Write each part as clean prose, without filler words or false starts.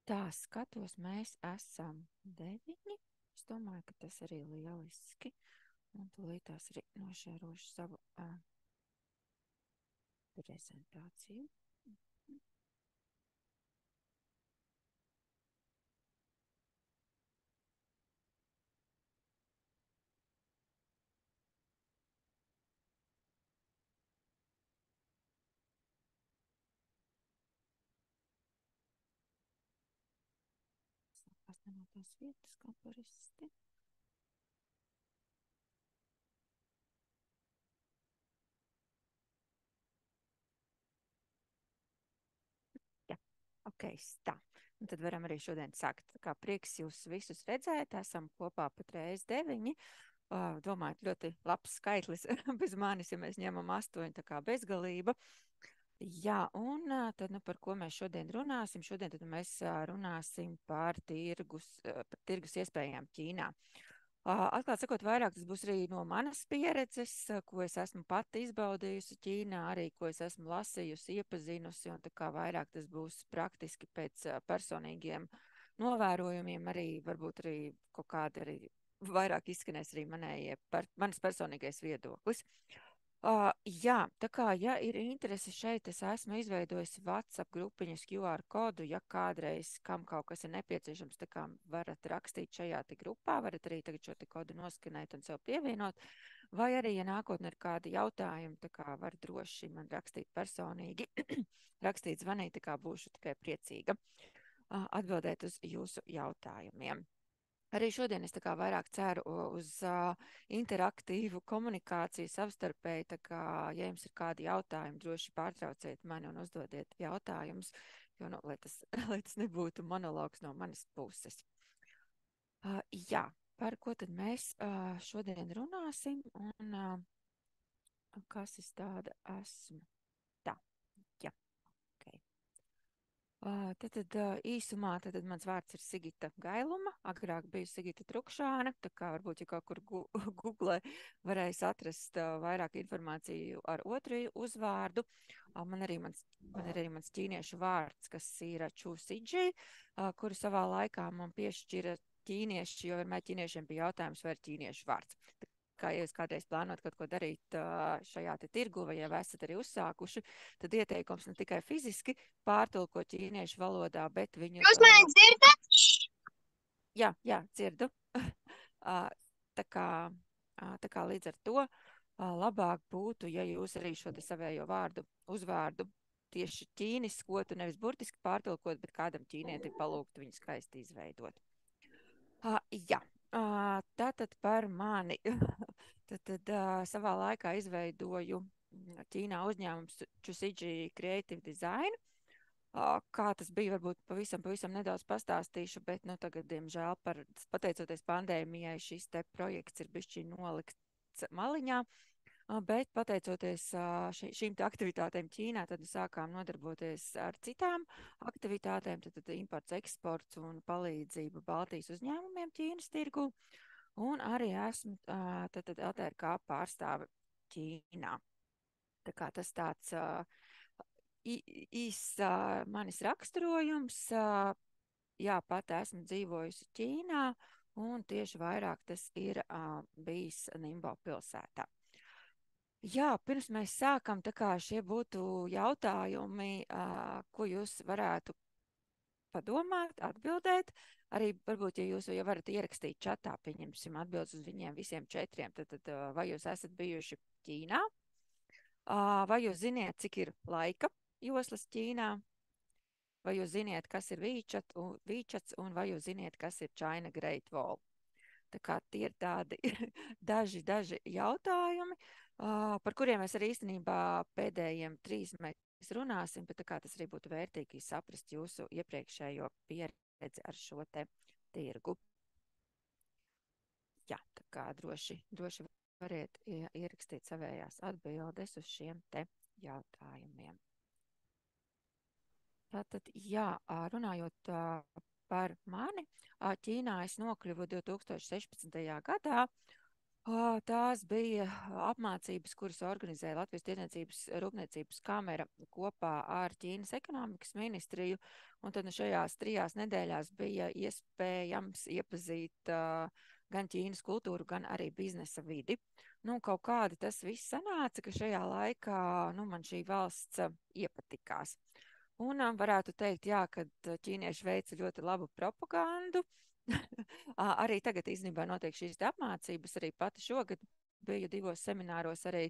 Tā skatos, mēs esam 9. Es domāju, ka tas arī lieliski. Un tūlītās arī nošērošu savu prezentāciju. Sākās no tās vietas, kā parasti. Jā, ok, tā. Un tad varam arī šodien sākt. Kā prieks jūs visus redzēt, esam kopā patreiz 9. Domāju, ļoti labs skaitlis bez manis, ja mēs ņemam 8, tā kā bezgalība. Jā, un tad, par ko mēs šodien runāsim? Šodien tad mēs runāsim par tirgus iespējām Ķīnā. Atklāt sakot, vairāk tas būs arī no manas pieredzes, ko es esmu pati izbaudījusi Ķīnā, arī ko es esmu lasījusi, iepazinusi, un tā kā vairāk tas būs praktiski pēc personīgiem novērojumiem, arī varbūt arī kaut kādi arī vairāk izskanēs arī manas personīgais viedoklis. Jā, tā kā, ja ir interese šeit, es esmu izveidojis WhatsApp grupiņas QR kodu, ja kādreiz kam kaut kas ir nepieciešams, tā kā varat rakstīt šajā te grupā, varat arī tagad šo te kodu noskanēt un sev pievienot, vai arī, ja nākotnē ir kādi jautājumi, tā kā var droši man rakstīt personīgi, rakstīt, zvanīt, tā kā būšu tikai priecīga atbildēt uz jūsu jautājumiem. Arī šodien es tā kā vairāk ceru uz interaktīvu komunikāciju savstarpēji, tā kā, ja jums ir kādi jautājumi, droši pārtrauciet mani un uzdodiet jautājumus, jo, lai tas nebūtu monologs no manas puses. Jā, par ko tad mēs šodien runāsim un kas es tāda esmu? Tā, jā, ok. Tad īsumā mans vārds ir Sigita Gailuma, agrāk biju Sigita Trukšāne, tā kā varbūt, ja kaut kur Google varēs atrast vairāk informāciju ar otru uzvārdu. Man ir arī mans ķīniešu vārds, kas ir Ču Sidži, kuru savā laikā man piešķira ķīnieši, jo vienmēr ķīniešiem bija jautājums, vai ir ķīniešu vārds. Kā ja jūs kādreiz plānot kaut ko darīt šajā te tirgu, vai jau esat arī uzsākuši, tad ieteikums ne tikai fiziski pārtulkot ķīniešu valodā, bet viņu... Jūs mani dzirdat? Jā, dzirdu. Tā kā līdz ar to labāk būtu, ja jūs arī šo te savējo uzvārdu tieši ķīniskotu, nevis burtiski pārtulkot, bet kādam ķīnietim palūgtu viņu skaisti izveidot. Jā. Tātad par mani. tad savā laikā izveidoju Ķīnā uzņēmums Čusīģi Creative Design. Kā tas bija, varbūt pavisam nedaudz pastāstīšu, bet tagad, diemžēl, pateicoties pandēmijai, šis te projekts ir bišķi nolikts maliņā. Bet pateicoties šīm aktivitātēm Ķīnā, tad sākām nodarboties ar citām aktivitātēm, tad imports, eksports un palīdzība Baltijas uzņēmumiem Ķīnas tirgu. Un arī esmu LTRK pārstāve Ķīnā. Tā kā tas tāds īss manis raksturojums. Jā, pat esmu dzīvojusi Ķīnā, un tieši vairāk tas ir bijis Nimbo pilsētā. Jā, pirms mēs sākam, tā kā šie būtu jautājumi, ko jūs varētu padomāt, atbildēt. Arī varbūt, ja jūs jau varat ierakstīt čatā, pieņemsim atbildes uz viņiem visiem 4, tad vai jūs esat bijuši Ķīnā? Vai jūs ziniet, cik ir laika joslas Ķīnā? Vai jūs ziniet, kas ir Vīčats, un vai jūs ziniet, kas ir China Great Wall? Tā kā tie ir tādi daži jautājumi, par kuriem mēs arī īstenībā pēdējiem 3 mēs runāsim, bet tā kā tas arī būtu vērtīgi saprast jūsu iepriekšējo pieredzi ar šo te tirgu. Jā, tā kā droši variet ierakstīt savējās atbildes uz šiem te jautājumiem. Tātad, jā, runājot par mani, Ķīnā es nokļuvu 2016. gadā, Tās bija apmācības, kuras organizēja Latvijas Tirdzniecības Rūpniecības kamera kopā ar Ķīnas ekonomikas ministriju. Un tad šajās 3 nedēļās bija iespējams iepazīt gan Ķīnas kultūru, gan arī biznesa vidi. Nu, kaut kādi tas viss sanāca, ka šajā laikā man šī valsts iepatikās. Un varētu teikt, jā, ka ķīnieši veica ļoti labu propagandu. Arī tagad īstenībā notiek šīs apmācības. Arī pati šogad biju 2 semināros, arī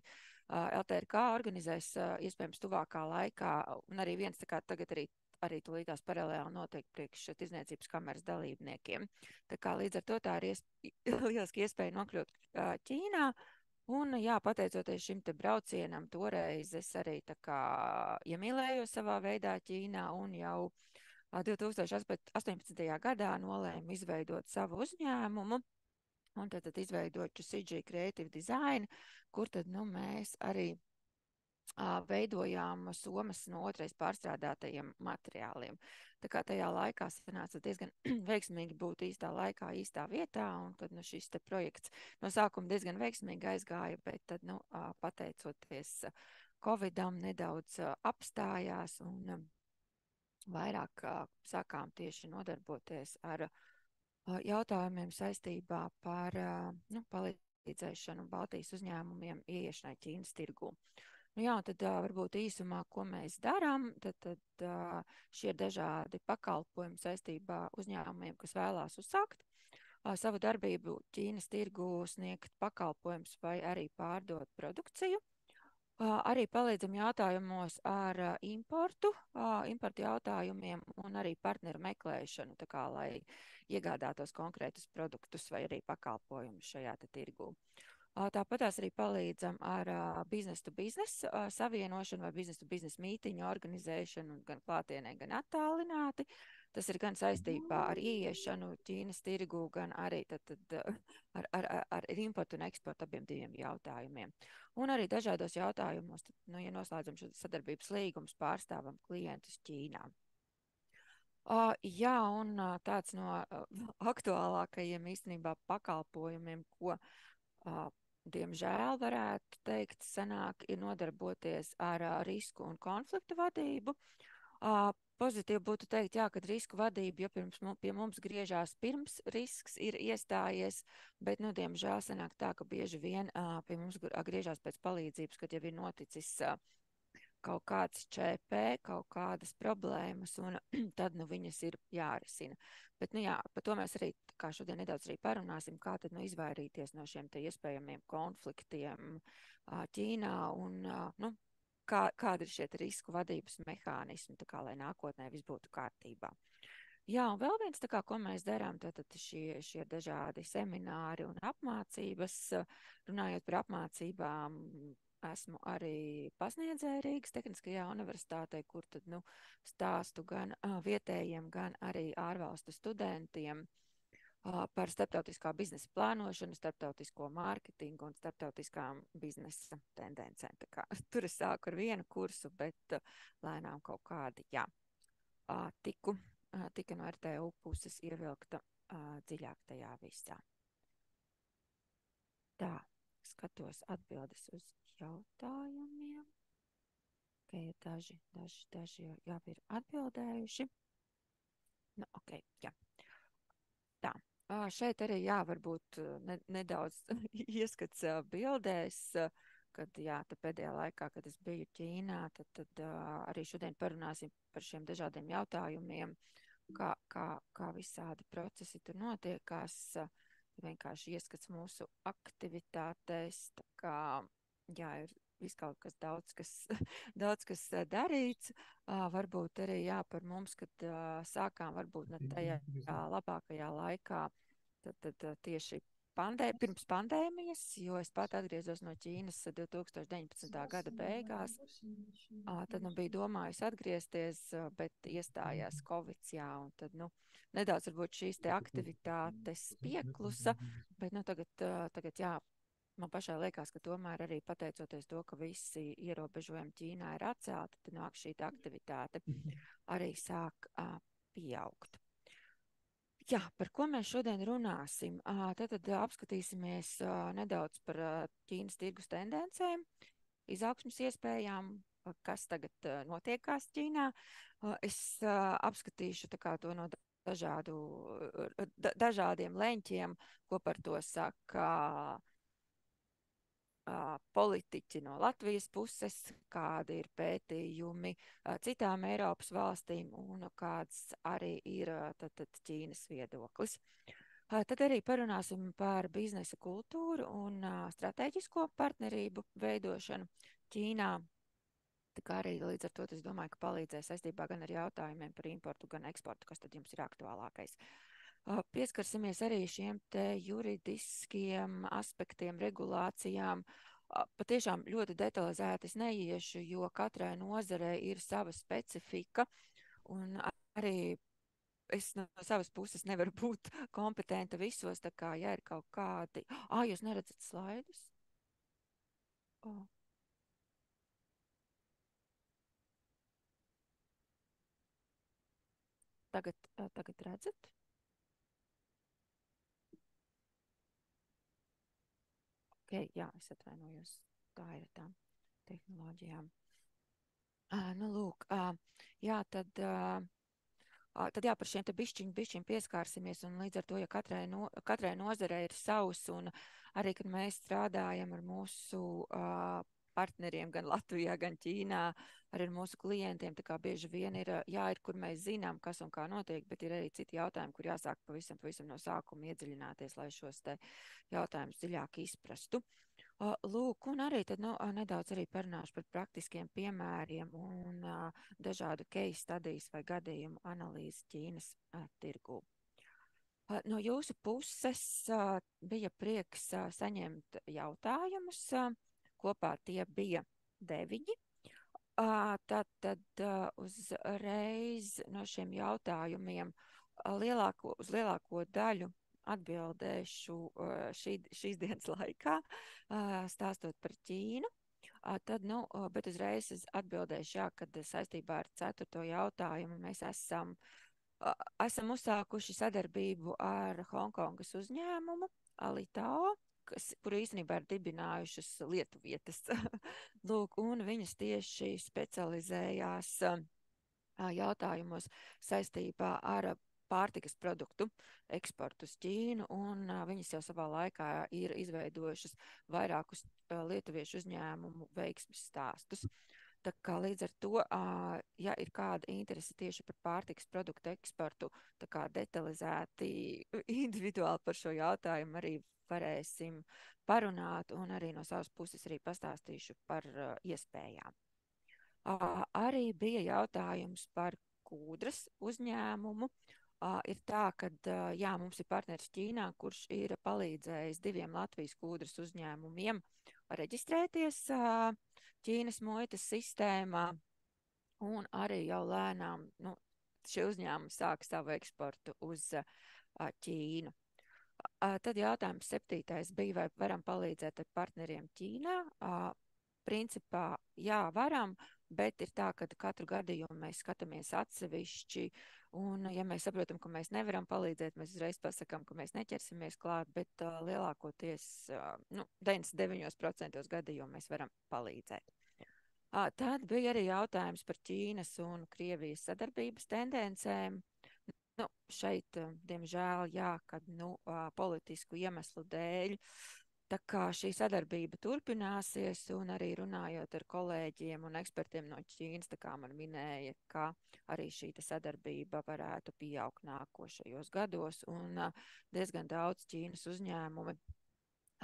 LTRK organizēs iespējams tuvākā laikā. Un arī viens tagad arī tūlītās paralēli notiek priekš Tirdzniecības kameras dalībniekiem. Tā kā līdz ar to tā ir lieliski iespēja nokļūt Ķīnā. Un, jā, pateicoties šim te braucienam, toreiz es arī tā kā iemīlējos savā veidā Ķīnā un jau 2018. gadā nolēmu izveidot savu uzņēmumu, un tad izveidot CG Creative Design, kur tad mēs arī veidojām somas no otrais pārstrādātajiem materiāliem. Tā kā tajā laikā sanāca diezgan veiksmīgi būt īstā laikā, īstā vietā, un tad šis te projekts no sākuma diezgan veiksmīgi aizgāja, bet tad, pateicoties Covidam, nedaudz apstājās, un vairāk sākām tieši nodarboties ar jautājumiem saistībā par palīdzēšanu Baltijas uzņēmumiem ieiešanai Ķīnas tirgū. Jā, tad varbūt īsumā, ko mēs darām, tad šie dažādi pakalpojumi saistībā uzņēmumiem, kas vēlās uzsākt savu darbību Ķīnas tirgū, sniegt pakalpojumus vai arī pārdot produkciju. Arī palīdzam jautājumos ar importu jautājumiem un arī partneru meklēšanu, tā kā, lai iegādātos konkrētus produktus vai arī pakalpojumus šajā tirgū. Tāpat arī palīdzam ar biznesu savienošanu vai biznesu mītiņu organizēšanu gan klātienē, gan attālināti. Tas ir gan saistībā ar ieiešanu Ķīnas tirgu, gan arī ar importu un eksportu abiem diviem jautājumiem. Un arī dažādos jautājumos, ja noslēdzam šo sadarbības līgumus, pārstāvam klientus Ķīnā. Jā, un tāds no aktuālākajiem īstenībā pakalpojumiem, ko diemžēl varētu teikt, sanāk, ir nodarboties ar risku un konfliktu vadību. Pozitīvi būtu teikt, jā, ka risku vadība pie mums griežās pirms risks ir iestājies, bet, diemžēl sanāk tā, ka bieži vien pie mums griežās pēc palīdzības, kad jau ir noticis kaut kāds ČP, kaut kādas problēmas, un tad, viņas ir jārisina. Bet, jā, par to mēs arī, kā šodien nedaudz arī parunāsim, kā tad, izvairīties no šiem te iespējamiem konfliktiem Ķīnā, un, kādi ir šie risku vadības mehānismi, tā kā, lai nākotnē viss būtu kārtībā. Jā, un vēl viens, ko mēs darām, tad šie dažādi semināri un apmācības. Runājot par apmācībām, esmu arī pasniedzēja Rīgas Tehniskajā universitātē, kur tad, stāstu gan vietējiem, gan arī ārvalstu studentiem par starptautiskā biznesa plānošanu, starptautisko mārketingu un starptautiskām biznesa tendencēm. Tur es sāku ar vienu kursu, bet lēnām kaut kādi, jā, tika no RTU puses ievilkta dziļāk tajā visā. Tā, skatos atbildes uz jautājumiem. Daži jau ir atbildējuši. Ok, jā. Tā. Šeit arī, jā, varbūt nedaudz ieskats bildēs, kad, jā, pēdējā laikā, kad es biju Ķīnā, tad arī šodien parunāsim par šiem dažādiem jautājumiem, kā visādi procesi tur notiekās, vienkārši ieskats mūsu aktivitātēs, tā kā, jā, ir viss kaut kas daudz kas darīts, varbūt arī, jā, par mums, kad sākām varbūt ne tajā labākajā laikā, tad tieši pirms pandēmijas, jo es pat atgriezos no Ķīnas 2019. gada beigās, tad, biju domājusi atgriezties, bet iestājās Covids, jā, un tad, nedaudz varbūt šīs te aktivitātes pieklusa, bet, tagad, jā, man pašai liekas, ka tomēr arī pateicoties to, ka visi ierobežojumi Ķīnā ir atcelti, tad nāk šī aktivitāte arī sāk pieaugt. Jā, par ko mēs šodien runāsim? Tad apskatīsimies nedaudz par Ķīnas tirgus tendencēm, izaugsmas iespējām, kas tagad notiekās Ķīnā. Es apskatīšu tā kā to no dažādiem leņķiem, ko par to saka politiķi no Latvijas puses, kādi ir pētījumi citām Eiropas valstīm un kāds arī ir tad Ķīnas viedoklis. Tad arī parunāsim par biznesa kultūru un strateģisko partnerību veidošanu Ķīnā. Tā kā arī līdz ar to es domāju, ka palīdzēs saistībā gan ar jautājumiem par importu, gan eksportu, kas tad jums ir aktuālākais. Pieskarsimies arī šiem te juridiskiem aspektiem, regulācijām. Patiešām ļoti detalizēti es neiešu, jo katrai nozarei ir sava specifika, un arī es no savas puses nevaru būt kompetenta visos, tā kā, ja ir kaut kādi... jūs neredzat slaidus? Tagad redzat? Okay, jā, es atvainojos. Tā ir tām tehnoloģijām. Nu, lūk, jā, tad jā, par šiem te bišķiņ pieskārsimies, un līdz ar to, ja katrai nozarei ir savs, un arī, kad mēs strādājam ar mūsu partneriem gan Latvijā, gan Ķīnā, arī ar mūsu klientiem, tā kā bieži vien ir, ir, kur mēs zinām, kas un kā notiek, bet ir arī citi jautājumi, kur jāsāk pavisam no sākuma iedziļināties, lai šos te jautājumus dziļāk izprastu. Lūk, un arī tad, nedaudz arī parunāšu par praktiskiem piemēriem un dažādu case studies vai gadījumu analīzi Ķīnas tirgū. No jūsu puses bija prieks saņemt jautājumus. Kopā tie bija 9. Tad uzreiz no šiem jautājumiem uz lielāko daļu atbildēšu šīs dienas laikā, stāstot par Ķīnu. Bet uzreiz es atbildēšu, kad saistībā ar 4. jautājumu mēs esam uzsākuši sadarbību ar Hongkongas uzņēmumu Alitao, kuru īstenībā ir dibinājušas lietuvietes. Lūk, un viņas tieši specializējās jautājumos saistībā ar pārtikas produktu eksportu uz Ķīnu, un viņas jau savā laikā ir izveidojušas vairākus lietuviešu uzņēmumu veiksmes stāstus. Tā kā līdz ar to, ja ir kāda interese tieši par pārtikas produktu eksportu, tā kā detalizēti, individuāli par šo jautājumu arī varēsim parunāt, un arī no savas puses arī pastāstīšu par iespējām. Arī bija jautājums par kūdras uzņēmumu. Ir tā, ka mums ir partneris Ķīnā, kurš ir palīdzējis 2 Latvijas kūdras uzņēmumiem reģistrēties Ķīnas muitas sistēmā, un arī jau lēnām šie uzņēmumi sāk savu eksportu uz Ķīnu. Tad jautājums 7. bija, vai varam palīdzēt ar partneriem Ķīnā. Principā, jā, varam, bet ir tā, ka katru gadījumu mēs skatāmies atsevišķi, un ja mēs saprotam, ka mēs nevaram palīdzēt, mēs uzreiz pasakām, ka mēs neķersimies klāt, bet lielākoties 99% gadījumu mēs varam palīdzēt. Tad bija arī jautājums par Ķīnas un Krievijas sadarbības tendencēm. Šeit, diemžēl, kad politisku iemeslu dēļ, tā kā šī sadarbība turpināsies, un arī runājot ar kolēģiem un ekspertiem no Ķīnas, tā kā man minēja, ka arī šī sadarbība varētu pieaugt nākošajos gados, un diezgan daudz Ķīnas uzņēmumi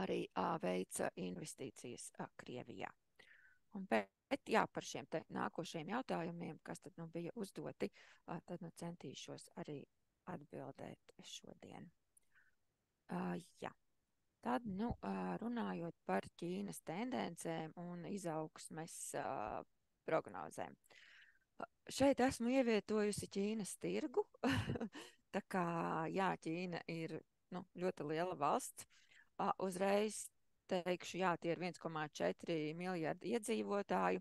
arī veica investīcijas Krievijā. Bet par šiem te nākošajiem jautājumiem, kas tad bija uzdoti, tad centīšos arī atbildēt šodien. Tad, runājot par Ķīnas tendencēm un izaugsmes prognozēm. Šeit esmu ievietojusi Ķīnas tirgu. Tā kā, Ķīna ir ļoti liela valsts. Uzreiz teikšu, tie ir 1,4 miljardi iedzīvotāju,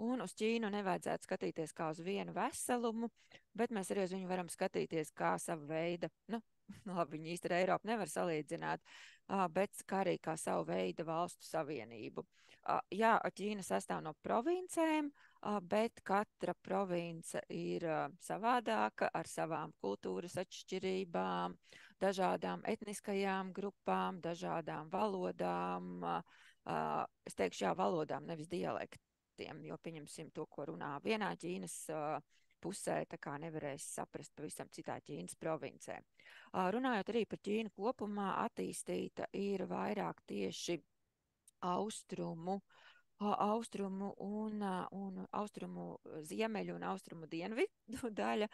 un uz Ķīnu nevajadzētu skatīties kā uz vienu veselumu, bet mēs arī uz viņu varam skatīties kā savu veidu labi, viņi īsti ar Eiropu nevar salīdzināt, bet kā arī kā savu veidu valstu savienību. Jā, Ķīna sastāv no provincēm, bet katra province ir savādāka, ar savām kultūras atšķirībām, dažādām etniskajām grupām, dažādām valodām. Es teikšu, jā, valodām, nevis dialektiem, jo pieņemsim to, ko runā vienā Ķīnas pusē, tā kā nevarēs saprast pavisam citā Ķīnas provincē. Runājot arī par Ķīnu kopumā, attīstīta ir vairāk tieši austrumu un austrumu ziemeļu un austrumu dienvidu daļa,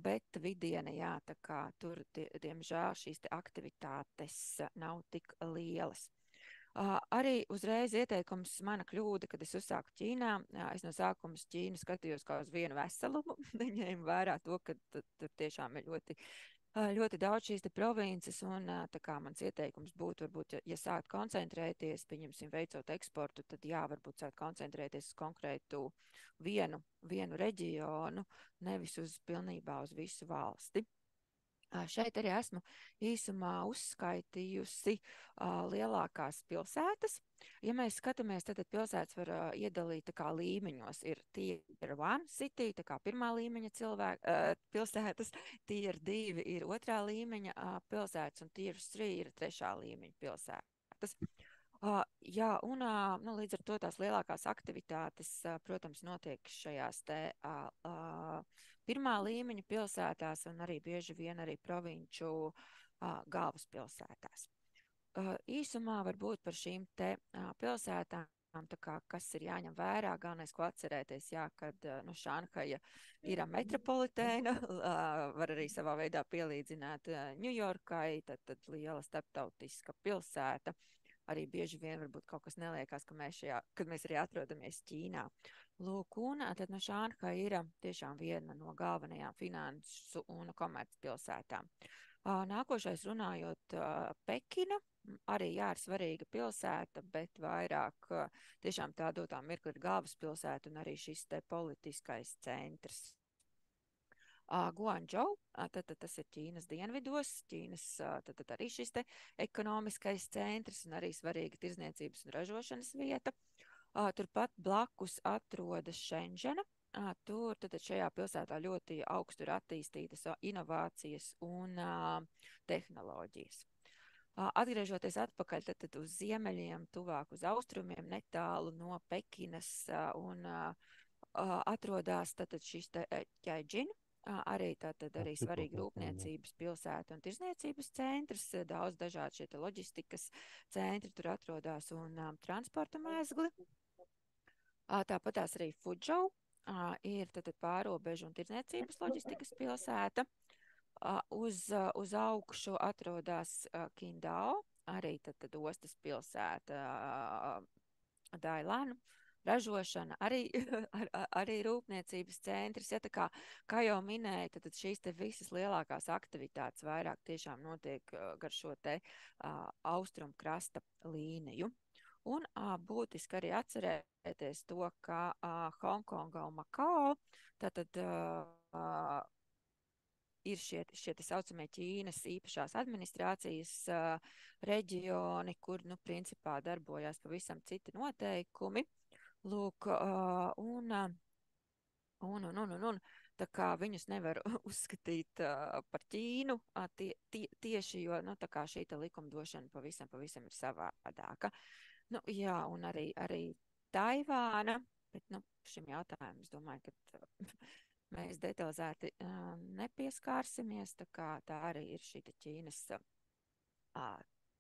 bet vidiene, jā, tā kā tur, diemžēl, šīs te aktivitātes nav tik lielas. Arī uzreiz ieteikums, mana kļūda, kad es uzsāku Ķīnā, es no sākuma Ķīnu skatījos kā uz vienu veselumu, neņēmu vērā to, ka tur tiešām ir ļoti daudz šīs te provinces, un tā kā mans ieteikums būtu, varbūt, ja sākt koncentrēties, pieņemsim, veicot eksportu, tad jā, varbūt sākt koncentrēties uz konkrētu vienu reģionu, nevis uz pilnībā uz visu valsti. Šeit arī esmu īsumā uzskaitījusi lielākās pilsētas. Ja mēs skatāmies, tad pilsētas var iedalīt tā kā līmeņos. Ir Tier 1 city, tā kā pirmā līmeņa pilsētas, Tier 2 ir otrā līmeņa pilsētas, un Tier 3 ir trešā līmeņa pilsētas. Jā, un līdz ar to tās lielākās aktivitātes, protams, notiek šajās te pirmā līmeņa pilsētās un arī bieži vien arī provinču galvaspilsētās. Īsumā varbūt par šīm te pilsētām, tā kā, kas ir jāņem vērā, galvenais, ko atcerēties, jā, kad Šanhaja ir metropolitēna, var arī savā veidā pielīdzināt Ņujorkai, tad liela starptautiska pilsēta. Arī bieži vien varbūt kaut kas neliekās, kad mēs arī atrodamies Ķīnā. Lūk, un tad Šanhaja ir tiešām viena no galvenajām finansu un komercpilsētām. Nākošais runājot Pekina, arī jā, ir svarīga pilsēta, bet vairāk tiešām tā dotā mirkli ir galvaspilsēta un arī šis te politiskais centrs. Guangzhou, tad tas ir Ķīnas dienvidos, Ķīnas tad arī šis te ekonomiskais centrs un arī svarīga tirdzniecības un ražošanas vieta. Turpat blakus atrodas Šenžena. Tur tad šajā pilsētā ļoti augstu ir attīstītas inovācijas un tehnoloģijas. Atgriežoties atpakaļ tad uz ziemeļiem, tuvāk uz austrumiem, netālu no Pekinas un atrodas tad šis te Ķaiģina. Arī svarīga rūpniecības pilsēta un tirdzniecības centrs, daudz dažādi šie loģistikas centri tur atrodas un transporta mēzgli. Tāpat tās arī Fuzhou ir tad pārobežu un tirdzniecības loģistikas pilsēta. Uz augšu atrodas Qingdao, arī tad ostas pilsēta Dailanu. Ražošana, arī rūpniecības centrs. Ja, kā jau minēju, tad šīs te visas lielākās aktivitātes vairāk tiešām notiek gar šo te austrumu krasta līniju. Un būtiski arī atcerēties to, ka Hongkonga un Makao tātad ir šie te saucamie Ķīnas īpašās administrācijas reģioni, kur, principā darbojās pavisam citi noteikumi. Lūk, tā kā viņus nevar uzskatīt par Ķīnu tieši, jo, tā kā šī likumdošana pavisam ir savādāka. Jā, un arī Taivāna, bet, šim jautājumam es domāju, ka mēs detalizēti nepieskārsimies, tā kā tā arī ir šī Ķīnas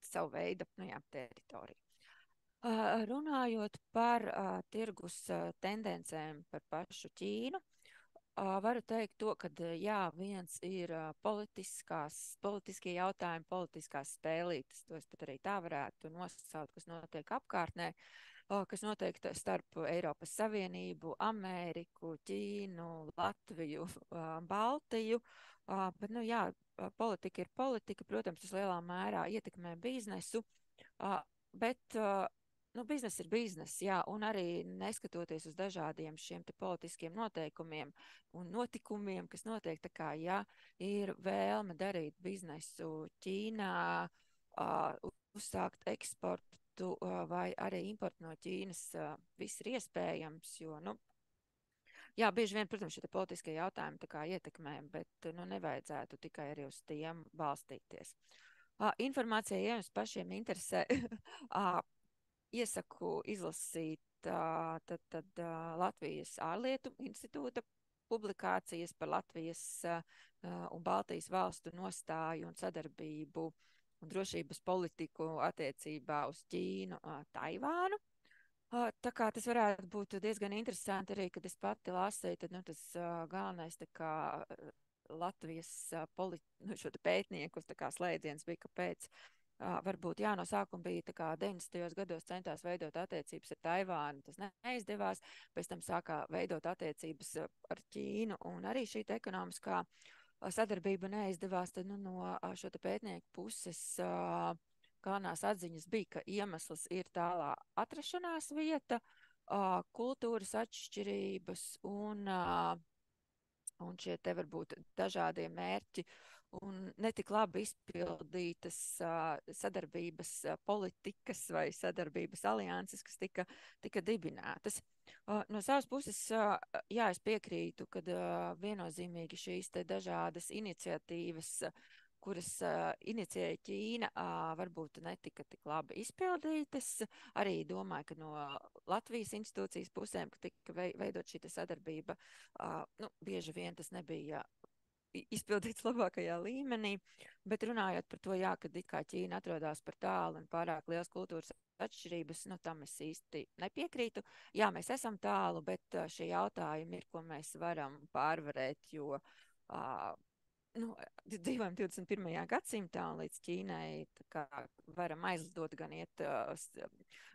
savu veidu, teritorija. Runājot par tirgus tendencēm par pašu Ķīnu, varu teikt to, ka jā, viens ir politiskie jautājumi, politiskās spēlītes, to es pat arī tā varētu nosaukt, kas notiek apkārtnē, kas notiek starp Eiropas Savienību, Ameriku, Ķīnu, Latviju, Baltiju, bet, jā, politika ir politika, protams, tas lielā mērā ietekmē biznesu, bet Bizness ir bizness, jā, un arī neskatoties uz dažādiem šiem te politiskiem noteikumiem un notikumiem, kas notiek, tā kā, ja ir vēlme darīt biznesu Ķīnā, uzsākt eksportu vai arī importu no Ķīnas, viss ir iespējams, jo, jā, bieži vien, protams, šie politiskie jautājumi tā kā ietekmē, bet, nevajadzētu tikai arī uz tiem balstīties. Informācija, ja jums pašiem interesē, iesaku izlasīt Latvijas ārlietu institūta publikācijas par Latvijas un Baltijas valstu nostāju un sadarbību un drošības politiku attiecībā uz Ķīnu, Taivānu. Tā kā tas varētu būt diezgan interesanti arī, kad es pati lasīju, tad tas galvenais tā kā Latvijas šo pētnieku slēdziens bija, kāpēc varbūt no sākuma bija tā kā 90. gados centās veidot attiecības ar Taivānu, tas neizdevās, pēc tam sākā veidot attiecības ar Ķīnu, un arī šī ekonomiskā sadarbība neizdevās, tad no šo pētnieku puses galvenās atziņas bija, ka iemesls ir tālā atrašanās vieta, kultūras atšķirības un šie te varbūt dažādie mērķi un netik labi izpildītas sadarbības politikas vai sadarbības alianses, kas tika dibinātas. No savas puses, jā, es piekrītu, ka viennozīmīgi šīs te dažādas iniciatīvas, kuras inicijēja Ķīna, varbūt netika tik labi izpildītas. Arī domāju, ka no Latvijas institūcijas pusēm, ka tika veidot šī sadarbība, bieži vien tas nebija izpildīts labākajā līmenī, bet runājot par to, jā, kad it kā Ķīna atrodas par tālu un pārāk liels kultūras atšķirības, tam es īsti nepiekrītu. Jā, mēs esam tālu, bet šie jautājumi ir, ko mēs varam pārvarēt, jo dzīvojam 21. gadsimtā, un līdz Ķīnai varam aizlidot,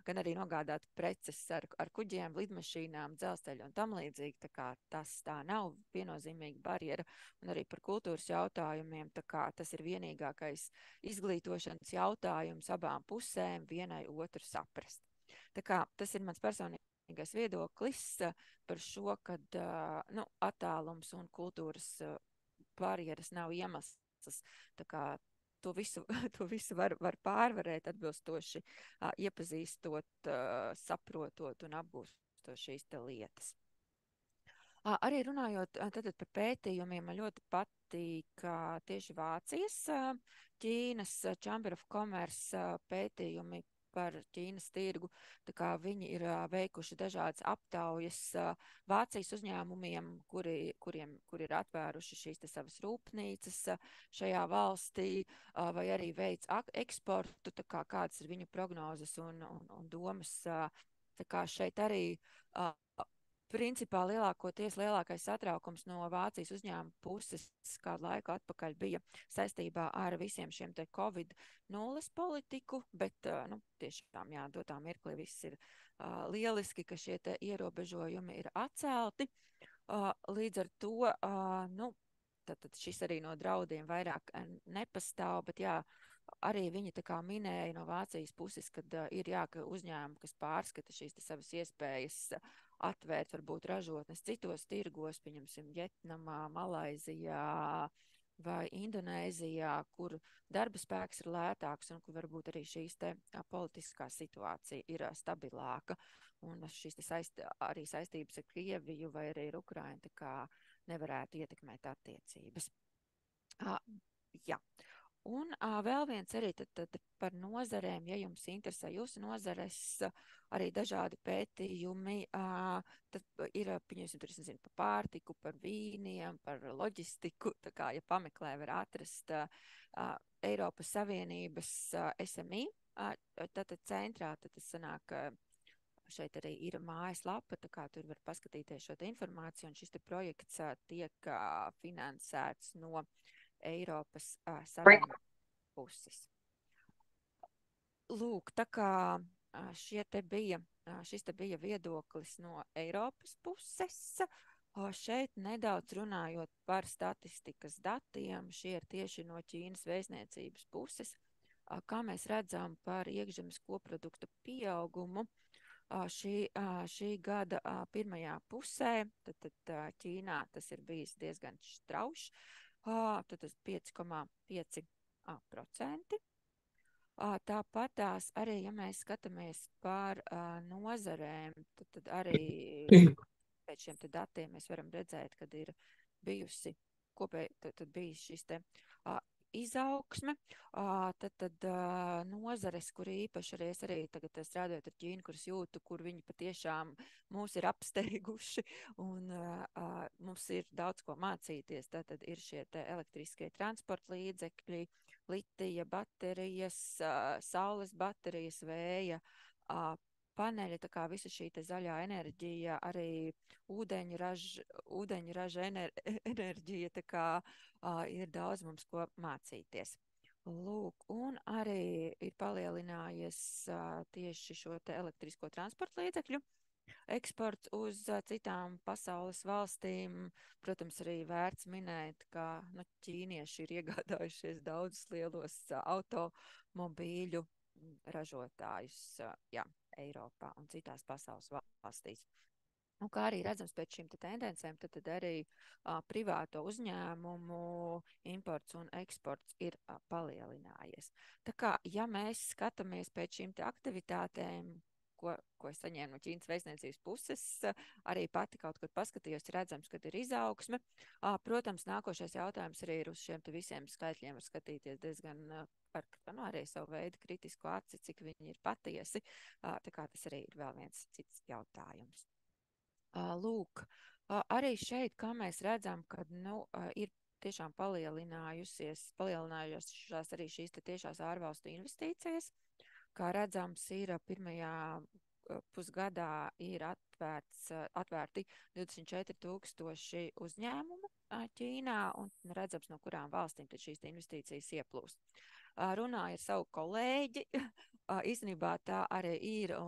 gan arī nogādāt preces ar kuģiem, lidmašīnām, dzelzceļu un tam līdzīgi. Tas tā nav viennozīmīga barjera, un arī par kultūras jautājumiem. Tas ir vienīgākais izglītošanas jautājums abām pusēm, vienai otru saprast. Tas ir mans personīgais viedoklis par šo, kad attālums un kultūras barjeras nav iemesls. To visu var pārvarēt atbilstoši, iepazīstot, saprotot un apgūstot šīs lietas. Arī runājot par pētījumiem, man ļoti patīk tieši Vācijas Ķīnas Chamber of Commerce pētījumi par Ķīnas tirgu. Viņi ir veikuši dažādas aptaujas Vācijas uzņēmumiem, kuri ir atvēruši šīs savas rūpnīcas šajā valstī, vai arī veic eksportu, kādas ir viņu prognozes un domas. Šeit arī principā lielākais satraukums no Vācijas uzņēmuma puses kādu laiku atpakaļ bija saistībā ar visiem šiem te Covid-0 politiku, bet tiešām, jā, dotā mirklī viss ir lieliski, ka šie te ierobežojumi ir atcelti. Līdz ar to, tad šis arī no draudiem vairāk nepastāv, bet jā, arī viņi minēja no Vācijas puses, kad ir ka uzņēmumi, kas pārskata šīs savas iespējas atvērt varbūt ražotnes citos tirgos, pieņemsim, Vjetnamā, Malaizijā vai Indonēzijā, kur darba spēks ir lētāks un kur varbūt arī šīs te politiskā situācija ir stabilāka. Un šīs arī saistības ar Krieviju vai arī ar Ukrainu nevarētu ietekmēt attiecības. Jā. Un vēl viens arī tad par nozarēm, ja jums interesē jūsu nozares, arī dažādi pētījumi, tad ir, pieņemsim, tur es nezinu, par pārtiku, par vīniem, par loģistiku, ja pameklē, var atrast Eiropas Savienības SMI, tad centrā, tad tas sanāk, šeit arī ir mājaslapa, tur var paskatīties šo informāciju, un šis te projekts tiek finansēts no Eiropas Savienības puses. Lūk, šis te bija viedoklis no Eiropas puses. Šeit nedaudz runājot par statistikas datiem, šie ir tieši no Ķīnas vēstniecības puses. Kā mēs redzam par iekšzemes koprodukta pieaugumu, šī gada pirmajā pusē, tad Ķīnā tas ir bijis diezgan strauši, tad tas 5,5%. Tāpatās arī, ja mēs skatāmies par nozarēm, tad arī pēc šiem datiem mēs varam redzēt, kad ir bijusi kopēji, tad bijis šis te izaugsme, tad nozares, kur īpaši arī es arī tagad strādājot ar Ķīnu, kuras jūtu, kur viņi patiešām mūs ir apsteiguši un mums ir daudz ko mācīties, tad ir šie te elektriskie transporta līdzekļi, litija baterijas, saules baterijas, vēja paneļi, tā kā visa šī te zaļā enerģija, arī ūdeņraža enerģija, tā kā ir daudz mums ko mācīties. Lūk, un arī ir palielinājies tieši šo te elektrisko transporta līdzekļu eksports uz citām pasaules valstīm. Protams, arī vērts minēt, ka ķīnieši ir iegādājušies daudzus lielos automobīļu ražotājus Eiropā un citās pasaules valstīs. Un kā arī redzams pēc šīm tendencēm, tad arī privāto uzņēmumu imports un eksports ir palielinājies. Tā kā, ja mēs skatāmies pēc šīm aktivitātēm, ko es saņēmu no Ķīnas vēstniecības puses, arī pati kaut kur paskatījos, redzams, kad ir izaugsme. Protams, nākošais jautājums arī ir uz šiem visiem skaitļiem var skatīties diezgan ar arī savu veidu kritisku aci, cik viņi ir patiesi. Tā kā tas arī ir vēl viens cits jautājums. Lūk, arī šeit, kā mēs redzam, kad ir tiešām palielinājušās arī šīs tiešās ārvalstu investīcijas. Kā redzams, ir pirmajā pusgadā ir atvērti 24,000 uzņēmumu Ķīnā, un redzams, no kurām valstīm tad šīs investīcijas ieplūst. Runāju ar savu kolēģi, īstenībā tā arī ir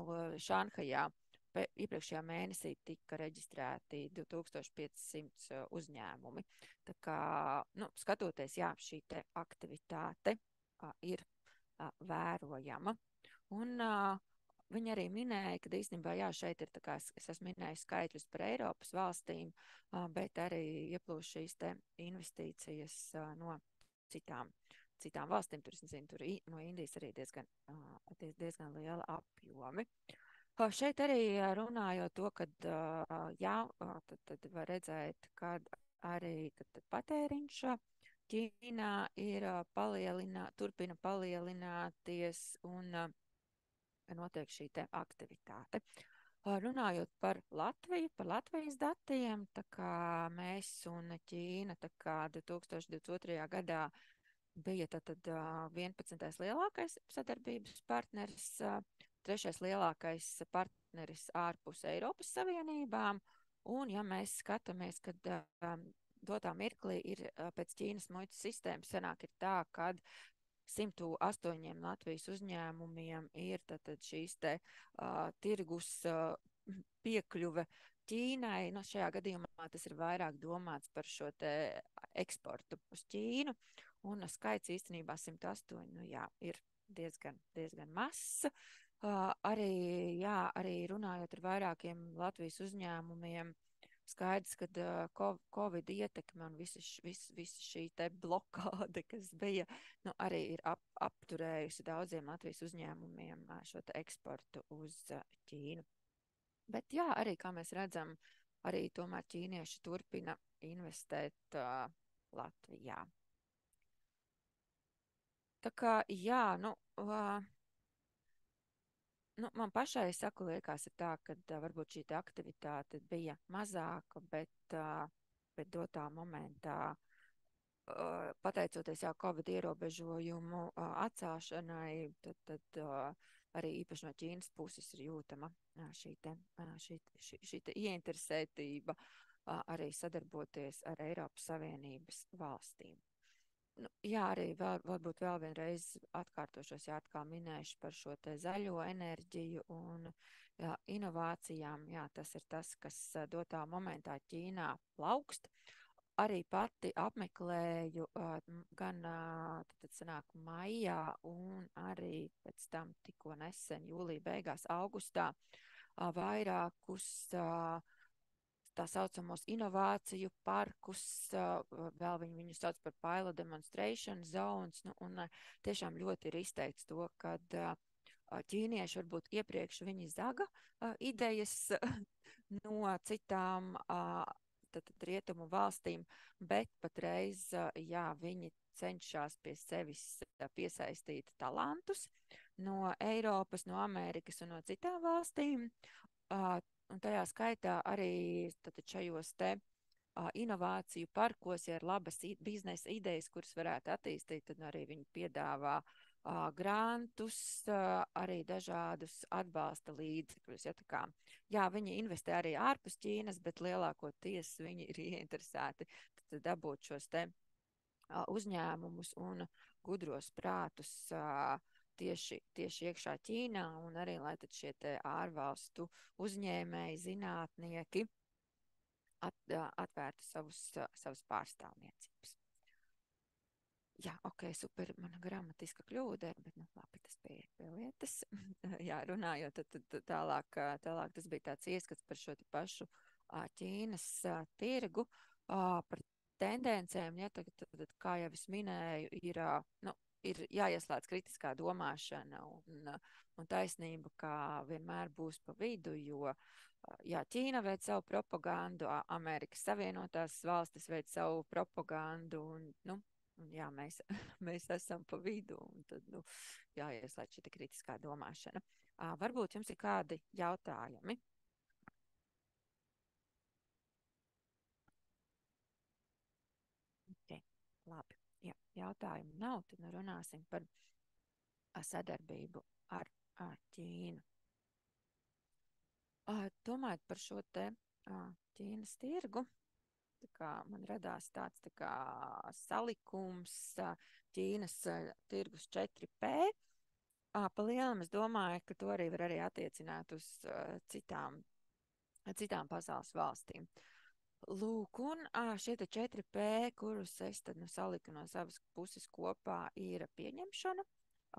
Šanhajā. Iepriekšējā mēnesī tika reģistrēti 2500 uzņēmumi. Tā kā, skatoties, šī te aktivitāte ir vērojama. Un viņi arī minēja, ka īstenībā, šeit ir, tā kā es esmu minējis skaitļus par Eiropas valstīm, bet arī ieplūst šīs te investīcijas no citām valstīm. Tur no Indijas arī diezgan liela apjomi. Šeit arī runājot to, kad tad var redzēt, kad arī patēriņš Ķīnā ir turpina palielināties un notiek šī te aktivitāte. Runājot par Latviju, par Latvijas datiem, tā kā mēs un Ķīna, tā kā 2022. gadā bija tad 11. lielākais sadarbības partneris, 3. lielākais partneris ārpus Eiropas Savienībām, un ja mēs skatāmies, kad dotā mirklī ir pēc Ķīnas muitas sistēmas sanāk ir tā, kad 108 Latvijas uzņēmumiem ir tad šīs te tirgus piekļuve Ķīnai. Šajā gadījumā tas ir vairāk domāts par šo te eksportu uz Ķīnu, un skaits īstenībā 108 ir diezgan mazs. Arī runājot ar vairākiem Latvijas uzņēmumiem, skaidrs, ka Covid ietekme un visa šī te blokāde, kas bija, arī ir apturējusi daudziem Latvijas uzņēmumiem šo te eksportu uz Ķīnu. Bet arī, kā mēs redzam, arī tomēr ķīnieši turpina investēt Latvijā. Tā kā, man pašai liekas ir tā, ka varbūt šī aktivitāte bija mazāka, bet dotā momentā, pateicoties Covid ierobežojumu atcelšanai, tad arī īpaši no Ķīnas puses ir jūtama šī te ieinteresētība arī sadarboties ar Eiropas Savienības valstīm. Arī varbūt vēl vienreiz atkārtošos, atkal minēšu par šo te zaļo enerģiju un inovācijām. Tas ir tas, kas dotā momentā Ķīnā plaukst. Arī pati apmeklēju gan tad sanāk maijā un arī pēc tam tikko nesen jūlija beigās augustā vairākus tā saucamos inovāciju parkus, vēl viņu sauc par pilot demonstration zones, nu, un tiešām ļoti ir izteikts to, kad ķīnieši varbūt iepriekš viņi zaga idejas no citām rietumu valstīm, bet patreiz, jā, viņi cenšas pie sevis piesaistīt talantus no Eiropas, no Amerikas un no citām valstīm. Un tajā skaitā arī šajos te inovāciju parkos, ja ir labas biznesa idejas, kuras varētu attīstīt, tad arī viņi piedāvā grantus, arī dažādus atbalsta līdzekļus. Ja, tā kā, jā, viņi investē arī ārpus Ķīnas, bet lielākoties viņi ir ieinteresēti dabūt šos te uzņēmumus un gudros prātus tieši iekšā Ķīnā, un arī, lai tad šie te ārvalstu uzņēmēji, zinātnieki atvērtu savus pārstāvniecības. Jā, ok, super, mana gramatiska kļūda, bet, nu, labi, tas bija pie lietas. Jā, runājot, tad tālāk tas bija tāds ieskats par šo pašu Ķīnas tirgu, par tendencēm, ja, tad, kā jau es minēju, ir jāieslēdz kritiskā domāšana un taisnība, kā vienmēr būs pa vidu, jo, jā, Ķīna veic savu propagandu, Amerikas Savienotās valstis veic savu propagandu, un jā, mēs esam pa vidu, un tad, jāieslēdz šī kritiskā domāšana. Varbūt jums ir kādi jautājumi? Okay, labi. Ja jautājumu nav, tad runāsim par sadarbību ar Ķīnu. Domājot par šo te Ķīnas tirgu, tā kā man radās tāds tā kā salikums Ķīnas tirgus 4P. Pa lielam es domāju, ka to arī var arī attiecināt uz citām pasaules valstīm. Lūk, un šie te 4P, kurus es tad saliku no savas puses kopā, ir pieņemšana,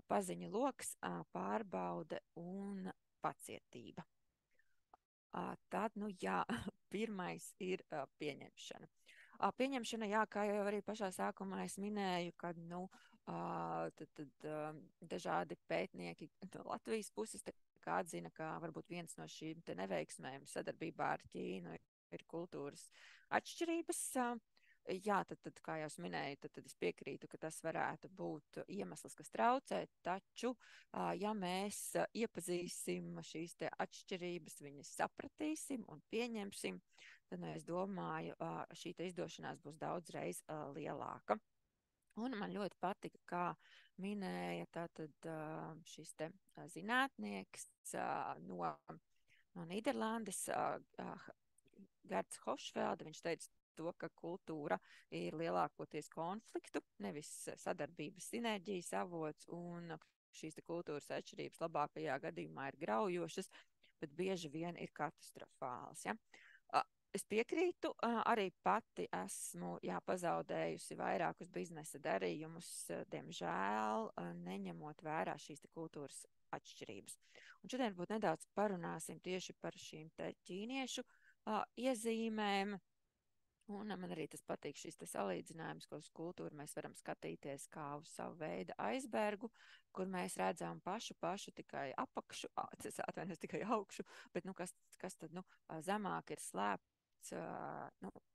paziņu loks, pārbaude un pacietība. Tad, jā, pirmais ir pieņemšana. Pieņemšana, jā, kā jau arī pašā sākumā es minēju, kad, dažādi pētnieki no Latvijas puses atzina, ka varbūt viens no šīm te neveiksmēm sadarbībā ar Ķīnu ir kultūras atšķirības. Jā, tad kā jau es minēju, tad es piekrītu, ka tas varētu būt iemesls, kas traucē, taču, ja mēs iepazīsim šīs te atšķirības, viņas sapratīsim un pieņemsim, tad es domāju, šī te izdošanās būs daudzreiz lielāka. Un man ļoti patika, kā minēja tātad šis te zinātnieks no Nīderlandes, Gerts Hošfelde. Viņš teica to, ka kultūra ir lielākoties konfliktu, nevis sadarbības sinerģijas avots, un šīs te kultūras atšķirības labākajā gadījumā ir graujošas, bet bieži vien ir katastrofāls. Ja? Es piekrītu, arī pati esmu pazaudējusi vairākus biznesa darījumus, diemžēl, neņemot vērā šīs te kultūras atšķirības. Un šodien varbūt nedaudz parunāsim tieši par šīm te ķīniešu iezīmēm. Un man arī tas patīk, šis salīdzinājums, ko uz kultūru mēs varam skatīties kā uz savu veidu aizbergu, kur mēs redzam pašu tikai apakšu, tas atvainojas tikai augšu, bet kas tad zemāk ir slēpts,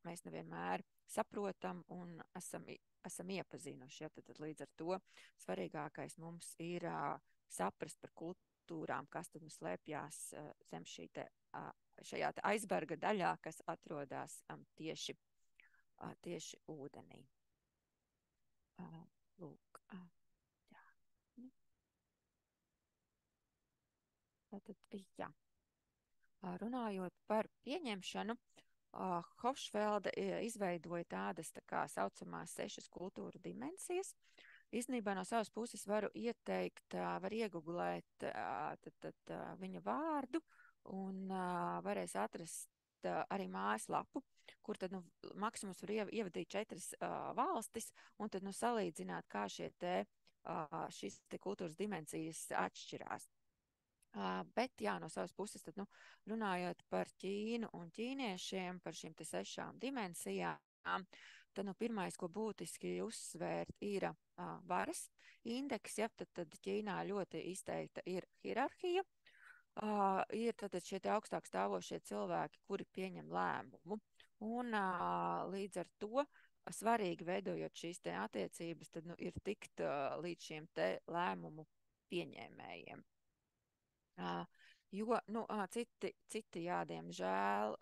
mēs nevienmēr saprotam un esam iepazinuši. Ja? Tad līdz ar to svarīgākais mums ir saprast par kultūrām, kas tad slēpjās zem šajā aizberga daļā, kas atrodas tieši ūdenī. Lūk, jā. Tātad, jā. Runājot par pieņemšanu, Hofšvelde izveidoja tādas tā kā saucamās 6 kultūru dimensijas. Īstenībā no savas puses varu ieteikt, var iegooglēt viņa vārdu, un varēs atrast atrast arī mājaslapu, kur tad, nu, maksimums var ievadīt 4 valstis, un tad, nu, salīdzināt, kā šīs te kultūras dimensijas atšķirās. Bet, jā, no savas puses, tad, nu, runājot par Ķīnu un ķīniešiem, par šīm te 6 dimensijām, tad, nu, pirmais, ko būtiski uzsvērt, ir varas indeks, ja, tad Ķīnā ļoti izteikta ir hierarhija, ir tad šie te augstāk stāvošie cilvēki, kuri pieņem lēmumu, un līdz ar to svarīgi veidojot šīs te attiecības, tad, nu, ir tikt līdz šiem te lēmumu pieņēmējiem. Jo, nu, citi, jā, diemžēl,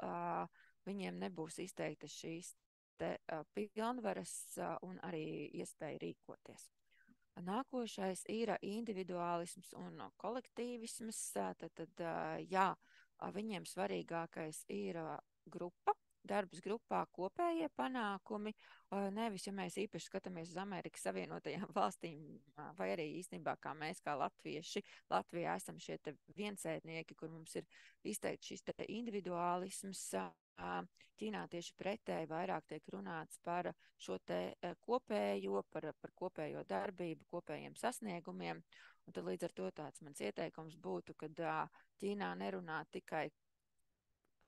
viņiem nebūs izteiktas šīs te pilnvaras un arī iespēja rīkoties. Nākošais ir individuālisms un kolektīvisms. Tad, jā, viņiem svarīgākais ir grupa, darbs grupā, kopējie panākumi. Nevis, ja mēs īpaši skatāmies uz Amerikas Savienotajām valstīm, vai arī īstenībā kā mēs, kā latvieši, Latvijā esam šie te viensētnieki, kur mums ir izteikti šis te individuālisms. Ķīnā tieši pretēji vairāk tiek runāts par šo te kopējo, par kopējo darbību, kopējiem sasniegumiem. Un tad līdz ar to tāds mans ieteikums būtu, kad Ķīnā nerunā tikai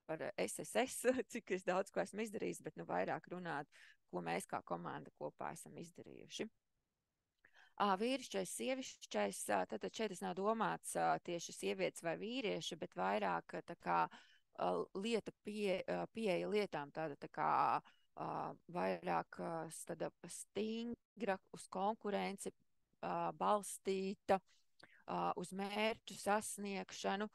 par SSS, cik es daudz ko esmu izdarījis, bet nu vairāk runāt, ko mēs kā komanda kopā esam izdarījuši. Vīrišķais, sievišķais, tad šeit tas nav domāts tieši sievietes vai vīrieši, bet vairāk tā kā pieeja lietām, tāda tā kā vairāk tāda stingra, uz konkurenci balstīta, uz mērķu sasniegšanu,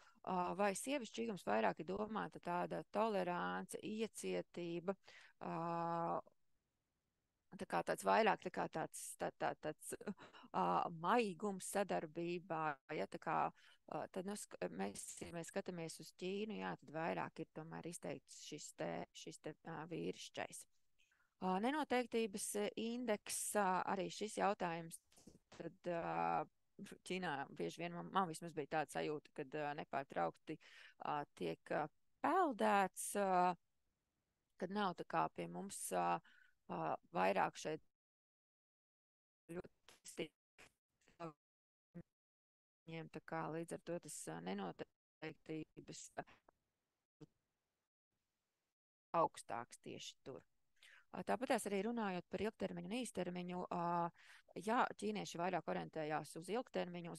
vai sievišķīgums vairāk ir domāta tāda tolerance, iecietība, tā kā tāds vairāk tā kā tāds maigums sadarbībā, ja, tā kā tad, nu, mēs skatāmies uz Ķīnu, jā, tad vairāk ir tomēr izteikts šis te vīrišķais. Nenoteiktības indeks, arī šis jautājums, tad Ķīnā bieži vien man vismaz bija tāda sajūta, kad nepārtraukti tiek peldēts, kad nav tā kā pie mums vairāk šeit ļoti viņiem tā kā līdz ar to tas nenoteiktības augstāks tieši tur. Tāpat arī runājot par ilgtermiņu un īstermiņu, jā, ķīnieši vairāk orientējās uz ilgtermiņu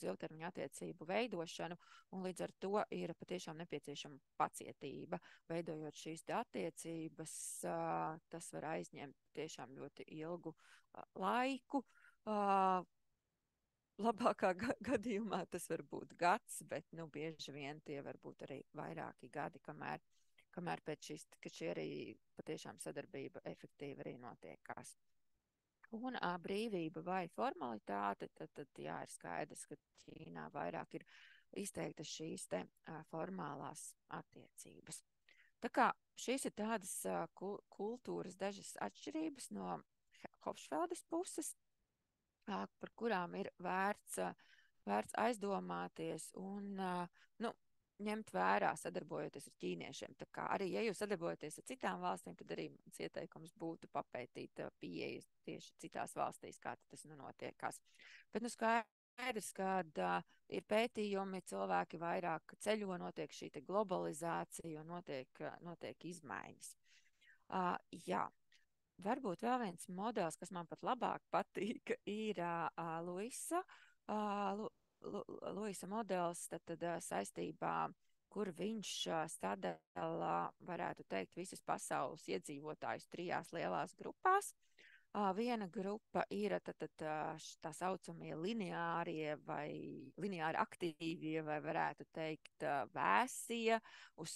attiecību veidošanu, un līdz ar to ir patiešām nepieciešama pacietība. Veidojot šīs te attiecības, tas var aizņemt tiešām ļoti ilgu laiku. Labākā gadījumā tas var būt gads, bet nu, bieži vien tie var būt arī vairāki gadi, kamēr pēc šī arī patiešām sadarbība efektīvi arī notiekās. Un brīvība vai formalitāte, tad jā, ir skaidrs, ka Ķīnā vairāk ir izteiktas šīs te formālās attiecības. Tā kā šīs ir tādas kultūras dažas atšķirības no Hofšfeldes puses, par kurām ir vērts aizdomāties un, nu, ņemt vērā, sadarbojoties ar ķīniešiem. Tā kā arī, ja jūs sadarbojaties ar citām valstīm, tad arī mans ieteikums būtu papētīt pieejas tieši citās valstīs, kā tas nu notiekās. Bet nu skaidrs, kad ir pētījumi, cilvēki vairāk ceļo, notiek šī te globalizācija un notiek izmaiņas. Jā, varbūt vēl viens modelis, kas man pat labāk patīk, ir Luisa. Luisa modelis tad saistībā, kur viņš sadala, varētu teikt, visas pasaules iedzīvotājus 3 lielās grupās. Viena grupa ir tā saucamie lineārie vai lineāri aktīvie, vai varētu teikt vēsie, uz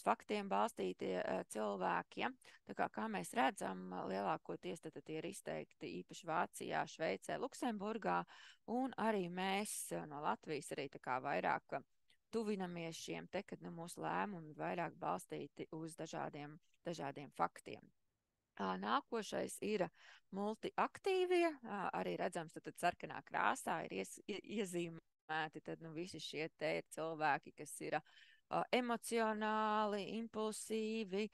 faktiem balstītie cilvēki. Ja? Tā kā mēs redzam, lielākoties tad ir izteikti īpaši Vācijā, Šveicē, Luksemburgā, un arī mēs no Latvijas arī tā kā vairāk tuvinamies šiem te, kad mūsu lēmumi vairāk balstīti uz dažādiem faktiem. Nākošais ir multiaktīvie, arī redzams, tad sarkanā krāsā ir iezīmēti, tad visi šie te ir cilvēki, kas ir emocionāli, impulsīvi,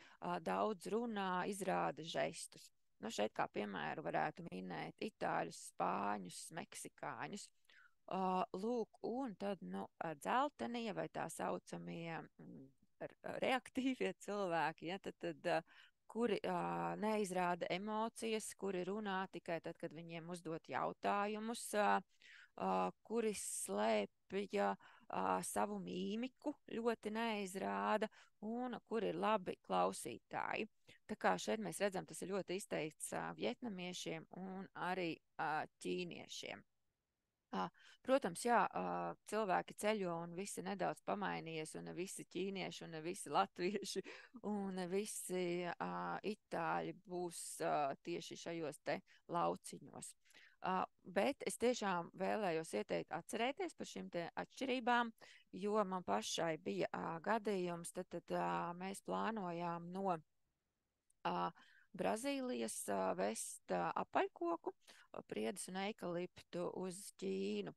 daudz runā, izrāda žestus. Nu, šeit kā piemēru varētu minēt itāļus, spāņus, meksikāņus. Lūk, un tad, nu, dzeltenie vai tā saucamie reaktīvie cilvēki, ja, tad kuri neizrāda emocijas, kuri runā tikai tad, kad viņiem uzdot jautājumus, kuri slēpja savu mīmiku, ļoti neizrāda, un kuri ir labi klausītāji. Tā kā šeit mēs redzam, tas ir ļoti izteikts vietnamiešiem un arī ķīniešiem. Protams, jā, cilvēki ceļo un visi nedaudz pamainījies, un ne visi ķīnieši, un ne visi latvieši, un ne visi itāļi būs tieši šajos te lauciņos. Bet es tiešām vēlējos ieteikt atcerēties par šīm te atšķirībām, jo man pašai bija gadījums, tad mēs plānojām no Brazīlijas vest apaļkoku, priedus un eikaliptu uz Ķīnu.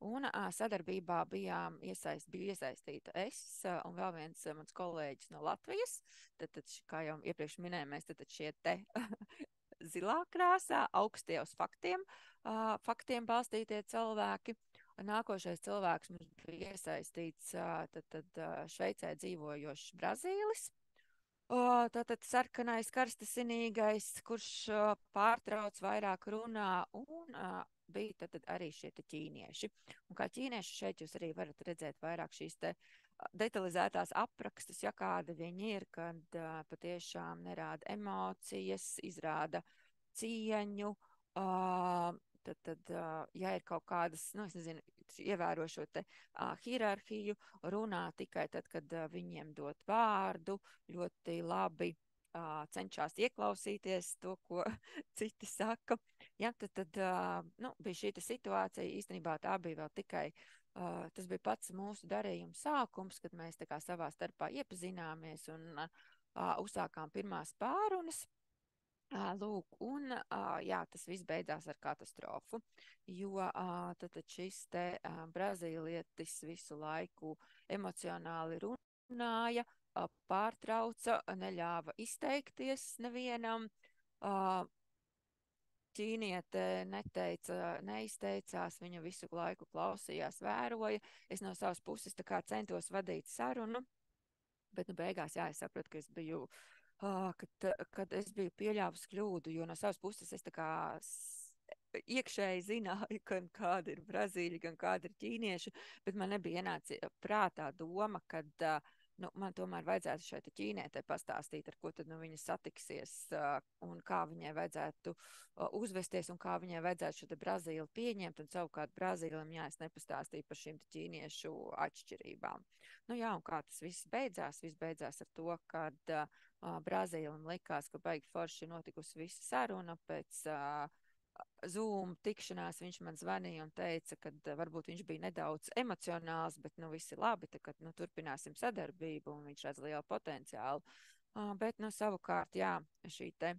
Un sadarbībā biju iesaistīta es un vēl viens mans kolēģis no Latvijas. Tad, kā jau iepriekš minējām, tad šie te zilā krāsā, augstie uz faktiem balstītie cilvēki. Nākošais cilvēks mums bija iesaistīts tad Šveicē dzīvojošs Brazīlis. Tātad sarkanais, karstasinīgais, kurš pārtrauc vairāk runā, un bija tad arī šie ķīnieši. Un kā ķīnieši šeit jūs arī varat redzēt vairāk šīs te detalizētās aprakstus, ja kāda viņi ir, kad patiešām nerāda emocijas, izrāda cieņu, tad ja ir kaut kādas, nu, es nezinu, ievēro šo te hierarhiju, runā tikai tad, kad viņiem dot vārdu, ļoti labi cenšas ieklausīties to, ko citi saka. Ja, tad nu, bija šī situācija, īstenībā tā bija vēl tikai, tas bija pats mūsu darījuma sākums, kad mēs tā kā savā starpā iepazināmies un uzsākām pirmās pārunas. Lūk, un jā, tas viss beidzās ar katastrofu, jo tad šis te brazīlietis visu laiku emocionāli runāja, pārtrauca, neļāva izteikties nevienam. Ķīniete neizteicās, viņa visu laiku klausījās, vēroja. Es no savas puses tā kā centos vadīt sarunu, bet nu beigās, jā, es sapratu, ka es biju kad es biju pieļāvusi kļūdu, jo no savas puses es tā kā iekšēji zināju, gan kāda ir Brazīļa, gan kāda ir ķīnieši, bet man nebija ienāca prātā doma, kad nu, man tomēr vajadzētu šai ķīnietei pastāstīt, ar ko tad nu, viņa satiksies un kā viņai vajadzētu uzvesties un kā viņai vajadzētu šo Brazīli pieņemt, un savukārt Brazīlim, jā, es nepastāstīju par šīm ķīniešu atšķirībām. Nu jā, un kā tas viss beidzās? Viss beidzās ar to, kad Brazīlim likās, ka baigi forši notikusi visa saruna pēc Zoom tikšanās. Viņš man zvanīja un teica, ka varbūt viņš bija nedaudz emocionāls, bet nu viss ir labi, tad nu, turpināsim sadarbību, un viņš redz lielu potenciālu. Bet nu savukārt, jā, šī te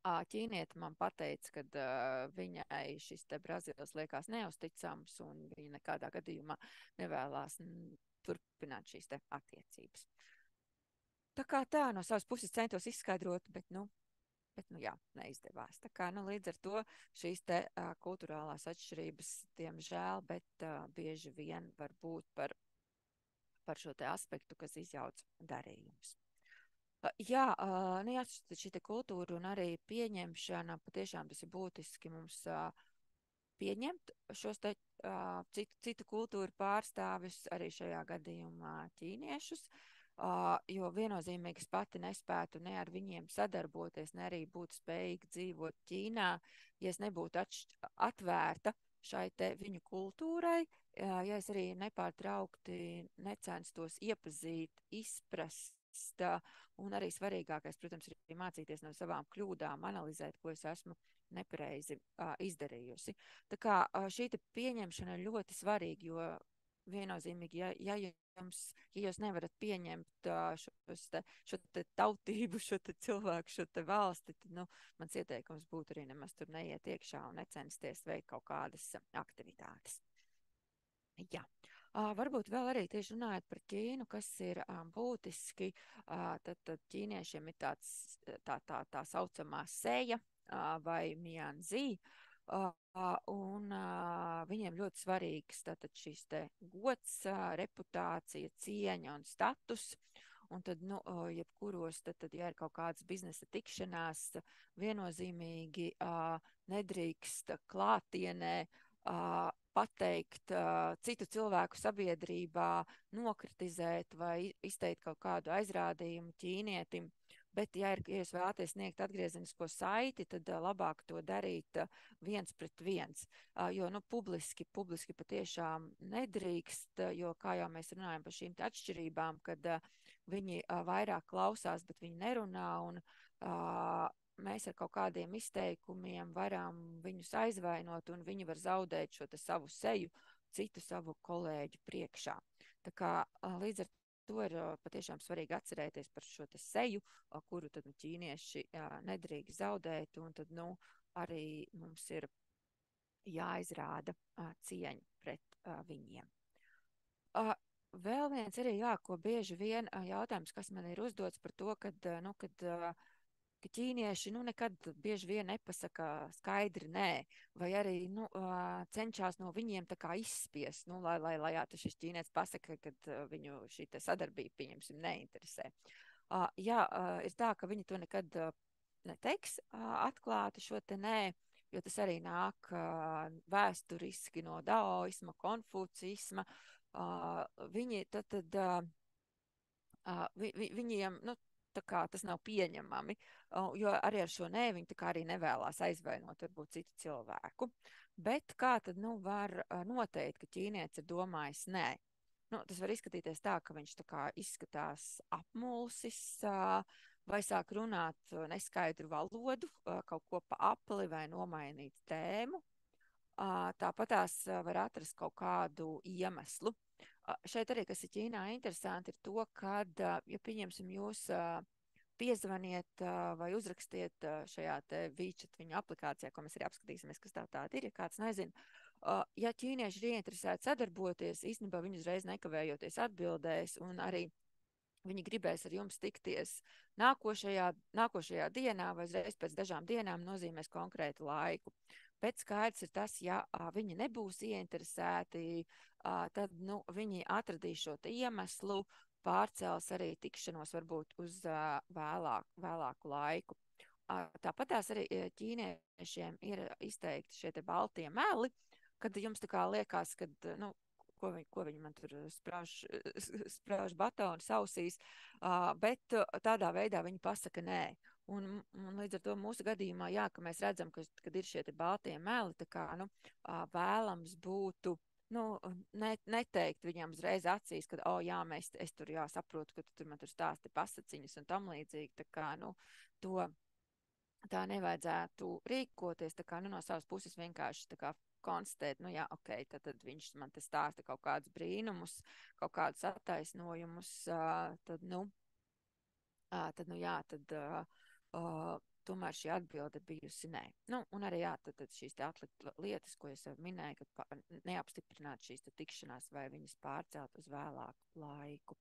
ķīniete man pateica, ka viņai šis te Brazīlis liekas neusticams, un viņa nekādā gadījumā nevēlās turpināt šīs te attiecības. Tā kā tā, no savas puses centos izskaidrot, bet jā, neizdevās. Tā kā, nu, līdz ar to šīs te kulturālās atšķirības, diemžēl, bet bieži vien var būt par šo te aspektu, kas izjauc darījumus. Jā, nu, jā, šī te kultūra un arī pieņemšana, patiešām tas ir būtiski mums pieņemt šos te citu kultūru pārstāvis, arī šajā gadījumā ķīniešus, jo viennozīmīgi es pati nespētu ne ar viņiem sadarboties, ne arī būtu spējīgi dzīvot Ķīnā, ja es nebūtu atvērta šai te viņu kultūrai, ja es arī nepārtraukti necenstos iepazīt, izprast, un arī svarīgākais, protams, ir mācīties no savām kļūdām, analizēt, ko es esmu nepareizi izdarījusi. Tā kā šī pieņemšana ir ļoti svarīga, jo viennozīmīgi, ja jūs nevarat pieņemt šo te tautību, šo te cilvēku, šo te valsti, tad, nu, mans ieteikums būtu arī nemaz tur neiet iekšā un necensties veikt kaut kādas aktivitātes. Jā. Varbūt vēl arī tieši runājot par Ķīnu, kas ir būtiski, tad ķīniešiem ir tā saucamā seja vai mianzi, un viņiem ļoti svarīgs tātad šis te gods, reputācija, cieņa un status. Un tad, nu, jebkuros, tad, ja ir kaut kādas biznesa tikšanās, viennozīmīgi nedrīkst klātienē pateikt citu cilvēku sabiedrībā, nokritizēt vai izteikt kaut kādu aizrādījumu ķīnietim. Bet, ja jūs vēlaties sniegt atgriezenisko saiti, tad labāk to darīt viens pret viens. Jo, nu, publiski patiešām nedrīkst, jo, kā jau mēs runājam par šīm atšķirībām, kad viņi vairāk klausās, bet viņi nerunā, un mēs ar kaut kādiem izteikumiem varam viņus aizvainot, un viņi var zaudēt šo savu seju citu savu kolēģu priekšā. Tā kā līdz ar to ir patiešām svarīgi atcerēties par šo seju, kuru tad ķīnieši nedrīkst zaudēt, un tad, nu, arī mums ir jāizrāda cieņa pret viņiem. Vēl viens arī, ko bieži vien jautājums, kas man ir uzdots par to, kad ka ķīnieši nekad bieži vien nepasaka skaidri nē, vai arī cenšas no viņiem tā kā izspiest, lai šis ķīnietis pasaka, kad viņu šī sadarbība, pieņemsim, neinteresē. Jā, ir tā, ka viņi to nekad neteiks atklāti šo te nē, jo tas arī nāk vēsturiski no daoisma, konfucisma. Viņi viņiem, tā kā tas nav pieņemami, jo arī ar šo nē viņi tā kā arī nevēlās aizvainot varbūt citu cilvēku. Bet kā tad, var noteikt, ka ķīnietis ir domājis nē? Tas var izskatīties tā, ka viņš tā kā izskatās apmulsis, vai sāk runāt neskaidru valodu, kaut ko pa apli vai nomainīt tēmu. Tāpat tās var atrast kaut kādu iemeslu. Šeit arī, kas ir Ķīnā interesanti, ir to, kad, ja pieņemsim jūs piezvaniet vai uzrakstiet šajā te WeChat viņa aplikācijā, ko mēs arī apskatīsimies, kas tāda ir, ja kāds nezina. Ja ķīnieši ir ieinteresēti sadarboties, īstenībā viņi uzreiz nekavējoties atbildēs, un arī viņi gribēs ar jums tikties nākošajā dienā vai uzreiz pēc dažām dienām, nozīmēs konkrētu laiku. Bet skaidrs ir tas, ja viņi nebūs ieinteresēti, tad viņi atradīs šo iemeslu, pārcels arī tikšanos varbūt uz vēlāku laiku. Tāpat tās arī ķīniešiem ir izteikti šie te baltie meli, kad jums tā kā liekas, ka, ko viņi man tur sprauž batonu ausīs, bet tādā veidā viņi pasaka nē. Un līdz ar to mūsu gadījumā, jā, ka mēs redzam, kad ir šie te baltie meli, tā kā, vēlams būtu, neteikt viņam uzreiz acīs, ka, jā, es tur saprotu, ka tu tur man tur stāsti pasaciņas un tam līdzīgi, tā kā, tā nevajadzētu rīkoties, tā kā, no savas puses vienkārši tā kā konstatēt, jā, ok, tad viņš man te stāsta kaut kādus brīnumus, kaut kādus attaisnojumus, tomēr šī atbilde bijusi nē. Un arī tad šīs atlikt lietas, ko es minēju, ka neapstiprināt šīs tikšanās vai viņas pārcelt uz vēlāku laiku.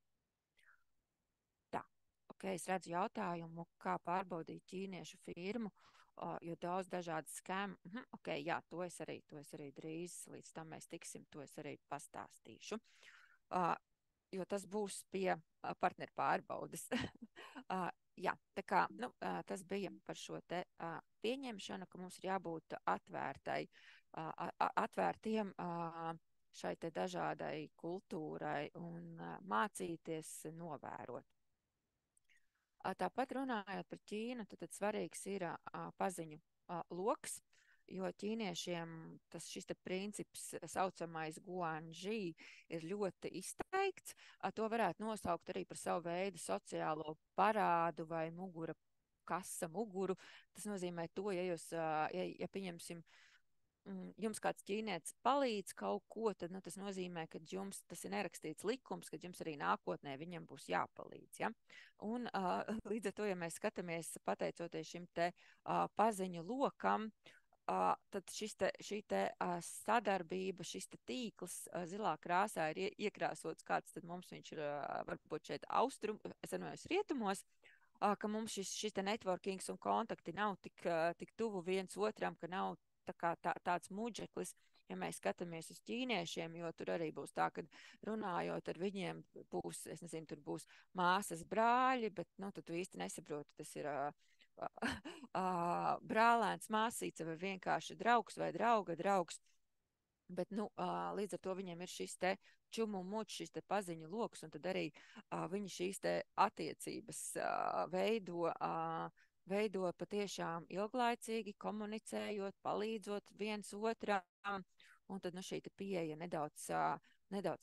Tā, ok, es redzu jautājumu, kā pārbaudīt ķīniešu firmu, jo daudz dažādu skēmu. Ok, jā, to es arī drīz, līdz tam mēs tiksim, to es arī pastāstīšu. Jo tas būs pie partneru pārbaudes. Jā, tā kā tas bija par šo te pieņemšanu, ka mums ir jābūt atvērtiem šai te dažādai kultūrai un mācīties novērot. Tāpat runājot par Ķīnu, tad svarīgs ir paziņu loks, jo ķīniešiem šis te princips saucamais guanji ir ļoti izteikts. To varētu nosaukt arī par savu veidu sociālo parādu vai muguru. Tas nozīmē to, ja jūs, ja pieņemsim, jums kāds ķīnietis palīdz kaut ko, tad tas nozīmē, ka jums tas ir nerakstīts likums, ka jums arī nākotnē viņam būs jāpalīdz. Ja? Un līdz ar to, ja mēs skatāmies pateicoties šim te paziņu lokam, tad šī te sadarbība, šis te tīkls zilā krāsā ir iekrāsots, kāds tad mums viņš ir varbūt šeit rietumos, ka mums šis te networkings un kontakti nav tik tuvu viens otram, ka nav tāds muģeklis, ja mēs skatāmies uz ķīniešiem, jo tur arī būs tā, ka runājot ar viņiem būs, es nezinu, tur būs māsas brāļi, bet, nu, tu īsti nesaproti, tas ir brālēns, māsīca vai vienkārši draugs vai drauga draugs. Bet, nu, līdz ar to viņiem ir šis te čumu un muču, šis te paziņu loks, un tad arī viņi šīs te attiecības veido patiešām ilglaicīgi, komunicējot, palīdzot viens otram, un tad, nu, šī te pieeja nedaudz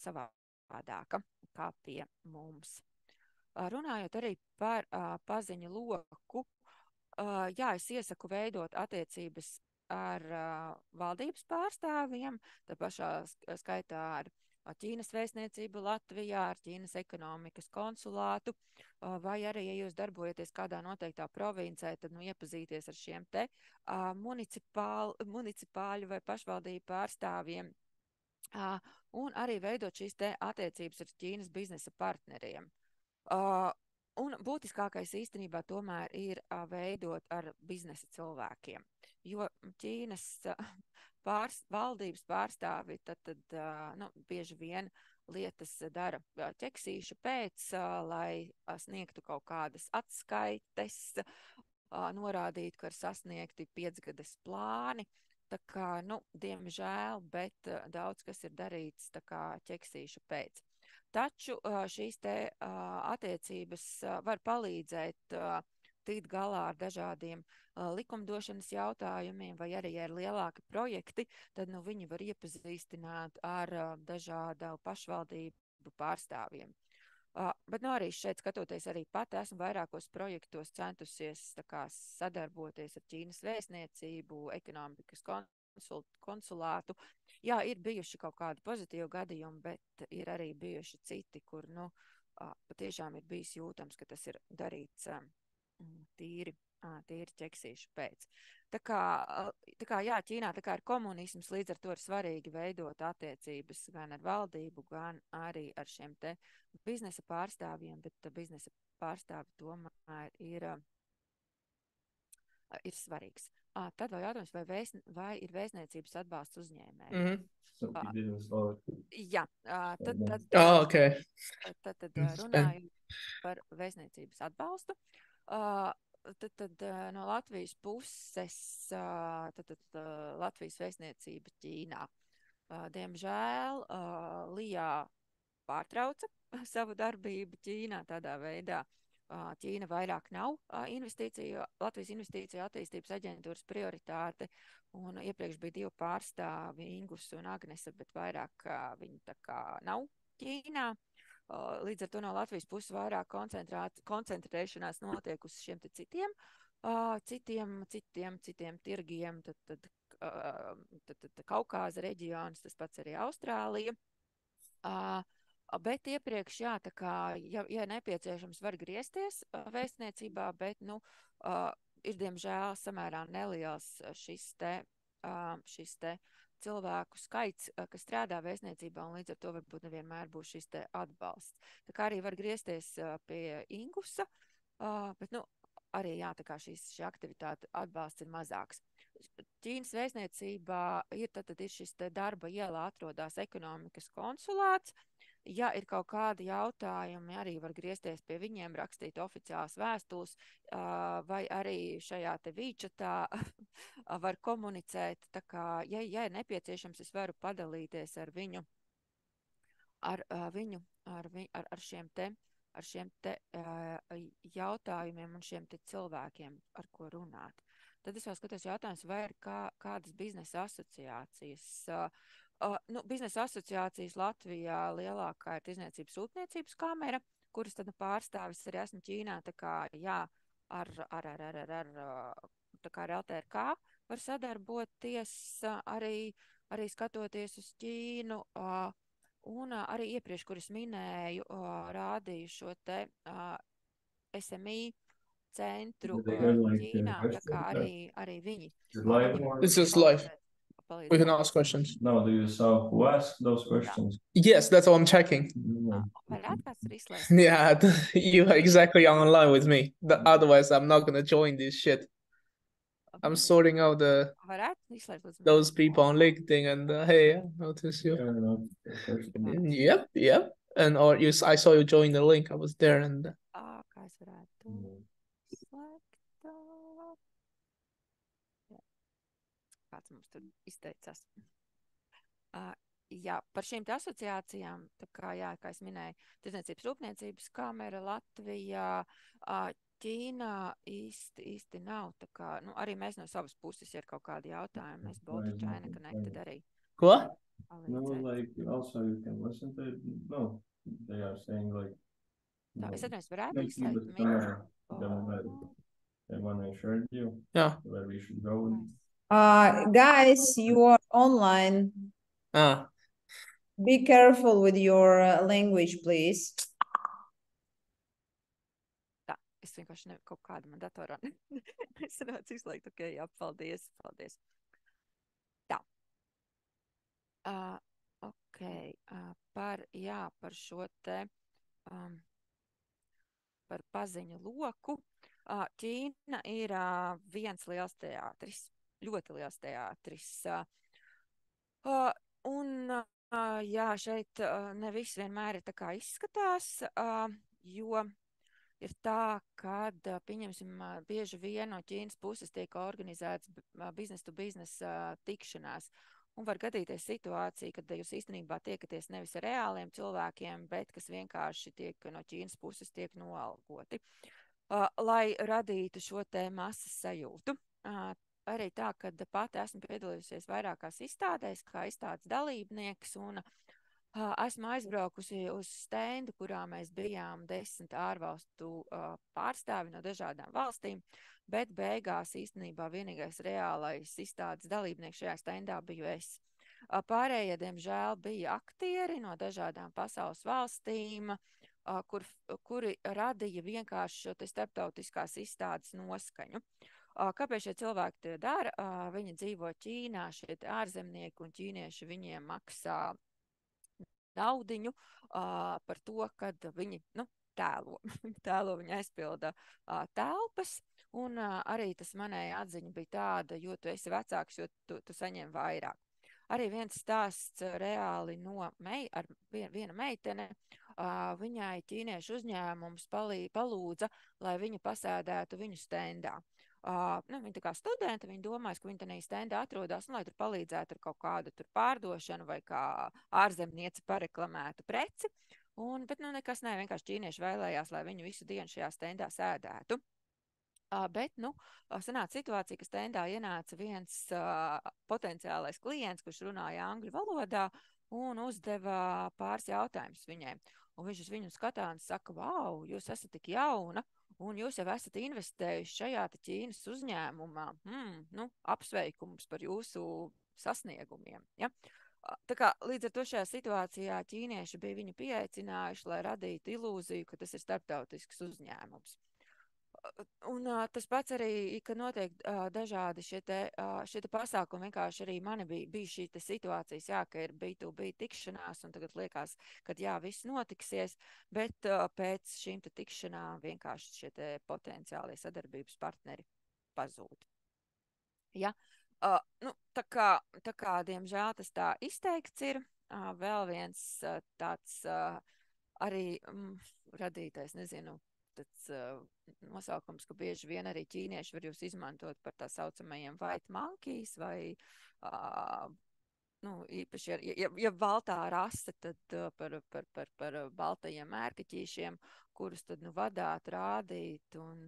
savādāka kā pie mums. Runājot arī par paziņu loku, jā, es iesaku veidot attiecības ar valdības pārstāvjiem, tā pašā skaitā ar Ķīnas vēstniecību Latvijā, ar Ķīnas ekonomikas konsulātu, vai arī, ja jūs darbojaties kādā noteiktā provincē, tad, nu, iepazīties ar šiem te municipāļu vai pašvaldību pārstāvjiem, un arī veidot šīs te attiecības ar Ķīnas biznesa partneriem. Un būtiskākais īstenībā tomēr ir veidot ar biznesa cilvēkiem, jo Ķīnas valdības pārstāvi tad nu, bieži vien lietas dara ķeksīšu pēc, lai sniegtu kaut kādas atskaites, norādītu, ka ir sasniegti 5-gades plāni. Tā kā, nu, diemžēl, bet daudz kas ir darīts tā kā ķeksīšu pēc. Taču šīs te attiecības var palīdzēt tikt galā ar dažādiem likumdošanas jautājumiem, vai arī, ja ir lielāki projekti, tad, nu, viņi var iepazīstināt ar dažādu pašvaldību pārstāvjiem. Bet, nu, arī šeit skatoties arī pat esmu vairākos projektos centusies tā kā sadarboties ar Ķīnas vēstniecību, ekonomikas konsulātu. Jā, ir bijuši kaut kādi pozitīvi gadījumi, bet ir arī bijuši citi, kur, nu, patiešām ir bijis jūtams, ka tas ir darīts tīri ķeksīšu pēc. Tā kā jā, Ķīnā tā kā ir komunisms, līdz ar to ir svarīgi veidot attiecības gan ar valdību, gan arī ar šiem te biznesa pārstāvjiem, bet biznesa pārstāvi tomēr ir svarīgs. Tad vēl jautājums, vai ir vēstniecības atbalsts uzņēmējiem? Jā, tad runājot par vēstniecības atbalstu, tad no Latvijas puses, Latvijas vēstniecība Ķīnā. Diemžēl Lijā pārtrauca savu darbību Ķīnā tādā veidā. Ķīna vairāk nav Latvijas investīciju attīstības aģentūras prioritāte, un iepriekš bija 2 pārstāvi, Ingus un Agnese, bet vairāk viņi tā kā nav Ķīnā. Līdz ar to no Latvijas puses vairāk koncentrēšanās notiek uz šiem te citiem tirgiem, tad Kaukāza reģions, tas pats arī Austrālija. Bet iepriekš, jā, tā kā, ja nepieciešams, var griezties vēstniecībā, bet, nu, ir, diemžēl, samērā neliels šis te cilvēku skaits, kas strādā vēstniecībā, un līdz ar to varbūt nevienmēr būs šis te atbalsts. Tā kā arī var griezties pie Ingusa, bet, nu, arī, jā, tā kā šī aktivitāte atbalsts ir mazāks. Ķīnas vēstniecībā ir šis te darba ielā atrodās ekonomikas konsulāts. Ja ir kaut kādi jautājumi, arī var griezties pie viņiem, rakstīt oficiālas vēstules, vai arī šajā te vīčatā var komunicēt. Tā kā, ja ir nepieciešams, es varu padalīties ar viņu, ar šiem te jautājumiem un šiem te cilvēkiem, ar ko runāt. Tad es vēl skatos jautājums, vai ir kādas biznesa asociācijas. Nu, biznesa asociācijas Latvijā lielākā ir Tirzniecības rūpniecības kamera, kuras tad pārstāvis arī esmu Ķīnā, tā kā, jā, ar LTRK var sadarboties, arī skatoties uz Ķīnu, un arī iepriekš, kur es minēju, rādīju šo te SMI centru Like Ķīnā, tā kā arī viņi It's just live. We can ask questions. No, do you who ask those questions? Yes, that's what I'm checking. Varētu kāds ir izslēgts? Yeah, you are exactly online with me. Otherwise, I'm not gonna join this shit. I'm sorting out Varētu izslēgt, lūdzu. those people on LinkedIn and hey, I notice you. Yep. And I saw you join the link. I was there and. Kā es varētu izslēgt? Kāds mums tur izteicās? Jā, par šīm te asociācijām, tā kā, jā, kā es minēju, Tirdzniecības rūpniecības kamera Latvijā, Ķīnā īsti nav, tā kā, nu, arī mēs no savas puses, ja ir kaut kādi jautājumi, mēs Baltic China Connected arī. Ko? No, like, also you can listen to it. No, they are saying like. Tā, es atceros, varētu izslēgt mikrofonu. They want to assure you. Yeah. Where we should go. Guys, you are online. Be careful with your language, please. Tā, es vienkārši nevaru kaut kādu man datorā. Es varētu izslēgt, ok, jā, paldies. Tā. Ok, par šo te, par paziņu loku. Ķīna ir viens liels teātris, ļoti liels teātris. Un, jā, šeit ne viss vienmēr ir tā kā izskatās, jo ir tā, kad, pieņemsim, bieži vien no Ķīnas puses tiek organizēts business to business tikšanās. Un var gadīties situācija, kad jūs īstenībā tiekaties nevis ar reāliem cilvēkiem, bet kas vienkārši tiek no Ķīnas puses tiek noalgoti, lai radītu šo te masas sajūtu. Arī tā, kad pati esmu piedalījusies vairākās izstādēs, kā izstādes dalībnieks, un esmu aizbraukusi uz stendu, kurā mēs bijām 10 ārvalstu pārstāvi no dažādām valstīm, bet beigās īstenībā vienīgais reālais izstādes dalībnieks šajā stendā biju es. Pārējie, diemžēl, bija aktieri no dažādām pasaules valstīm, kuri radīja vienkārši šo te starptautiskās izstādes noskaņu. Kāpēc šie cilvēki to dara? Viņi dzīvo Ķīnā, šie ārzemnieki un ķīnieši viņiem maksā naudiņu par to, kad viņi tēlo, viņi aizpilda telpas, un arī tas manēja atziņa bija tāda, jo tu esi vecāks, jo tu saņem vairāk. Arī viens stāsts reāli no viena meitene, viņai ķīniešu uzņēmums palūdza, lai viņa pasēdētu viņu stendā. Viņa tā kā studenta, viņa domājas, ka viņa tenī stendā atrodas, lai tur palīdzētu ar kaut kādu tur pārdošanu vai kā ārzemniece pareklamētu preci. Bet nekas ne, vienkārši ķīnieši vēlējās, lai viņu visu dienu šajā stendā sēdētu. Bet, sanāca situācija, ka stendā ienāca viens potenciālais klients, kurš runāja angļu valodā un uzdeva pāris jautājumus viņai. Un viņš uz viņu skatās un saka, wow, jūs esat tik jauna un jūs jau esat investējuši šajā Ķīnas uzņēmumā. Apsveikums par jūsu sasniegumiem. Ja? Tā kā līdz ar to šajā situācijā ķīnieši bija viņu pieaicinājuši, lai radītu ilūziju, ka tas ir starptautisks uzņēmums. Un tas pats arī, ka notiek dažādi šie te pasākumi, vienkārši arī mani bija šī te situācijas, jā, ka ir B2B tikšanās, un tagad liekas, ka jā, viss notiksies, bet pēc šīm te tikšanām vienkārši šie te potenciālie sadarbības partneri pazūd. Ja? Tā kā, diemžēl, tas tā izteikts ir, vēl viens tāds arī radītais, nezinu, tāds nosaukums, ka bieži vien arī ķīnieši var jūs izmantot par tā saucamajiem white monkeys vai, īpaši, ja baltā rase, tad par baltajiem mērkaķīšiem, kurus tad vadāt, rādīt un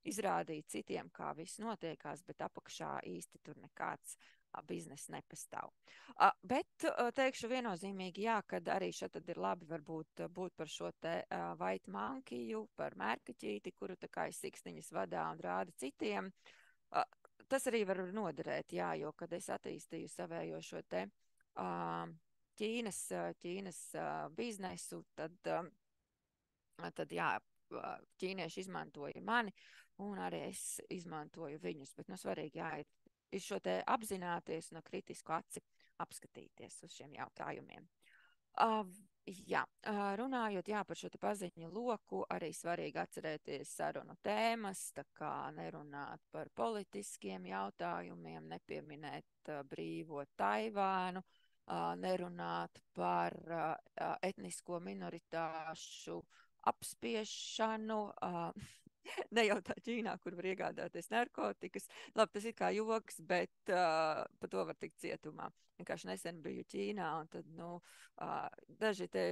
izrādīt citiem, kā viss notiekās, bet apakšā īsti tur nekāds biznes nepastāv. Bet teikšu viennozīmīgi, jā, kad arī šeit tad ir labi varbūt būt par šo te white monkey, par mērkaķīti, kuru tā kā izsiksniņas vadā un rāda citiem. Tas arī var noderēt, jā, jo kad es attīstīju savējo šo te Ķīnas biznesu, tad jā, ķīnieši izmantoja mani, un arī es izmantoju viņus, bet, svarīgi, ir šo te apzināties un kritisku aci apskatīties uz šiem jautājumiem. Runājot par šo te paziņu loku, arī svarīgi atcerēties sarunu tēmas, tā kā nerunāt par politiskiem jautājumiem, nepieminēt brīvo Taivānu, nerunāt par etnisko minoritāšu apspiešanu, ne jau tā Ķīnā, kur var iegādāties narkotikas. Labi, tas ir kā joks, bet par to var tikt cietumā. Vienkārši nesen biju Ķīnā, un tad, daži te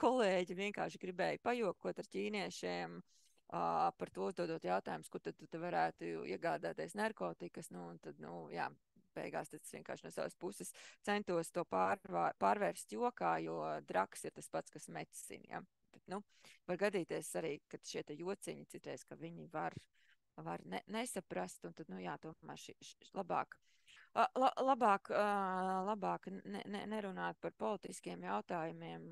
kolēģi vienkārši gribēja pajokot ar ķīniešiem, par to uzdodot jautājumus, kur tad tu varētu iegādāties narkotikas, un tad, beigās tas vienkārši no savas puses centos to pārvērst jokā, jo draks ir tas pats, kas medicīna, ja. Bet, var gadīties arī, ka šie te jociņi citreiz, ka viņi var nesaprast, un tad, tomēr labāk nerunāt par politiskiem jautājumiem,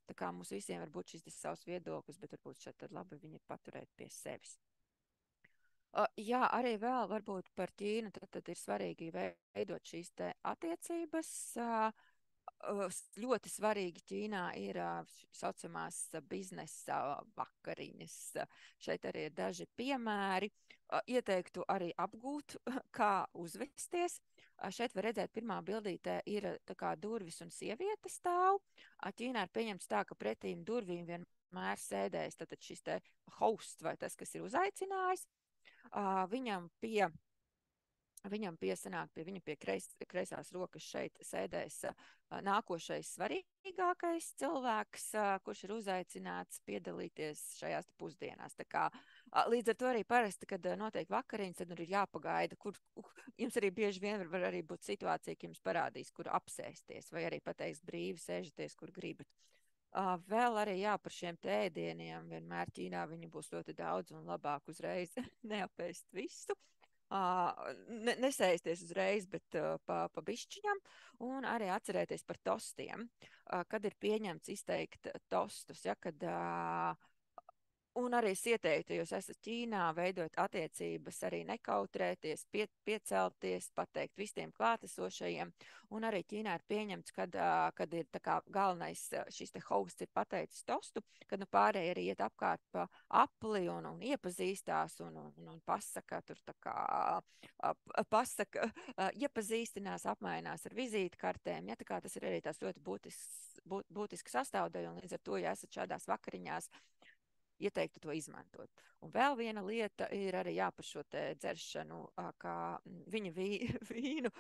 tā kā mums visiem varbūt šis savs viedoklis, bet varbūt šeit tad labi viņi paturēt pie sevis. Arī vēl varbūt par Ķīnu, tad ir svarīgi veidot šīs te attiecības. Ļoti svarīgi Ķīnā ir saucamās biznesa vakariņas. Šeit arī ir daži piemēri. Ieteiktu arī apgūt, kā uzvesties. Šeit var redzēt, pirmā bildītē ir tā kā durvis un sieviete stāv. Ķīnā ir pieņemts tā, ka pretīm durvīm vienmēr sēdēs tātad šis te hosts vai tas, kas ir uzaicinājis. Viņam pie kreisās rokas šeit sēdēs nākošais svarīgākais cilvēks, kurš ir uzaicināts piedalīties šajās pusdienās. Tā kā, līdz ar to arī parasti, kad notiek vakariņas, tad ir jāpagaida, kur jums arī bieži vien var arī būt situācija, ka jums parādīs, kur apsēsties, vai arī pateiks brīvi sēžaties, kur gribat. Vēl arī par šiem ēdieniem vienmēr Ķīnā viņi būs ļoti daudz un labāk uzreiz neapēst visu. Nesēsties uzreiz, bet pa bišķiņam, un arī atcerēties par tostiem, kad ir pieņemts izteikt tostus, kad un arī es ieteiktu, ja jūs esat Ķīnā, veidot attiecības, arī nekautrēties, piecelties, pateikt visiem klātesošajiem. Un arī Ķīnā ir pieņemts, kad ir tā kā galvenais šis te hosts ir pateicis tostu, kad pārējie arī iet apkārt pa apli un iepazīstās un pasaka, tur tā kā iepazīstinās, apmainās ar vizītkartēm. Ja, tā kā tas ir arī tās ļoti būtiski sastāvdaļa, un līdz ar to, ja esat šādās vakariņās, ieteiktu to izmantot. Un vēl viena lieta ir arī par šo te dzeršanu, kā viņa vīnu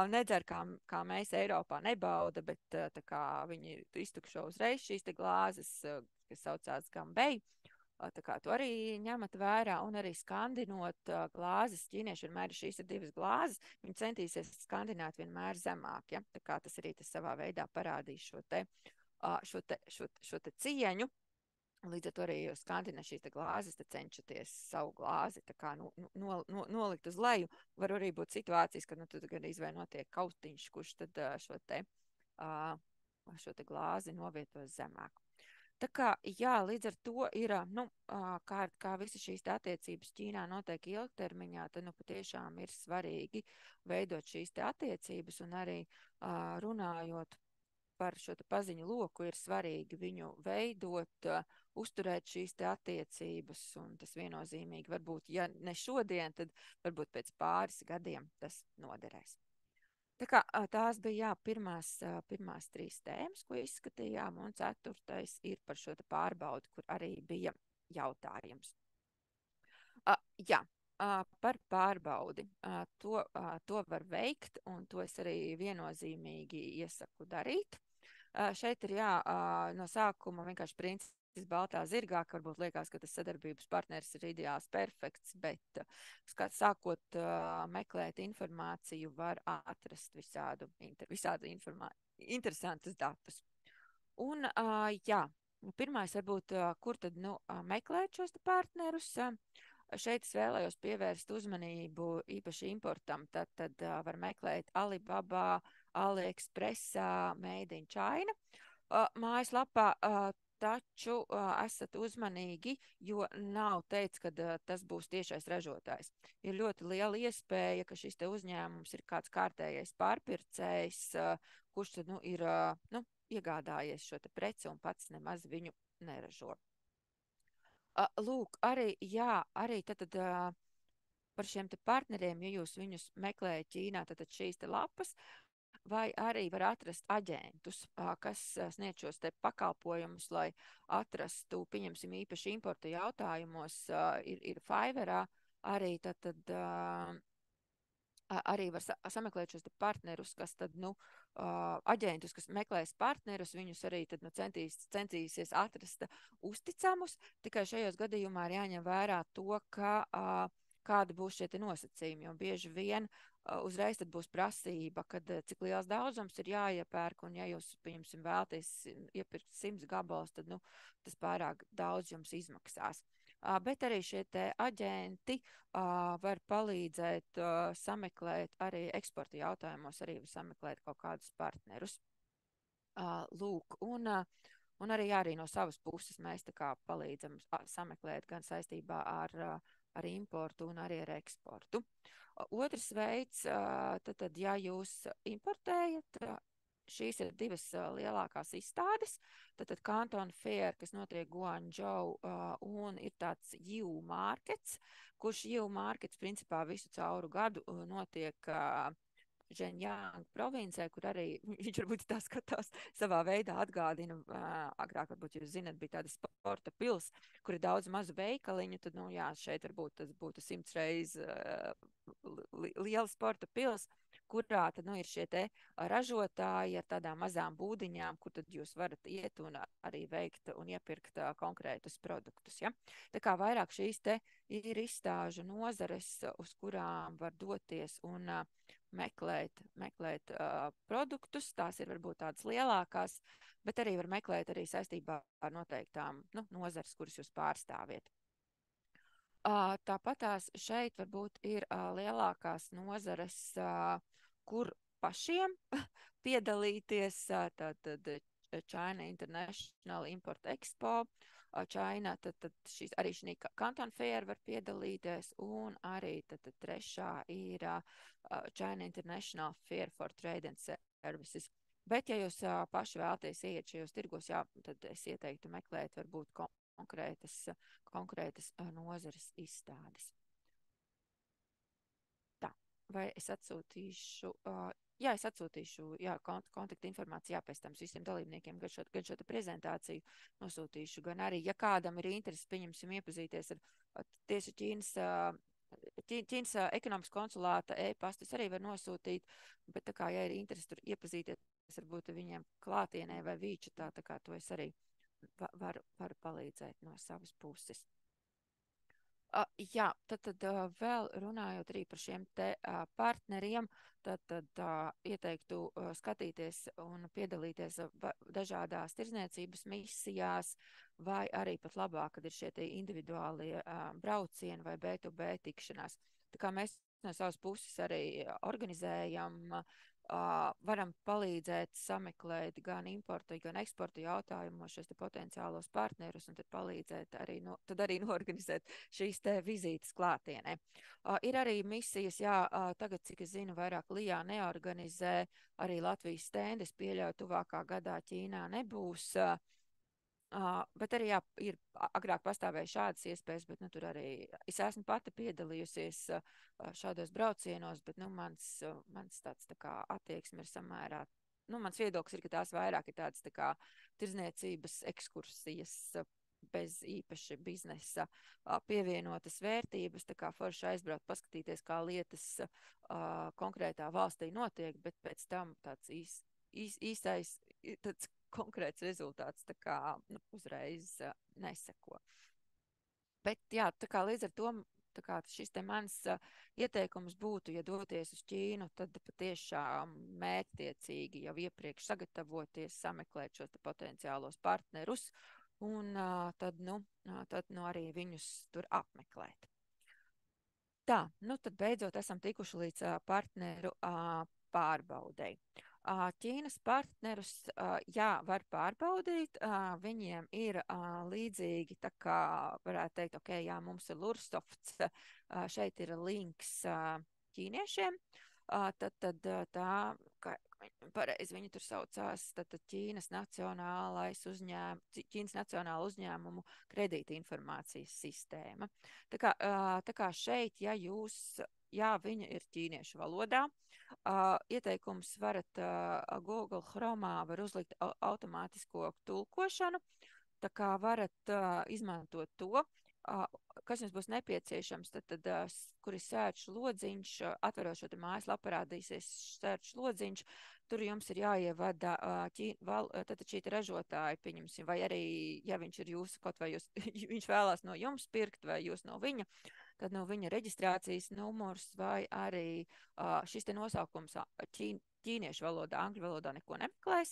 nedzer, kā mēs Eiropā nebauda, bet tā kā viņi iztukšo uzreiz šīs te glāzes, kas saucās gambei. Tā kā to arī ņemat vērā, un arī skandinot glāzes. Ķīnieši vienmēr ir šīs ir divas glāzes, viņi centīsies skandināt vienmēr zemāk, ja? Tā kā tas arī tas savā veidā parādīs šo te cieņu. Līdz ar to arī jūs skandināt šīs te glāzes, tad cenšaties savu glāzi tā kā nolikt uz leju. Var arī būt situācijas, kad tad gan izvēnotiek kautiņš, kurš tad šo te glāzi novietos zemāk. Tā kā, līdz ar to ir, kā visas šīs attiecības Ķīnā notiek ilgtermiņā, tad patiešām ir svarīgi veidot šīs te attiecības, un arī runājot par šo te paziņu loku, ir svarīgi viņu veidot, uzturēt šīs te attiecības, un tas viennozīmīgi varbūt, ja ne šodien, tad varbūt pēc pāris gadiem tas noderēs. Tā kā tās bija pirmās 3 tēmas, ko izskatījām, un 4. ir par šo te pārbaudi, kur arī bija jautājums. Par pārbaudi. To var veikt, un to es arī viennozīmīgi iesaku darīt. Šeit ir no sākuma vienkārši princis baltā zirgā, ka varbūt liekas, ka tas sadarbības partneris ir ideāls, perfekts, bet sākot meklēt informāciju, var atrast visādu interesantus datus. Un, pirmais varbūt, kur tad meklēt šos partnerus. Šeit es vēlējos pievērst uzmanību īpaši importam, tad var meklēt Alibaba, AliExpressā, Made in China. Mājaslapā taču esat uzmanīgi, jo nav teikts, ka tas būs tiešais ražotājs. Ir ļoti liela iespēja, ka šis te uzņēmums ir kāds kārtējais pārpircējs, kurš tad, ir iegādājies šo te preci un pats nemaz viņu neražo. Lūk, arī tad par šiem te partneriem, ja jūs viņus meklējat Ķīnā, tad šīs te lapas, vai arī var atrast aģentus, kas sniedz šos te pakalpojumus, lai atrastu, pieņemsim, īpaši importa jautājumos, ir Fiverrā, arī arī var sameklēt šos te partnerus, kas tad, aģentus, kas meklēs partnerus, viņus arī tad, centīsies atrast uzticamus, tikai šajos gadījumā ir jāņem vērā to, ka kāda būs šie te nosacījumi, jo bieži vien uzreiz tad būs prasība, kad cik liels daudzums ir jāiepērk, un ja jūs, pieņemsim, vēlaties iepirkt 100 gabalus, tad, tas pārāk daudz jums izmaksās. Bet arī šie te aģenti var palīdzēt sameklēt arī eksporta jautājumos, arī var sameklēt kaut kādus partnerus. Lūk, un arī no savas puses mēs tā kā palīdzam sameklēt gan saistībā ar importu un arī ar eksportu. Otrs veids, tad ja jūs importējat, šīs ir divas lielākās izstādes, tad Canton Fair, kas notiek Guangzhou, un ir tāds Yiwu Markets, kurš Yiwu Markets principā visu cauru gadu notiek Zhejiang provincē, kur arī viņš varbūt tā skatās savā veidā atgādina, agrāk varbūt jūs zinat, bija tāda sporta pils, kur ir daudz mazu veikaliņu, tad, šeit varbūt tas būtu 100 reizes liela sporta pils, kurā tad, ir šie te ražotāji ar tādām mazām būdiņām, kur tad jūs varat iet un arī veikt un iepirkt konkrētus produktus, ja? Tā kā vairāk šīs te ir izstāžu nozares, uz kurām var doties un meklēt produktus, tās ir varbūt tādas lielākās, bet arī var meklēt arī saistībā ar noteiktām nozares, kuras jūs pārstāviet. Tāpatās šeit varbūt ir lielākās nozares, kur pašiem piedalīties, tātad China International Import Expo, China, tad arī šī Canton Fair var piedalīties, un arī tad trešā ir China International Fair for Trade and Services. Bet, ja jūs paši vēlaties iet šajos tirgos, tad es ieteiktu meklēt varbūt konkrētas nozares izstādes. Tā, vai es atsūtīšu... es atsūtīšu kontaktu informāciju pēc tam visiem dalībniekiem, gan šo prezentāciju nosūtīšu, gan arī, ja kādam ir interesi, pieņemsim, iepazīties ar tieši Ķīnas ekonomikas konsulāta e-pastus arī var nosūtīt, bet tā kā, ja ir interesi tur iepazīties, varbūt viņiem klātienē vai vīčatā, tā kā to es arī varu palīdzēt no savas puses. Tad vēl runājot arī par šiem te partneriem, tad ieteiktu skatīties un piedalīties dažādās tirdzniecības misijās, vai arī pat labāk, kad ir šie te individuālie braucieni vai B2B tikšanās. Tā kā mēs no savas puses arī organizējam, varam palīdzēt sameklēt gan importa, gan eksporta jautājumos šos te potenciālos partnerus un tad palīdzēt arī, tad arī norganizēt šīs te vizītes klātienē. Ir arī misijas, tagad, cik es zinu, vairāk Lijā neorganizē, arī Latvijas stendes pieļauj tuvākā gadā Ķīnā nebūs, bet arī ir agrāk pastāvēja šādas iespējas, bet tur arī es esmu pati piedalījusies šādos braucienos, bet mans tāds tā kā attieksme ir samērā, mans viedoklis ir, ka tās vairāk ir tādas tā kā tirdzniecības ekskursijas bez īpaši biznesa pievienotas vērtības, tā kā forši aizbraukt, paskatīties, kā lietas konkrētā valstī notiek, bet pēc tam tāds īstais tāds konkrēts rezultāts tā kā uzreiz neseko. Bet tā kā līdz ar to tā kā šis te mans ieteikums būtu, ja doties uz Ķīnu, tad patiešām mērķtiecīgi jau iepriekš sagatavoties, sameklēt šos te potenciālos partnerus un tad arī viņus tur apmeklēt. Tā, tad beidzot esam tikuši līdz partneru pārbaudei. Ķīnas partnerus, jā, var pārbaudīt, viņiem ir līdzīgi, tā kā varētu teikt, ok, jā, mums ir Lursofts, šeit ir links ķīniešiem, tad tā, pareizi viņi tur saucās, tad Ķīnas nacionāla uzņēmumu kredīta informācijas sistēma. Tā kā šeit, ja jā, viņa ir ķīniešu valodā, ieteikums varat Google Chromā var uzlikt automātisko tulkošanu, tā kā varat izmantot to, kas jums būs nepieciešams, tad kur ir search lodziņš, atverot šo te mājaslapu parādīsies search lodziņš, tur jums ir jāievada tātad šī ražotāja, pieņemsim, vai arī, ja viņš ir jūsu, kaut vai viņš vēlās no jums pirkt, vai jūs no viņa, tad no viņa reģistrācijas numurs vai arī šis te nosaukums ķīniešu valodā, angļu valodā neko nemeklēs.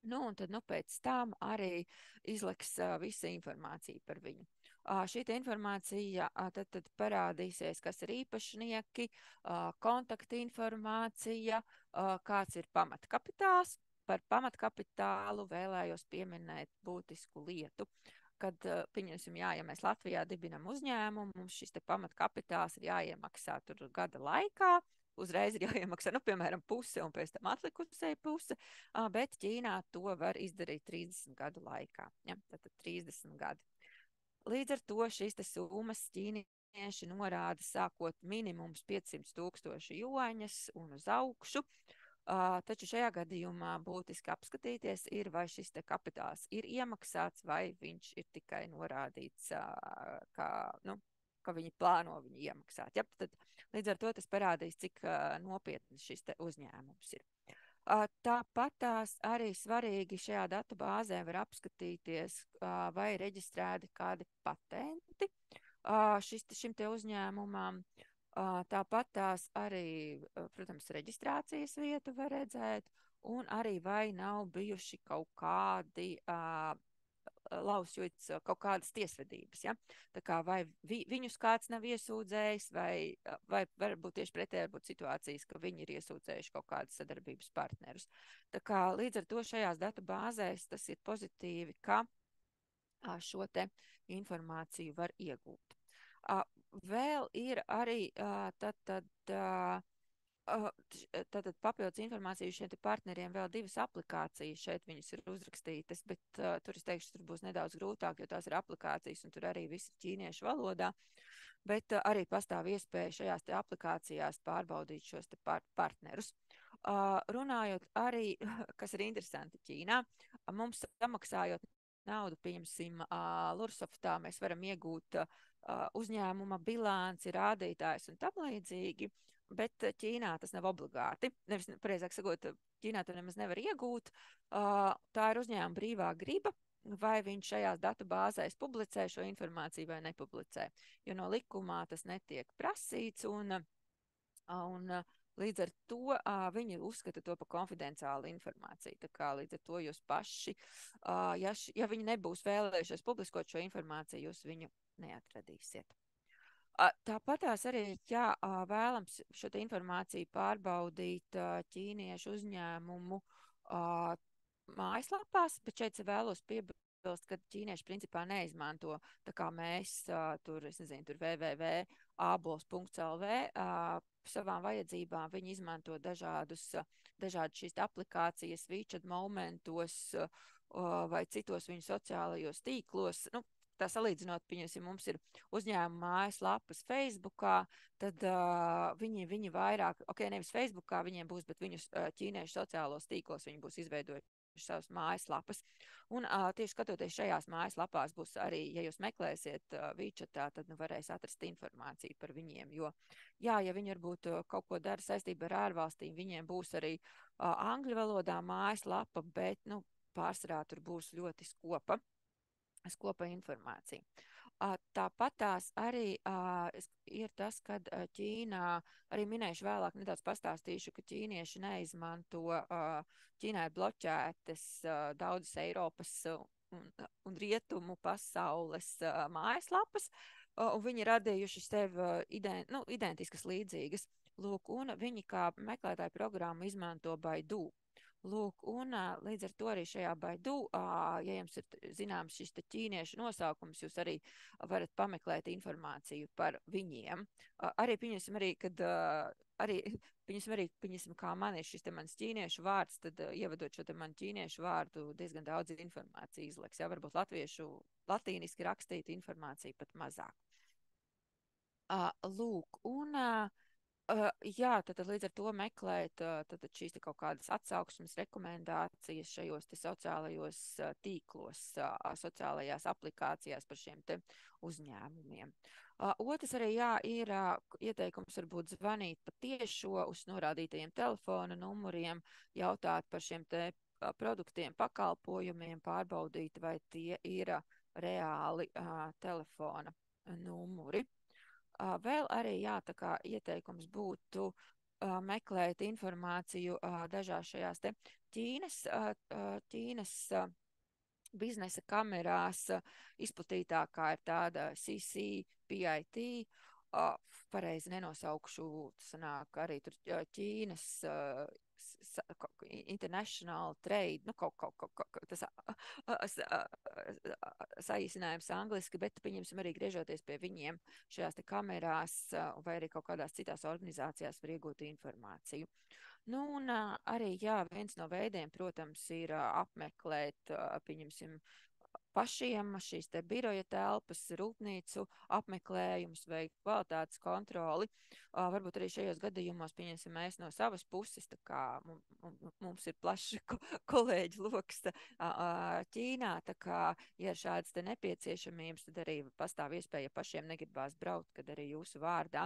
Un tad pēc tam arī izliks visa informācija par viņu. Šī informācija tad parādīsies, kas ir īpašnieki, kontakta informācija, kāds ir pamatkapitāls. Par pamatkapitālu vēlējos pieminēt būtisku lietu. Kad, pieņemsim, ja mēs Latvijā dibinam uzņēmumu, mums šis te pamatkapitāls ir jāiemaksā tur gada laikā, uzreiz ir jāiemaksā, piemēram, puse un pēc tam atlikusēja puse, bet Ķīnā to var izdarīt 30 gadu laikā, ja, tad 30 gadi. Līdz ar to šīs te summas ķīnieši norāda sākot minimums 500,000 juaņas un uz augšu, taču šajā gadījumā būtiski apskatīties ir, vai šis te kapitāls ir iemaksāts, vai viņš ir tikai norādīts, ka viņi plāno viņu iemaksāt. Ja? Tad, līdz ar to tas parādīs, cik nopietni šis te uzņēmums ir. Tāpatās arī svarīgi šajā datu bāzē var apskatīties, vai reģistrēti kādi patenti šim te uzņēmumam. Tāpatās arī, protams, reģistrācijas vietu var redzēt, un arī vai nav bijuši kaut kādi lausjots kaut kādas tiesvedības. Ja? Tā kā vai viņus kāds nav iesūdzējis, vai varbūt tieši pretēji varbūt situācijas, ka viņi ir iesūdzējuši kaut kādus sadarbības partnerus. Tā kā līdz ar to šajās datu bāzēs tas ir pozitīvi, ka šo te informāciju var iegūt. Vēl ir arī tad papildus informāciju šiem partneriem vēl divas aplikācijas. Šeit viņas ir uzrakstītas, bet tur es teikšu, tur būs nedaudz grūtāk, jo tās ir aplikācijas un tur arī viss ir ķīniešu valodā. Bet arī pastāv iespēja šajās te aplikācijās pārbaudīt šos te partnerus. Runājot arī, kas ir interesanti Ķīnā, mums samaksājot naudu, pieņemsim, Lursoftā, mēs varam iegūt uzņēmuma bilanci, rādītājs un tam līdzīgi, bet Ķīnā tas nav obligāti. Nevis, pareizāk sakot, Ķīnā to nemaz nevar iegūt. Tā ir uzņēmuma brīvā griba, vai viņš šajās datu bāzēs publicē šo informāciju vai nepublicē. Jo no likumā tas netiek prasīts un līdz ar to viņi uzskata to par konfidenciālu informāciju. Tā kā līdz ar to jūs paši, ja viņi nebūs vēlējušies publiskot šo informāciju, jūs viņu neatradīsiet. Tāpatās arī, ja vēlams šo te informāciju pārbaudīt ķīniešu uzņēmumu mājaslapās, bet šeit vēlos piebilst, ka ķīnieši principā neizmanto, tā kā mēs tur, es nezinu, tur www.abols.lv savām vajadzībām, viņi izmanto dažādas šīs aplikācijas, WeChat momentos vai citos viņu sociālajos tīklos. Tā salīdzinot, pieņemsim, mums ir uzņēmuma mājaslapas Facebookā, tad viņi vairāk, nevis Facebookā viņiem būs, bet viņus ķīniešu sociālos tīklos viņi būs izveidojuši savas mājaslapas. Un tieši skatoties šajās mājaslapās būs arī, ja jūs meklēsiet WeChatā, tad varēs atrast informāciju par viņiem, jo, ja viņi varbūt kaut ko dara saistībā ar ārvalstīm, viņiem būs arī angļu valodā mājaslapa, bet, pārsvarā tur būs ļoti skopa informācija. Tāpatās arī ir tas, kad Ķīnā, arī minēšu vēlāk, nedaudz pastāstīšu, ka ķīnieši neizmanto, Ķīnā ir bloķētas daudzas Eiropas un rietumu pasaules mājaslapas, un viņi radījuši sev identiskas līdzīgas. Lūk, un viņi kā meklētāju programmu izmanto Baidu. Lūk, un līdz ar to arī šajā Baidu, ja jums ir zināms šis te ķīniešu nosaukums, jūs arī varat pameklēt informāciju par viņiem. Arī pieņemsim arī, kad pieņemsim, kā man ir šis te mans ķīniešu vārds, tad ievadot šo te man ķīniešu vārdu diezgan daudz informāciju izleks. Jā, varbūt latīniski rakstīta informācija pat mazāk. Lūk, un jā, tad līdz ar to meklēt tad šīs te kaut kādas atsauksmes, rekomendācijas šajos te sociālajos tīklos, sociālajās aplikācijās par šiem te uzņēmumiem. Otrs arī, jā, ir ieteikums varbūt zvanīt pa tiešo uz norādītajiem telefona numuriem, jautāt par šiem te produktiem, pakalpojumiem, pārbaudīt, vai tie ir reāli telefona numuri. Vēl arī, jā, tā kā ieteikums būtu meklēt informāciju dažās šajās te Ķīnas biznesa kamerās. Izplatītākā ir tāda CCPIT, pareizi nenosaukšu, sanāk arī tur Ķīnas International Trade, nu tas saīsinājums angliski, bet pieņemsim arī griežoties pie viņiem šajās te kamerās vai arī kaut kādās citās organizācijās var iegūt informāciju. Nu, un arī, jā, viens no veidiem, protams, ir apmeklēt, pieņemsim, pašiem šīs te biroja telpas, rūpnīcu apmeklējumus, veikt kvalitātes kontroli. Varbūt arī šajos gadījumos, pieņemsim, mēs no savas puses, tā kā mums ir plašs kolēģi loks Ķīnā, tā kā, ja ir šādas te nepieciešamības, tad arī pastāv iespēja, ja pašiem negribās braukt, kad arī jūsu vārdā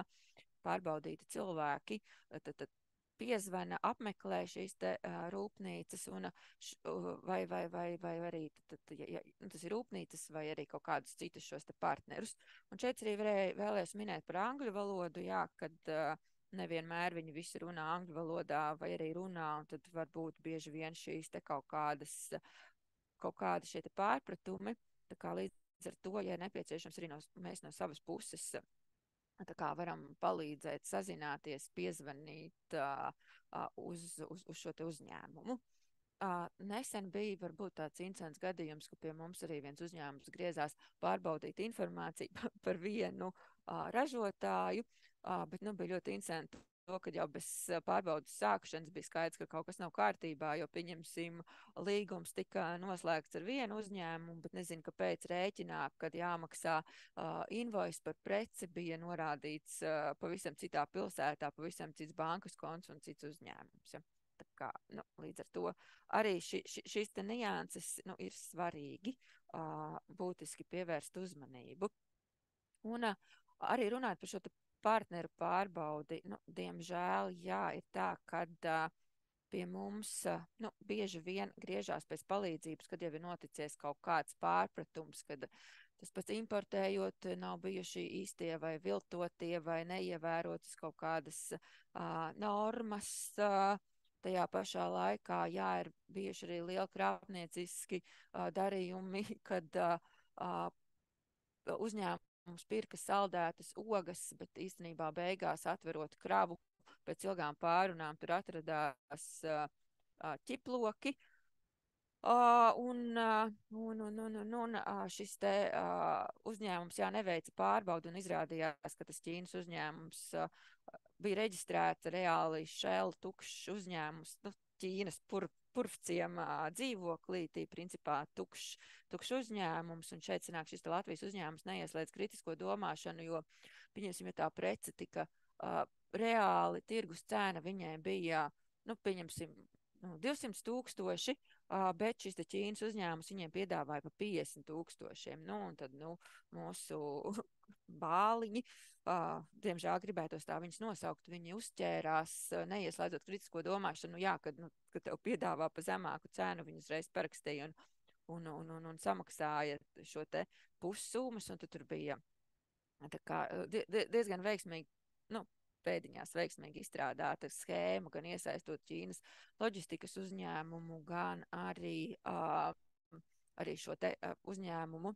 pārbaudīti cilvēki, tad piezvana, apmeklē šīs te rūpnīcas un vai arī ja tas ir rūpnīcas vai arī kaut kādus citus šos te partnerus. Un šeit arī vēlējos minēt par angļu valodu, jā, kad nevienmēr viņi visi runā angļu valodā vai arī runā, un tad varbūt bieži vien šīs te kaut kādi šie te pārpratumi, tā kā līdz ar to, ja nepieciešams arī mēs no savas puses tā kā varam palīdzēt, sazināties, piezvanīt uz šo te uzņēmumu. Nesen bija varbūt tāds incidents gadījums, ka pie mums arī viens uzņēmums griezās pārbaudīt informāciju par vienu ražotāju, bet bija ļoti interesanti to, ka jau bez pārbaudas sākšanas bija skaidrs, ka kaut kas nav kārtībā, jo, pieņemsim, līgums tika noslēgts ar vienu uzņēmumu, bet nezinu, kāpēc rēķinā, kad jāmaksā invoice par preci, bija norādīts pavisam citā pilsētā, pavisam cits bankas konts un cits uzņēmums. Ja. Tā kā, līdz ar to arī šīs te nianses ir svarīgi būtiski pievērst uzmanību. Un arī runāt par šo te partneru pārbaudi, diemžēl, jā, ir tā, kad pie mums bieži vien griežās pēc palīdzības, kad jau ir noticies kaut kāds pārpratums, kad tas pats importējot nav bijuši īstie vai viltotie vai neievērotas kaut kādas normas. Tajā pašā laikā, jā, ir bijuši arī lieli krāpnieciski darījumi, kad uzņēmums pirka saldētas ogas, bet īstenībā beigās atverot kravu pēc ilgām pārunām tur atradās ķiploki. Un šis te uzņēmums neveica pārbaudu un izrādījās, ka tas Ķīnas uzņēmums bija reģistrēts reāli Shell tukšs uzņēmums, Ķīnas purvciem dzīvoklītī, principā tukšs uzņēmums, un šeit sanāk šis Latvijas uzņēmums neieslēdz kritisko domāšanu, jo, pieņemsim, ja tā prece tika reāli tirgus cena viņai bija, pieņemsim, 200,000, bet šis Ķīnas uzņēmums viņiem piedāvāja pa 50,000. Un tad mūsu bāliņi, diemžēl gribētos tā viņus nosaukt, viņi uzķērās, neieslēdzot kritisko domāšanu, jā, kad tev piedāvā pa zemāku cenu, viņi uzreiz parakstīja un samaksāja šo te pussummas, un tad tur bija tā kā diezgan veiksmīgi, pēdiņās veiksmīgi izstrādāta schēma, gan iesaistot Ķīnas loģistikas uzņēmumu, gan arī šo te uzņēmumu,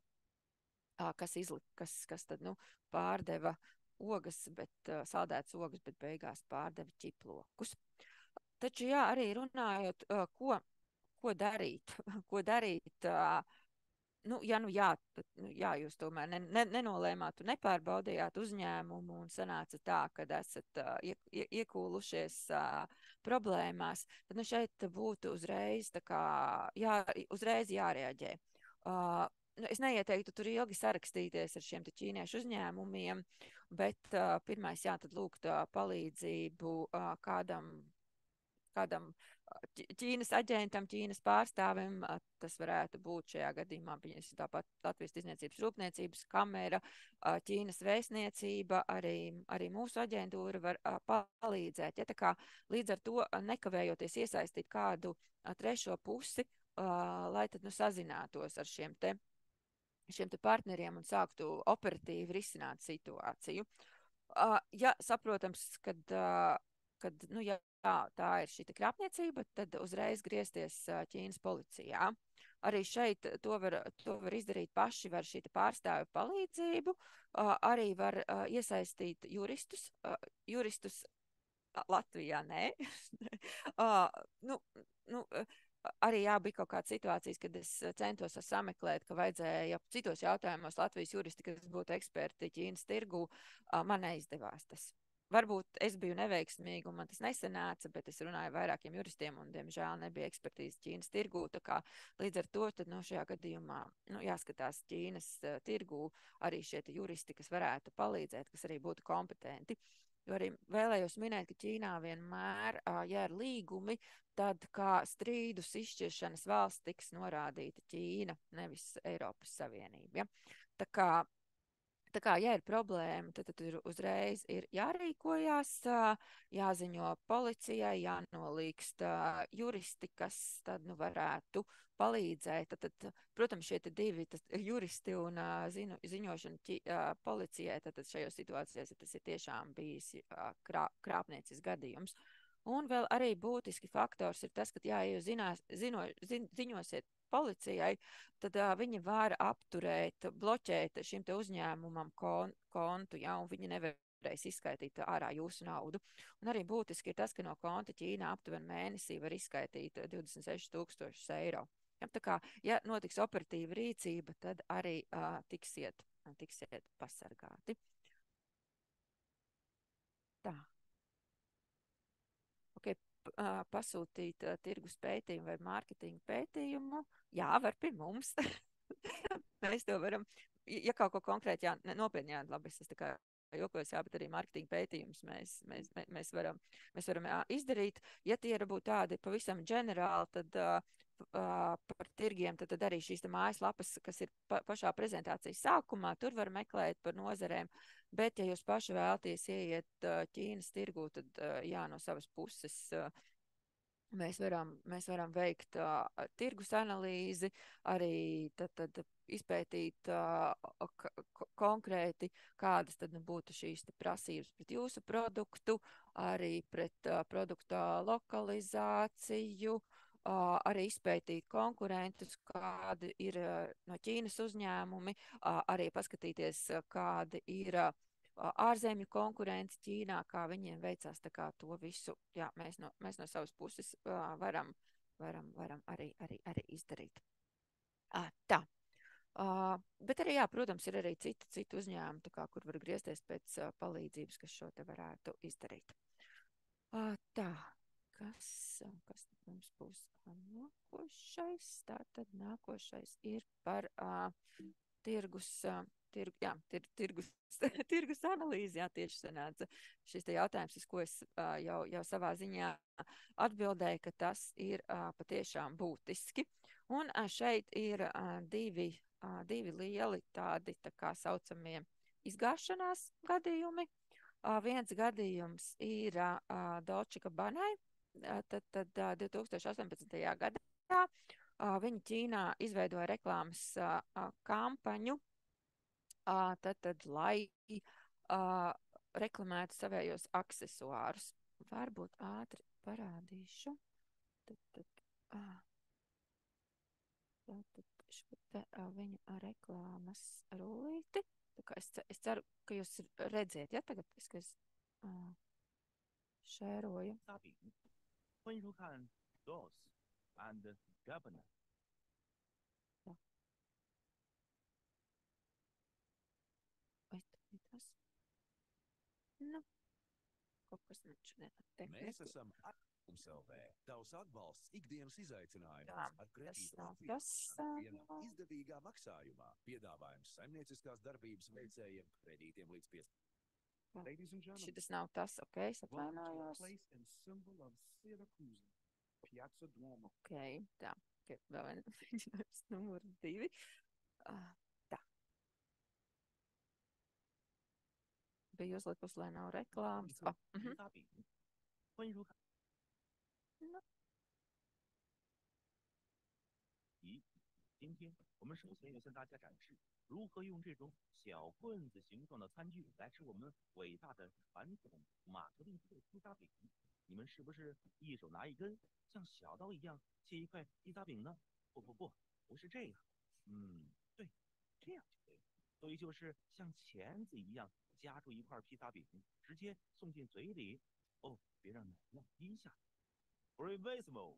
kas tad pārdeva ogas, saldētas ogas, bet beigās pārdeva ķiplokus. Taču, jā, arī runājot, ko darīt, ko darīt, jā, jūs tomēr nenolēmāt un nepārbaudījāt uzņēmumu un sanāca tā, kad esat iekūlušies problēmās, tad šeit būtu uzreiz uzreiz jārēģē. Es neieteiktu tur ilgi sarakstīties ar šiem ķīniešu uzņēmumiem, bet pirmais, tad lūgt palīdzību kādam Ķīnas aģentam, Ķīnas pārstāvim, tas varētu būt šajā gadījumā, tāpat Latvijas Tirdzniecības rūpniecības kamera, Ķīnas vēstniecība, arī mūsu aģentūra var palīdzēt. Ja, tā kā līdz ar to nekavējoties iesaistīt kādu trešo pusi, lai tad sazinātos ar šiem te partneriem un sāktu operatīvi risināt situāciju. Ja saprotams, kad tā ir šī krāpniecība, tad uzreiz griezties Ķīnas policijā. Arī šeit to var izdarīt paši, var šī pārstāvju palīdzību, arī var iesaistīt juristus. Juristus Latvijā nē. Arī bija kaut kādas situācijas, kad es centos sameklēt, ka vajadzēja citos jautājumos Latvijas juristi, kas būtu eksperti Ķīnas tirgu, man neizdevās tas. Varbūt es biju neveiksmīga un man tas nesanāca, bet es runāju vairākiem juristiem un, diemžēl, nebija ekspertīze Ķīnas tirgū. Tā kā līdz ar to tad, šajā gadījumā jāskatās Ķīnas tirgū arī šie juristi, kas varētu palīdzēt, kas arī būtu kompetenti. Jo arī vēlējos minēt, ka Ķīnā vienmēr, ja ir līgumi, tad kā strīdus izšķiršanas valsts tiks norādīta Ķīna, nevis Eiropas Savienība. Ja? Tā kā, ja ir problēma, tad uzreiz ir jārīkojās, jāziņo policijai, jānolīgst juristi, kas tad varētu palīdzēt. Tad, protams, šie divi juristi un ziņošana policijai, tad šajos situācijās tas ir tiešām bijis krāpniecis gadījums. Un vēl arī būtiski faktors ir tas, ka, ja jūs ziņosiet policijai, tad viņi var apturēt, bloķēt šim te uzņēmumam kontu, ja, un viņi nevarēs izskaitīt ārā jūsu naudu. Un arī būtiski ir tas, ka no konta Ķīnā aptuveni mēnesī var izskaitīt 26,000 eiro. Ja, tā kā, ja notiks operatīva rīcība, tad arī tiksiet pasargāti. Tā. Okay. Pasūtīt tirgus pētījumu vai mārketinga pētījumu, jā, var pie mums. Mēs to varam, ja kaut ko konkrēti, nopietni, labi, es tā kā jokos, bet arī mārketinga pētījumus mēs varam izdarīt. Ja tie būtu tādi pavisam ģenerāli, tad par tirgiem, tad arī šīs mājaslapas, kas ir pašā prezentācijas sākumā, tur var meklēt par nozarēm. Bet, ja jūs paši vēlaties ieiet Ķīnas tirgū, tad no savas puses mēs varam veikt tirgus analīzi, arī tad izpētīt konkrēti, kādas tad būtu šīs prasības pret jūsu produktu, arī pret produktu lokalizāciju, arī izpētīt konkurentus, kādi ir no Ķīnas uzņēmumi, arī paskatīties, kādi ir ārzemju konkurence Ķīnā, kā viņiem veicās, tā kā to visu, mēs no savas puses varam arī izdarīt. Tā. Bet arī, protams, ir arī citi uzņēmumi, tā kā, kur var griezties pēc palīdzības, kas šo te varētu izdarīt. Tā. Kas mums būs nākošais? Tātad nākošais ir par tirgus analīzi. Jā, tieši sanāca šis te jautājums, uz ko es jau savā ziņā atbildēju, ka tas ir patiešām būtiski. Un šeit ir divi lieli tādi tā kā saucamie izgāšanās gadījumi. Viens gadījums ir Dolce Gabbana. Tad 2018. gadā viņi Ķīnā izveidoja reklāmas kampaņu, lai reklamētu savējos aksesuārus. Varbūt ātri parādīšu. Tad šo te viņu reklāmas rullīti. Tā kā es ceru, ka jūs redziet, ja tagad es šēroju. 大饼，欢迎收看 Boss and Governor。 Vai tas? Nu, kaut kas man šodien te Mēs esam Atomselvē. Tavs atbalsts ikdienas izaicinājumos Jā, ar kredītu tas nav apvienošanu vienā tas. izdevīgā maksājumā. Piedāvājums saimnieciskās darbības veicējiem kredītiem līdz 5. Jā. Ladies and gentlemen, Šitas nav tas, ok, es welcome to a atvainojos. place and symbol of Syracuse, Piazza Duomo. Ok, tā, ok, vēl viens mēģinājums numur 2. Tā. Bija uzlikus, lai nav reklāmas. 大饼，欢迎收看。 Nu. 今天我们首先要向大家展示如何用这种小棍子形状的餐具来吃我们伟大的传统玛格丽特披萨饼。你们是不是一手拿一根像小刀一样切一块披萨饼呢？不是这样。对，这样就对了。所以就是像钳子一样夹住一块披萨饼，直接送进嘴里。哦，别让奶酪滴下。Bravissimo！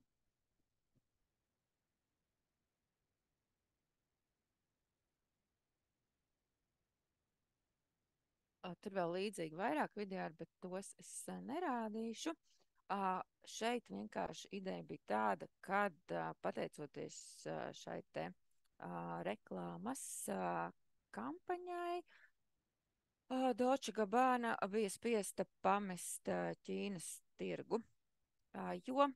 Tur vēl līdzīgi vairāk video, bet tos es nerādīšu. Šeit vienkārši ideja bija tāda, kad pateicoties šai te reklāmas kampaņai, Dolce Gabbana bija spiesta pamest Ķīnas tirgu, jo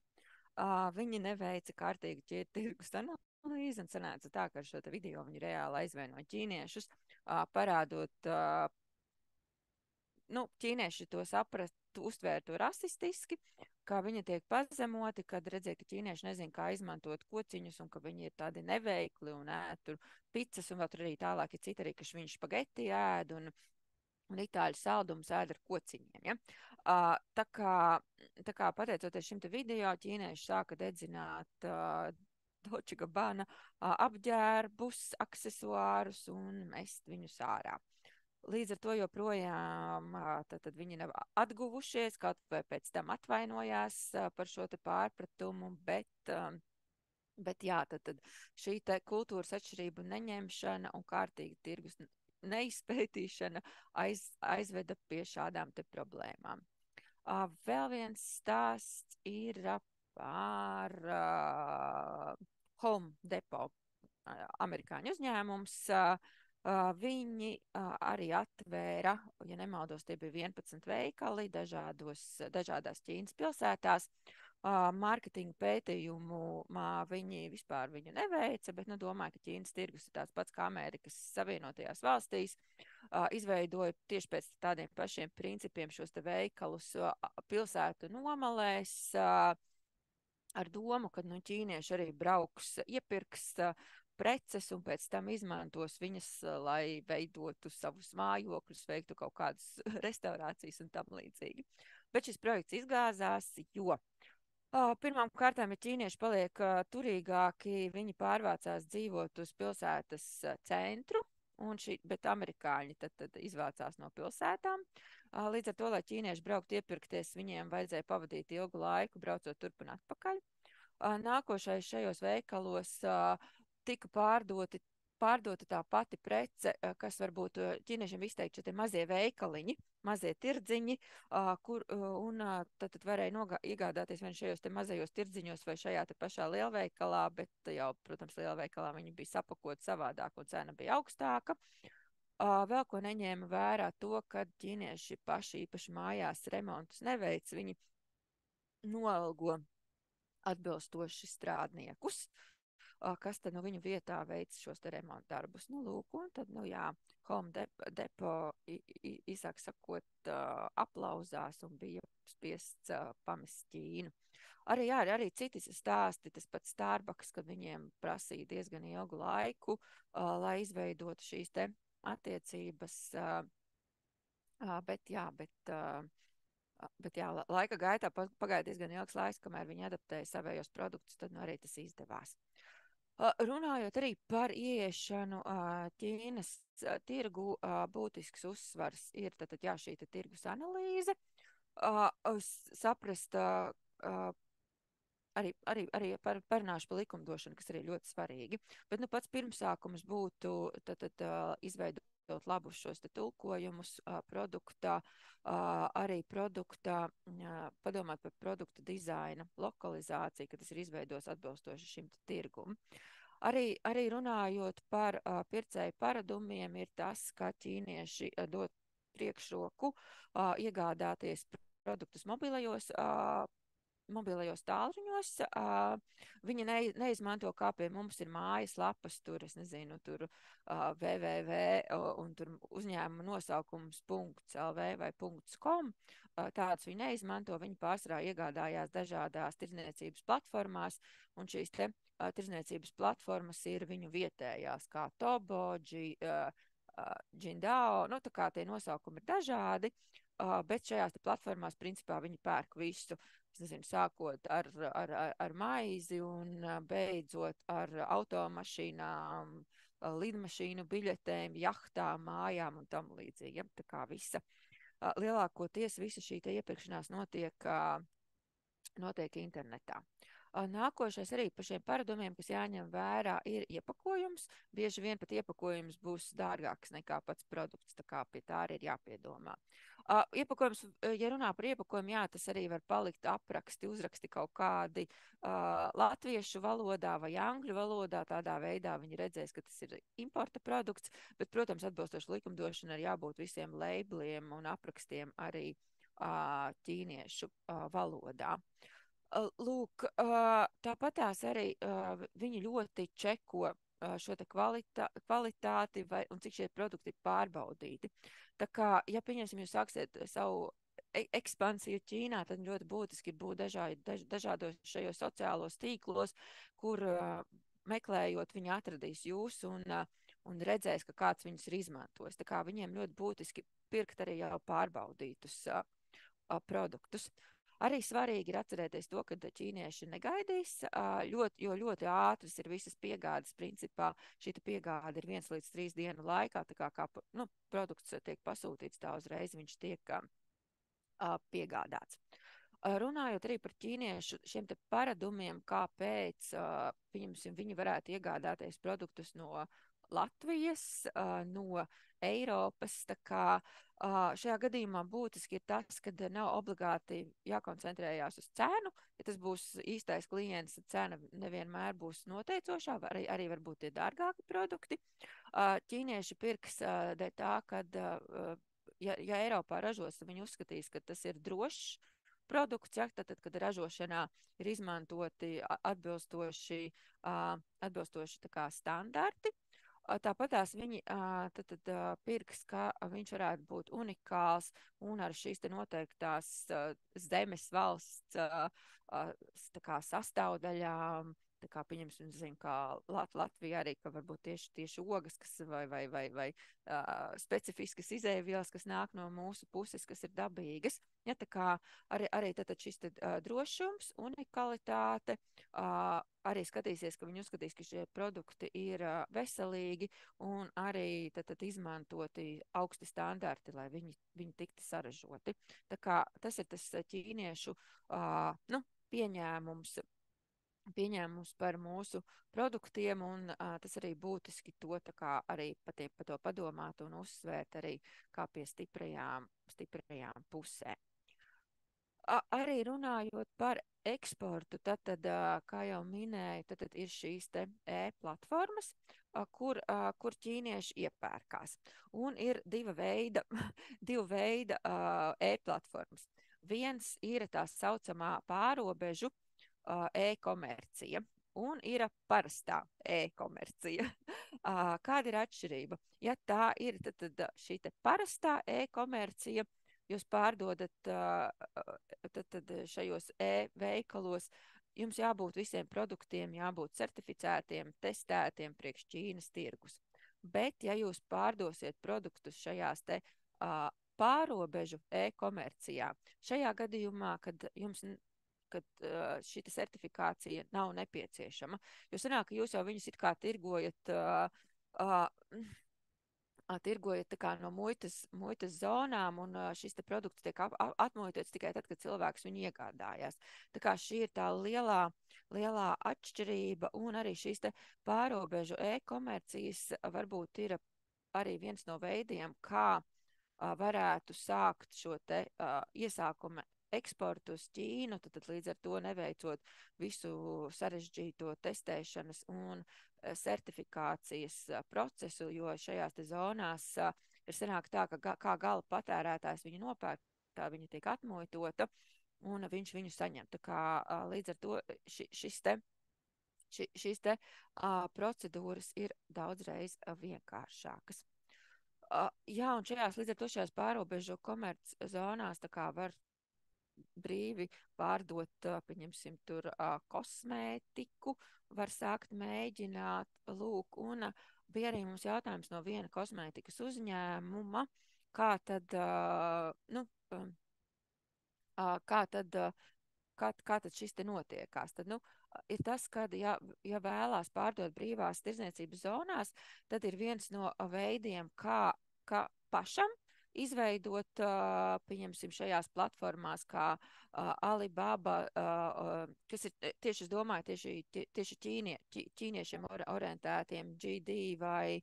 viņi neveica kārtīgi tirgus analīzi un sanāca tā, ka ar šo te video viņi reāli aizvainoja ķīniešus, parādot ķīnieši to saprastu, uztvēra to rasistiski, ka viņi tiek pazemoti, kad redzēja, ka ķīnieši nezin, kā izmantot kociņus un ka viņi ir tādi neveikli un ēd tur picas un vēl tur arī tālāk ir citi arī, ka viņi špageti ēd un itāļu saldumus ēd ar kociņiem. Ja? Tā kā pateicoties šim te video, ķīnieši sāka dedzināt Dolce Gabbana apģērbus, aksesuārus un mest viņus ārā. Līdz ar to joprojām tad viņi nav atguvušies, kaut vai pēc tam atvainojās par šo te pārpratumu, bet jā, tad šī te kultūras atšķirību neņemšana un kārtīgi tirgus neizpētīšana aizveda pie šādām te problēmām. Vēl viens stāsts ir par Home Depot, amerikāņu uzņēmums. Viņi arī atvēra, ja nemaldos, tie bija 11 veikali dažādās Ķīnas pilsētās. Mārketinga pētījumu viņi vispār viņu neveica, bet domāju, ka Ķīnas tirgus ir tāds pats kā Amerikas Savienotajās valstīs. Izveidoja tieši pēc tādiem pašiem principiem šos te veikalus pilsētu nomalēs, ar domu, ka ķīnieši arī brauks, iepirks preces un pēc tam izmantos viņas, lai veidotu savus mājokļus, veiktu kaut kādas restaurācijas un tam līdzīgi. Bet šis projekts izgāzās, jo pirmām kārtām, ja ķīnieši paliek turīgāki, viņi pārvācās dzīvot uz pilsētas centru, bet amerikāņi tad izvācās no pilsētām. Līdz ar to, lai ķīnieši brauktu iepirkties, viņiem vajadzēja pavadīt ilgu laiku, braucot turp un atpakaļ. Nākošais šajos veikalos tika pārdota tā pati prece, kas varbūt ķīniešiem izteikti šie mazie veikaliņi, mazie tirdziņi, tad varēja iegādāties vien šajos te mazajos tirdziņos vai šajā te pašā lielveikalā, bet jau, protams, lielveikalā viņi bija sapakot savādāk un cena bija augstāka. Vēl ko neņēma vērā to, kad ķīnieši paši īpaši mājās remontus neveic, viņi noalgo atbilstoši strādniekus, kas tad viņu vietā veic šos te remontu darbus. Lūk, un tad, Home Depot, īsāk sakot, aplauzās un bija spiests pamest Ķīnu. Arī citi stāsti, tas pats Starbucks, kad viņiem prasīja diezgan ilgu laiku, lai izveidotu šīs te attiecības, bet laika gaitā pagāja diezgan ilgs laiks, kamēr viņi adaptēja savējos produktus, tad arī tas izdevās. Runājot arī par ieiešanu Ķīnas tirgu, būtisks uzsvars ir tātad, jā, šī tirgus analīze, saprast arī parunāšu par likumdošanu, kas arī ļoti svarīgi. Bet nu, pats pirmsākums būtu izveidot labus šos tulkojumus produktā, arī produktā, padomāt par produkta dizaina lokalizāciju, kad tas ir izveidos atbilstoši šim tirgum. Arī runājot par pircēju paradumiem, ir tas, ka ķīnieši dod priekšroku iegādāties produktus mobilajos tālruņos. Viņi neizmanto, kā pie mums ir mājas lapas, tur, es nezinu, tur www un tur uzņēmuma nosaukums .lv vai .com. Tāds viņi neizmanto, viņi pārsvarā iegādājās dažādās tirdzniecības platformās, un šīs te tirdzniecības platformas ir viņu vietējās, kā Tobo, Jingdao, nu tā kā tie nosaukumi ir dažādi, bet šajās platformās principā viņi pērk visu, es nezinu, sākot ar maizi un beidzot ar automašīnām, lidmašīnu biļetēm, jahtām, mājām un tam līdzīgi. Ja? Tā kā visa, lielākoties visa šī iepirkšanās notiek internetā. Nākošais arī par šiem paradumiem, kas jāņem vērā, ir iepakojums. Bieži vien pat iepakojums būs dārgāks nekā pats produkts, tā kā pie tā arī ir jāpiedomā. Iepakojums, ja runā par iepakojumu, jā, tas arī var palikt apraksti, uzraksti kaut kādi latviešu valodā vai angļu valodā, tādā veidā viņi redzēs, ka tas ir importa produkts, bet, protams, atbilstoši likumdošana ir jābūt visiem labeliem un aprakstiem arī ķīniešu valodā. Lūk, tāpatās arī viņi ļoti čeko šo te kvalitāti un cik šie produkti ir pārbaudīti. Tā kā, ja pieņemsim, jūs sāksiet savu ekspansiju Ķīnā, tad ļoti būtiski ir būt dažādos šajos sociālos tīklos, kur meklējot viņi atradīs jūs un redzēs, ka kāds viņus ir izmantojis. Tā kā viņiem ļoti būtiski pirkt arī jau pārbaudītus produktus. Arī svarīgi ir atcerēties to, ka ķīnieši negaidīs, jo ļoti ātras ir visas piegādes. Principā šī piegāde ir 1 līdz 3 dienu laikā, tā kā produkts tiek pasūtīts, tā uzreiz viņš tiek piegādāts. Runājot arī par ķīniešu šiem te paradumiem, kāpēc viņi varētu iegādāties produktus no Latvijas, no Eiropas, tā kā šajā gadījumā būtiski ir tas, ka nav obligāti jākoncentrējās uz cenu. Ja tas būs īstais klients, tad cena nevienmēr būs noteicošā, arī varbūt tie dārgāki produkti. Ķīnieši pirks dēļ tā, kad ja Eiropā ražos, tad viņi uzskatīs, ka tas ir drošs produkts, ja, tad, kad ražošanā ir izmantoti atbilstoši tā kā standarti. Tāpatās viņi pirks, ka viņš varētu būt unikāls un ar šīs te noteiktās zemes valsts tā kā sastāvdaļām, tā kā pieņemsim, zinu, kā Latvija arī, ka varbūt tieši ogas, kas vai specifiskas izēvielas, kas nāk no mūsu puses, kas ir dabīgas. Ja, tā kā arī tātad šis drošums, unikalitāte, arī skatīsies, ka viņi uzskatīs, ka šie produkti ir veselīgi un arī tātad izmantoti augsti standarti, lai viņi tiktu saražoti. Tā kā tas ir tas ķīniešu pieņēmums par mūsu produktiem, un tas arī būtiski to tā kā arī par to padomāt un uzsvērt arī kā pie stiprajām pusēm. Arī runājot par eksportu, tad, kā jau minēju, tad ir šīs te e-platformas, kur ķīnieši iepērkās. Un ir divu veida e-platformas. Viens ir tā saucamā pārobežu e-komercija un ir parastā e-komercija. Kāda ir atšķirība? Ja tā ir tad šī te parastā e-komercija, jūs pārdodat tad šajos e-veikalos, jums jābūt visiem produktiem, jābūt certificētiem, testētiem priekš Ķīnas tirgus. Bet, ja jūs pārdosiet produktus šajās te pārobežu e-komercijā, šajā gadījumā, kad kad šī certifikācija nav nepieciešama. Jo sanāk, ka jūs jau viņus it kā tirgojat tā kā no muitas zonām, un šis te produkts tiek atmuitots tikai tad, kad cilvēks viņu iegādājās. Tā kā šī ir tā lielā atšķirība, un arī šīs te pārobežu e-komercijas varbūt ir arī viens no veidiem, kā varētu sākt šo te iesākuma eksportu uz Ķīnu, tad līdz ar to neveicot visu sarežģīto testēšanas un certifikācijas procesu, jo šajās te zonās ir sanāk tā, ka kā gala patērētājs viņu nopērk, tā viņa tiek atmuitota, un viņš viņu saņem. Tā kā līdz ar to šīs te procedūras ir daudzreiz vienkāršākas. Jā, un līdz ar to šajās pārobežu komerc zonās tā kā var brīvi pārdot, pieņemsim, tur kosmētiku, var sākt mēģināt, lūk, un bija arī mums jautājums no viena kosmētikas uzņēmuma, kā tad šis te notiekās. Tad, ir tas, ka, ja vēlās pārdot brīvās tirdzniecības zonās, tad ir viens no veidiem, kā pašam izveidot, pieņemsim, šajās platformās, kā Alibaba, kas ir tieši, es domāju, tieši ķīniešiem orientētiem GD vai,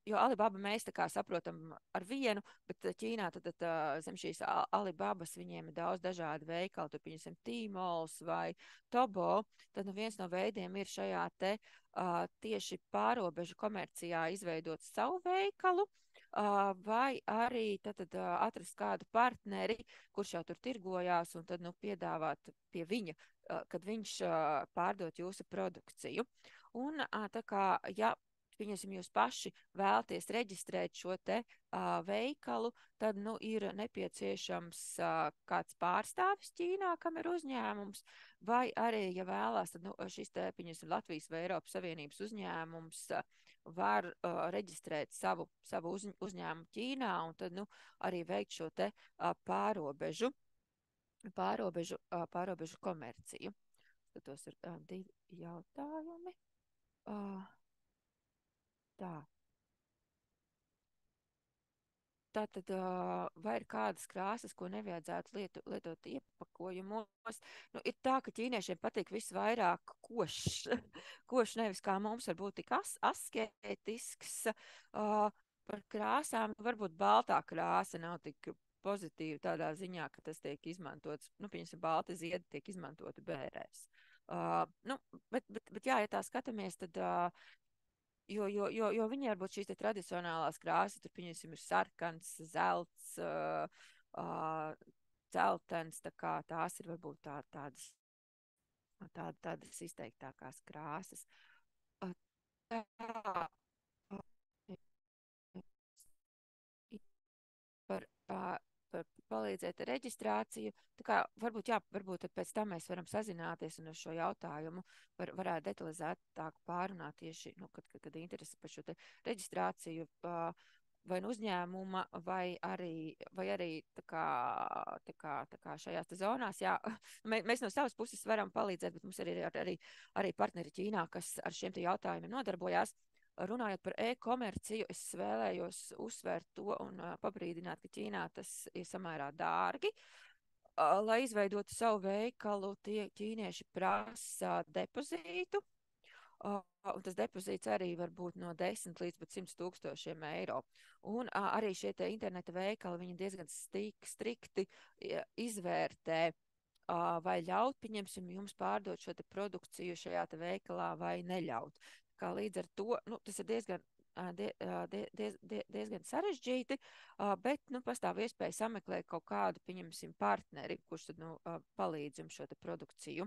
jo Alibaba mēs tā kā saprotam ar vienu, bet Ķīnā tad zem šīs Alibabas viņiem ir daudz dažādi veikali, tur pieņemsim Tmols vai Tobo, tad viens no veidiem ir šajā te tieši pārobežu komercijā izveidot savu veikalu, vai arī tad atrast kādu partneri, kurš jau tur tirgojās, un tad piedāvāt pie viņa, kad viņš pārdot jūsu produkciju. Un tā kā, ja pieņemsim, jūs paši vēlties reģistrēt šo te veikalu, tad ir nepieciešams kāds pārstāvis Ķīnā, kam ir uzņēmums, vai arī, ja vēlās, tad šis te, pieņemsim, Latvijas vai Eiropas Savienības uzņēmums var reģistrēt savu uzņēmumu Ķīnā, un tad arī veikt šo te pārobežu komerciju. Tos ir 2 jautājumi. Tā. Tātad, vai ir kādas krāsas, ko nevajadzētu lietot iepakojumos? Ir tā, ka ķīniešiem patīk visvairāk košs, nevis kā mums varbūt tik asketisks. Par krāsām, varbūt baltā krāsa nav tik pozitīva tādā ziņā, ka tas tiek izmantots, pieņemsim, balti ziedi tiek izmantoti bērēs. Bet jā, ja tā skatāmies, tad Jo viņi varbūt šīs te tradicionālās krāsas, tur pieņemsim ir sarkans, zelts, dzeltens, tā kā tās ir varbūt tādas izteiktākās krāsas. Par palīdzēt ar reģistrāciju. Tā kā varbūt tad pēc tam mēs varam sazināties un uz šo jautājumu varētu detalizētāk pārunāt tieši, kad interesi par šo te reģistrāciju vai uzņēmuma, vai arī tā kā šajās te zonās. Jā, mēs no savas puses varam palīdzēt, bet mums arī partneri Ķīnā, kas ar šiem te jautājumiem nodarbojās. Runājot par e-komerciju, es vēlējos uzsvērt to un pabrīdināt, ka Ķīnā tas ir samērā dārgi. Lai izveidotu savu veikalu, ķīnieši prasa depozītu, un tas depozīts arī var būt no 10 līdz 100 000 eiro. Un arī šie te interneta veikali, viņi diezgan strikti izvērtē, vai ļaut, pieņemsim, jums pārdot šo te produkciju šajā te veikalā vai neļaut. Kā līdz ar to, tas ir diezgan sarežģīti, bet, pastāv iespēja sameklēt kaut kādu, pieņemsim, partneri, kurš tad, palīdz jums šo te produkciju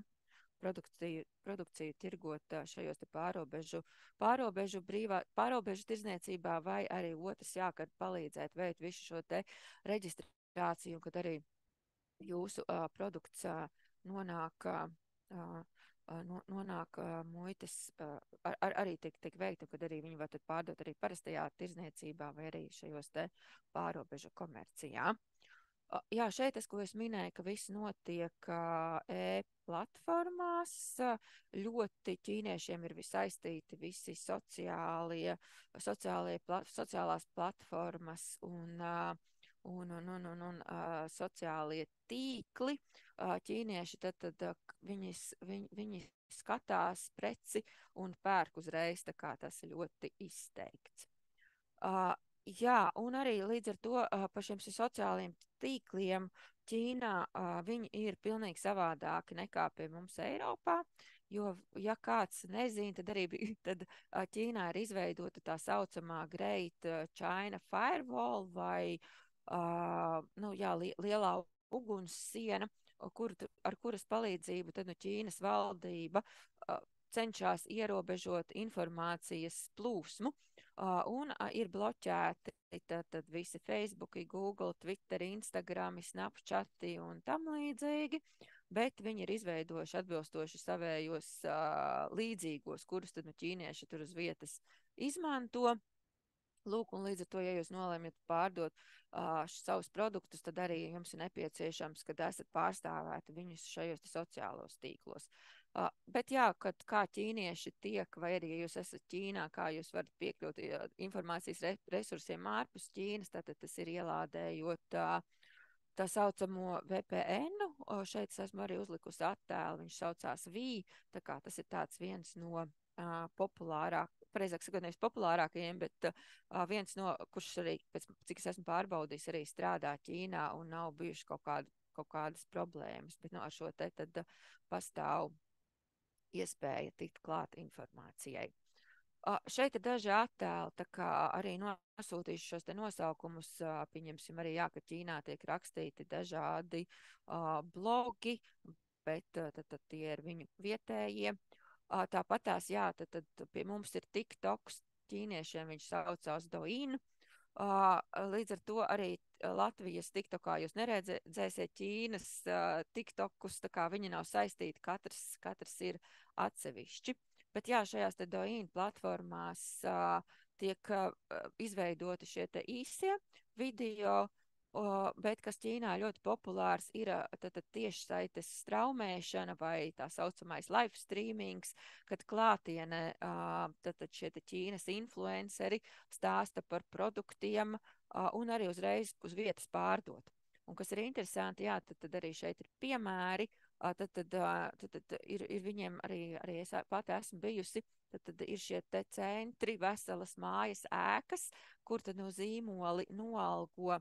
tirgot šajos te pārobežu tirdzniecībā, vai arī otrs, kad palīdzēt veikt visu šo te reģistrāciju, kad arī jūsu produkts nonāk muitas, arī tiek veikta, kad arī viņi var tad pārdot arī parastajā tirdzniecībā vai arī šajos te pārobežu komercijā. Jā, šeit tas, ko es minēju, ka viss notiek platformās. Ļoti ķīniešiem ir visaistīti visi sociālās platformas un sociālie tīkli. Ķīnieši tad viņi skatās preci un pērk uzreiz, tā kā tas ļoti izteikts. Jā, un arī līdz ar to par šiem sociālajiem tīkliem Ķīnā viņi ir pilnīgi savādāki nekā pie mums Eiropā, jo, ja kāds nezina, tad arī Ķīnā ir izveidota tā saucamā Great China Firewall vai lielā ugunssiena, ar kuras palīdzību tad Ķīnas valdība cenšas ierobežot informācijas plūsmu, un ir bloķēti tad visi Facebook, Google, Twitter, Instagram, Snapchat un tam līdzīgi, bet viņi ir izveidojuši atbilstoši savējos līdzīgos, kurus tad ķīnieši tur uz vietas izmanto. Lūk, un līdz ar to, ja jūs nolēmjat pārdot savus produktus, tad arī jums ir nepieciešams, kad esat pārstāvēti viņus šajos sociālos tīklos. Bet jā, kā ķīnieši tiek, vai arī, ja jūs esat Ķīnā, kā jūs varat piekļūt informācijas resursiem ārpus Ķīnas, tad tas ir ielādējot tā saucamo VPN. Šeit es esmu arī uzlikusi attēlu, viņš saucās Vi, tā kā tas ir tāds viens no nevis populārākajiem, bet viens no, kurš arī, cik es esmu pārbaudījis, arī strādā Ķīnā un nav bijuši kaut kādas problēmas, bet ar šo tad pastāv iespēja tikt klāt informācijai. Šeit ir daži attēli, tā kā arī nosūtīšu šos te nosaukumus, pieņemsim arī, ka Ķīnā tiek rakstīti dažādi blogi, bet tad tie ir viņu vietējie. Tāpatās, tad pie mums ir TikToks, ķīniešiem viņš saucās Douyin. Līdz ar to arī Latvijas TikTokā jūs neredzēsiet Ķīnas TikTokus, tā kā viņi nav saistīti, katrs ir atsevišķi. Bet jā, šajās te Douyin platformās tiek izveidoti šie te īsie video, bet kas Ķīnā ļoti populārs ir tiešsaites straumēšana vai tā saucamais live streamings, kad klātienē šie te Ķīnas influenceri stāsta par produktiem un arī uzreiz uz vietas pārdot. Un kas ir interesanti, tad arī šeit ir piemēri, tad ir viņiem arī es pati esmu bijusi, tad ir šie te centri, veselas mājas ēkas, kur tad no zīmoli noalgo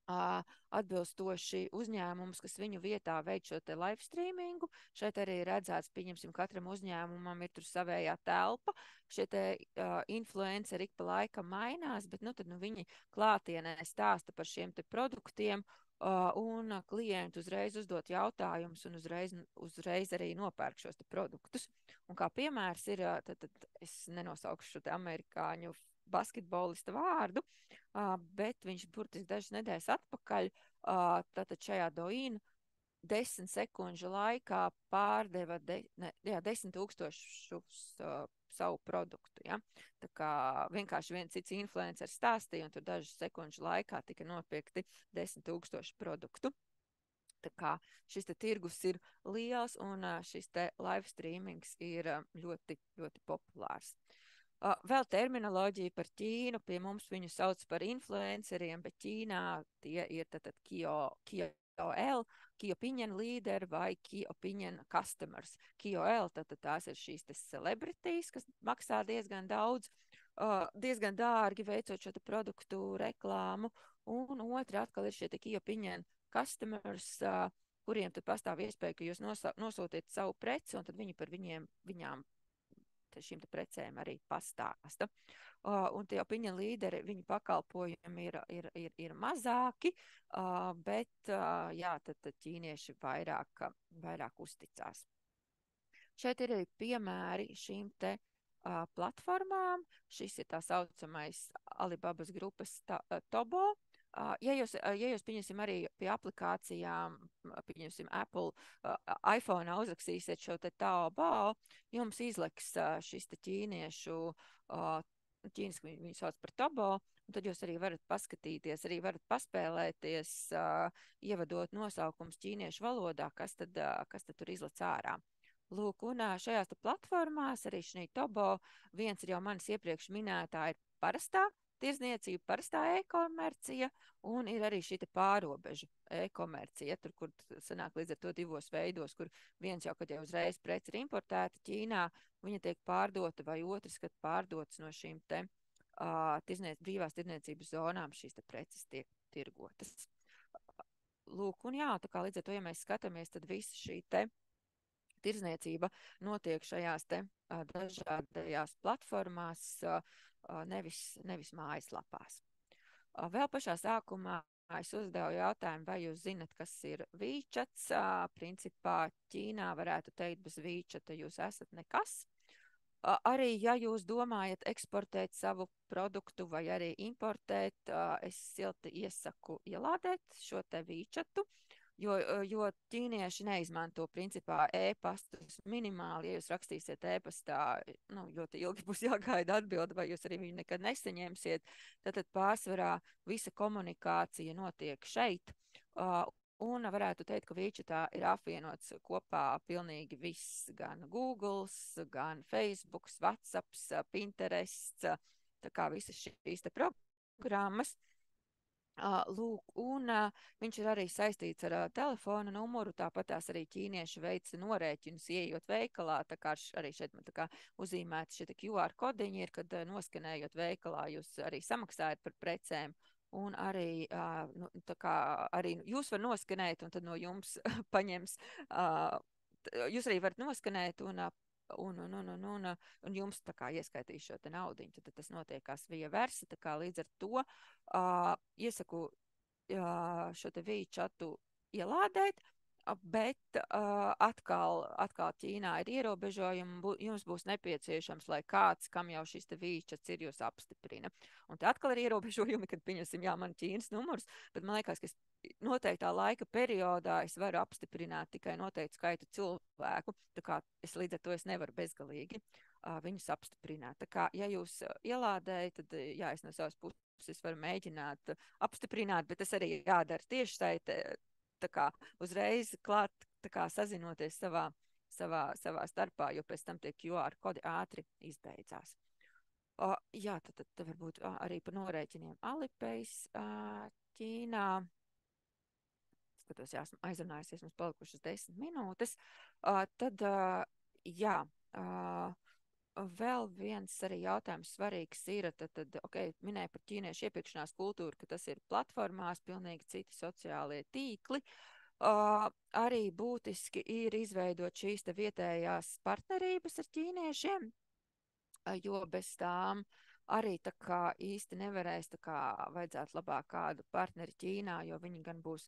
atbilstoši uzņēmums, kas viņu vietā veic šo te live streamingu. Šeit arī redzēts, pieņemsim, katram uzņēmumam ir tur savējā telpa. Šie te influenceri ik pa laikam mainās, bet viņi klātienē stāsta par šiem te produktiem, un klienti uzreiz uzdot jautājumus un uzreiz arī nopērk šos te produktus. Un kā piemērs ir, tad es nenosaukšu šo te amerikāņu basketbolista vārdu, bet viņš burtiski dažas nedēļas atpakaļ tātad šajā Douyin 10 sekundžu laikā pārdeva 10 000 savu produktu. Ja? Tā kā vienkārši viens cits influenceris stāstīja, un tur dažas sekundžu laikā tika nopirkti 10 000 produktu. Tā kā šis te tirgus ir liels, un šis te live streamings ir ļoti, ļoti populārs. Vēl terminoloģija par Ķīnu, pie mums viņu sauc par influenceriem, bet Ķīnā tie ir tad KOL, Key Opinion Leader vai Key Opinion Customers. KOL, tad tās ir šīs te celebrities, kas maksā diezgan daudz, diezgan dārgi veicot šo te produktu reklāmu, un otri atkal ir šie te Key Opinion Customers, kuriem tad pastāv iespēja, ka jūs nosūtiet savu preci, un tad viņi par viņām šīm te precēm arī pastāsta. Un tie opinion līderi, viņu pakalpojumi ir mazāki, bet tad ķīnieši vairāk uzticās. Šeit ir arī piemēri šīm te platformām. Šis ir tā saucamais Alibabas grupas Tobo. Ja jūs pieņemsim arī pie aplikācijām, pieņemsim Apple iPhone uzrakstīsiet šo te Taobao, jums izliks šis te ķīniešu, ķīniski viņu sauc par Tobo, Un tad jūs arī varat paskatīties, arī varat paspēlēties, ievadot nosaukums ķīniešu valodā, kas tad tur izlec ārā. Lūk, un šajās platformās, arī šī Tobo, viens ir jau manis iepriekš minētā, ir parastā tirzniecība, parastā e-komercija, un ir arī šī pārobežu e-komercija, tur, kur sanāk līdz ar to divos veidos, kur viens jau, kad jau uzreiz preci ir importēta Ķīnā, viņa tiek pārdota, vai otrs, kad pārdotas no šīm te brīvās tirdzniecības zonām, šīs te preces tiek tirgotas. Lūk, un jā, tā kā līdz ar to, ja mēs skatāmies, tad visa šī te tirdzniecība notiek šajās te dažādajās platformās, nevis mājaslapās. Vēl pašā sākumā es uzdevu jautājumu, vai jūs zinat, kas ir WeChats. Principā Ķīnā varētu teikt, bez WeChata jūs esat nekas. Arī, ja jūs domājat eksportēt savu produktu vai arī importēt, es silti iesaku ielādēt šo te WeChatu, jo ķīnieši neizmanto principā e-pastus minimāli. Ja jūs rakstīsiet e-pastā, ļoti ilgi būs jāgaida atbildi, vai jūs arī viņu nekad nesaņemsiet, tad pārsvarā visa komunikācija notiek šeit. Un varētu teikt, ka WeChatā ir apvienots kopā pilnīgi viss, gan Google, gan Facebook, WhatsApp, Pinterest, tā kā visas šīs te programmas. Lūk, un viņš ir arī saistīts ar telefona numuru, tāpat tās arī ķīnieši veic norēķinus, ieejot veikalā, tā kā arī šeit man tā kā uzīmēti šie QR kodiņi ir, kad noskanējot veikalā jūs arī samaksājat par precēm. Un arī, tā kā arī jūs var noskanēt, un tad no jums paņems, jūs arī varat noskanēt, un jums tā kā ieskaitīs šo te naudiņu, tad tas notiekās via versa, tā kā līdz ar to iesaku šo te WeChatu ielādēt, bet atkal Ķīnā ir ierobežojumi, jums būs nepieciešams, lai kāds, kam jau šis te WeChats ir, jūs apstiprina. Un te atkal ir ierobežojumi, kad pieņemsim, man Ķīnas numurs, bet man liekas, ka noteiktā laika periodā es varu apstiprināt tikai noteiktu skaitu cilvēku, tā kā es līdz ar to es nevaru bezgalīgi viņus apstiprināt. Tā kā, ja jūs ielādējat, tad, jā, es no savas puses varu mēģināt apstiprināt, bet tas arī jādara tieši tā kā uzreiz klāt, tā kā sazinoties savā starpā, jo pēc tam tie QR kodi ātri izbeidzās. Jā, tad varbūt arī par norēķiniem Alipays Ķīnā. Skatos, jā, esmu aizrunājusies, mums palikušas 10 minūtes. Tad, jā, vēl viens arī jautājums svarīgs ir, minēja par ķīniešu iepirkšanās kultūru, ka tas ir platformās, pilnīgi citi sociālie tīkli. Arī būtiski ir izveidot šīs te vietējās partnerības ar ķīniešiem, jo bez tām arī tā kā īsti nevarēs, tā kā vajadzētu labāk kādu partneri Ķīnā, jo viņi gan būs